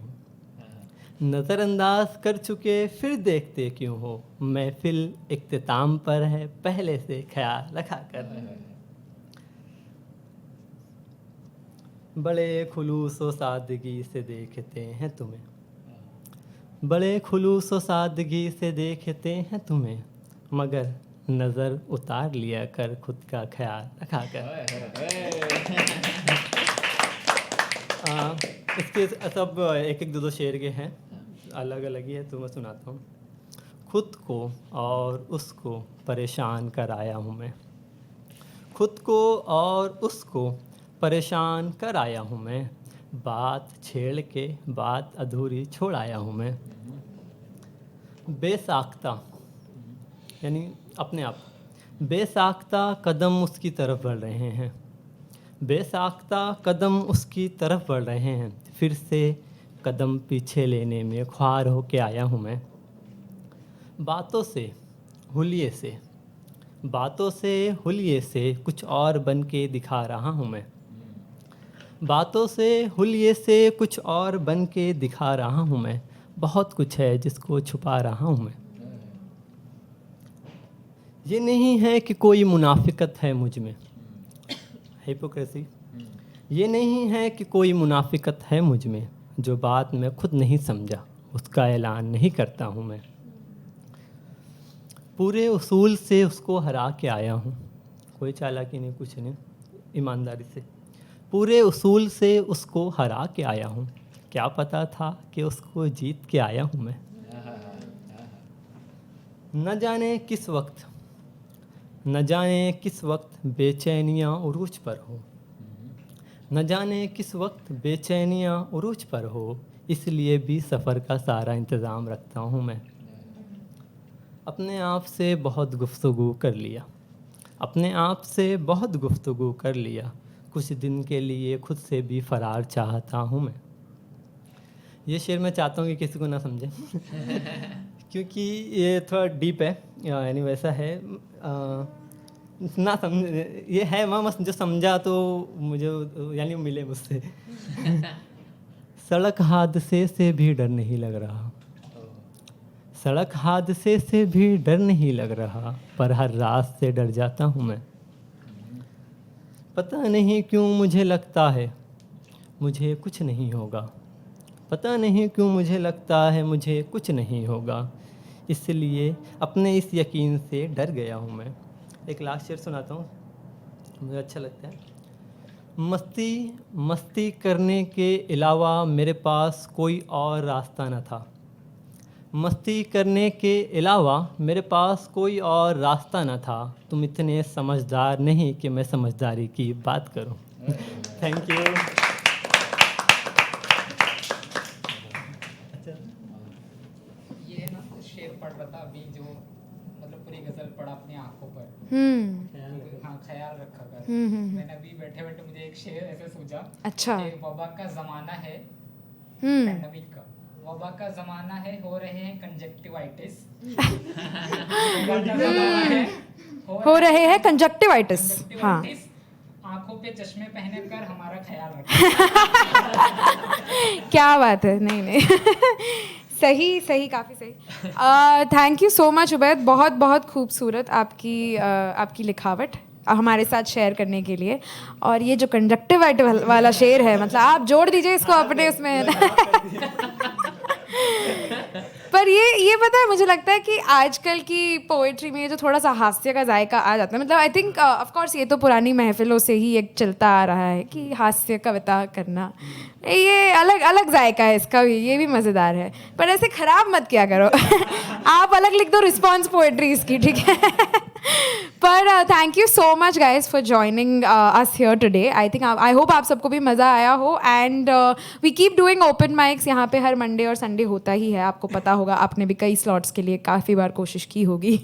नज़रअंदाज कर चुके फिर देखते क्यों हो, महफिल इख्तिताम पर है पहले से ख्याल रखा कर. बड़े खुलूस व सादगी से देखते हैं तुम्हें, बड़े खुलूस व सादगी से देखते हैं तुम्हें, मगर नज़र उतार लिया कर खुद का ख्याल रखा कर. इसके सब एक एक दो शेर के हैं, अलग अलग ही है, तो मैं सुनाता हूँ. खुद को और उसको परेशान कराया हूँ मैं, खुद को और उसको परेशान कर आया हूँ मैं, बात छेड़ के बात अधूरी छोड़ आया हूँ मैं. बेसाख्ता यानी अपने आप, बेसाख्ता कदम उसकी तरफ बढ़ रहे हैं, बेसाख्ता कदम उसकी तरफ बढ़ रहे हैं, फिर से कदम पीछे लेने में ख्वार होके आया हूँ मैं. बातों से हुलिये से, बातों से हुलिये से कुछ और बन के दिखा रहा हूँ मैं, बातों से हुलिये से कुछ और बन के दिखा रहा हूँ मैं, बहुत कुछ है जिसको छुपा रहा हूँ मैं. ये नहीं है कि कोई मुनाफिकत है मुझ में, हिपोक्रेसी, ये नहीं है कि कोई मुनाफिकत है मुझ में, जो बात मैं खुद नहीं समझा उसका ऐलान नहीं करता हूँ मैं. पूरे उसूल से उसको हरा के आया हूँ, कोई चालाकी नहीं कुछ नहीं, ईमानदारी से. पूरे उसूल से उसको हरा के आया हूँ, क्या पता था कि उसको जीत के आया हूँ मैं. न जाने किस वक्त, न जाने किस वक्त बेचैनियाँ उरूज पर हो, न जाने किस वक्त बेचैनियाँ उरूज पर हो, इसलिए भी सफ़र का सारा इंतज़ाम रखता हूँ मैं. अपने आप से बहुत गुफ्तगू कर लिया, अपने आप से बहुत गुफ्तगू कर लिया, कुछ दिन के लिए खुद से भी फ़रार चाहता हूँ मैं. ये शेर मैं चाहता हूँ कि किसी को ना समझे क्योंकि ये थोड़ा डीप है, यानी वैसा है ना समझ, ये है वहाँ मस्त जो समझा तो मुझे यानी मिले मुझसे सड़क हादसे से भी डर नहीं लग रहा, सड़क हादसे से भी डर नहीं लग रहा, पर हर रात से डर जाता हूँ मैं। पता नहीं क्यों मुझे लगता है मुझे कुछ नहीं होगा, पता नहीं क्यों मुझे लगता है मुझे कुछ नहीं होगा, इसलिए अपने इस यकीन से डर गया हूँ मैं। एक लास्ट शेर सुनाता हूँ, मुझे अच्छा लगता है। मस्ती करने के अलावा मेरे पास कोई और रास्ता न था, मस्ती करने के अलावा मेरे पास कोई और रास्ता न था, तुम इतने समझदार नहीं कि मैं समझदारी की बात करूं। Thank you. ये ना शेर पढ़ रहा था अभी, जो मतलब पूरी गजल पढ़ा अपनी आंखों पर। हाँ, ख्याल रखा कर। मैंने अभी बैठे बैठे मुझे एक शेर ऐसे सूझा। अच्छा। कि वबा का जमाना है, पैंडेमिक का वबा का जमाना है, हो रहे हैं कंजक्टिवाइटिस। हो रहे हैं कंजक्टिवाइटिस। हाँ, आंखों पे चश्मे पहने कर हमारा ख्याल रखें। क्या बात है। नहीं सही काफ़ी सही। Thank you so much Ubaid, बहुत बहुत खूबसूरत आपकी लिखावट हमारे साथ शेयर करने के लिए। और ये जो कंजक्टिवाइटिस वाला शेर है, मतलब आप जोड़ दीजिए इसको अपने उसमें। पर ये पता है, मुझे लगता है कि आजकल की पोएट्री में जो थोड़ा सा हास्य का जायका आ जाता है, मतलब आई थिंक ऑफ कोर्स ये तो पुरानी महफिलों से ही एक चलता आ रहा है कि हास्य कविता करना, ये अलग अलग जायका है इसका भी, ये भी मज़ेदार है। पर ऐसे ख़राब मत किया करो। आप अलग लिख दो रिस्पॉन्स पोएट्री इसकी, ठीक है। पर thank you so much guys for joining us here today. I hope आप सबको भी मज़ा आया हो। And we keep doing open mics यहाँ पे हर मंडे और संडे होता ही है, आपको पता होगा, आपने भी कई स्लॉट्स के लिए काफ़ी बार कोशिश की होगी।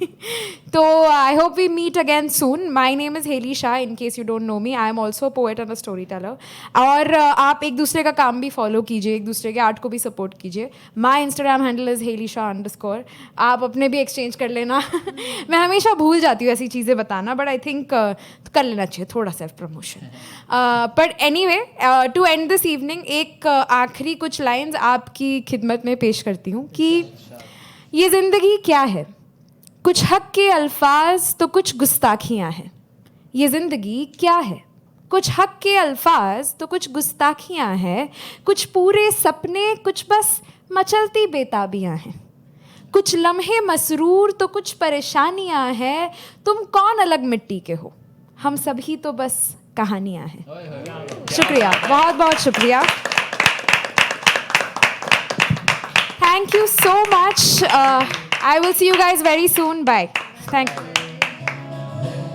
तो I hope we meet again soon. My name is Heli Shah, in case you don't know me. I am also poet and a storyteller. और आप एक दूसरे का काम भी फॉलो कीजिए, एक दूसरे के आर्ट को भी सपोर्ट कीजिए। My Instagram handle is Heli Shah_, आप अपने भी एक्सचेंज कर लेना। मैं हमेशा भूल जाती हूँ ऐसी चीज़ें बताना, बट आई थिंक कर लेना चाहिए थोड़ा self promotion. But anyway, to end this evening एक आखिरी कुछ लाइंस आपकी खिदमत में पेश करती हूँ कि ये ज़िंदगी क्या है, कुछ हक के अल्फाज तो कुछ गुस्ताखियाँ हैं। ये ज़िंदगी क्या है, कुछ हक के अल्फाज तो कुछ गुस्ताखियाँ हैं, कुछ पूरे सपने, कुछ बस मचलती बेताबियाँ हैं, कुछ लम्हे मसरूर तो कुछ परेशानियाँ हैं। तुम कौन अलग मिट्टी के हो, हम सभी तो बस कहानियाँ हैं। शुक्रिया, बहुत बहुत शुक्रिया। Thank you so much. I will see you guys very soon. Bye. Thank you.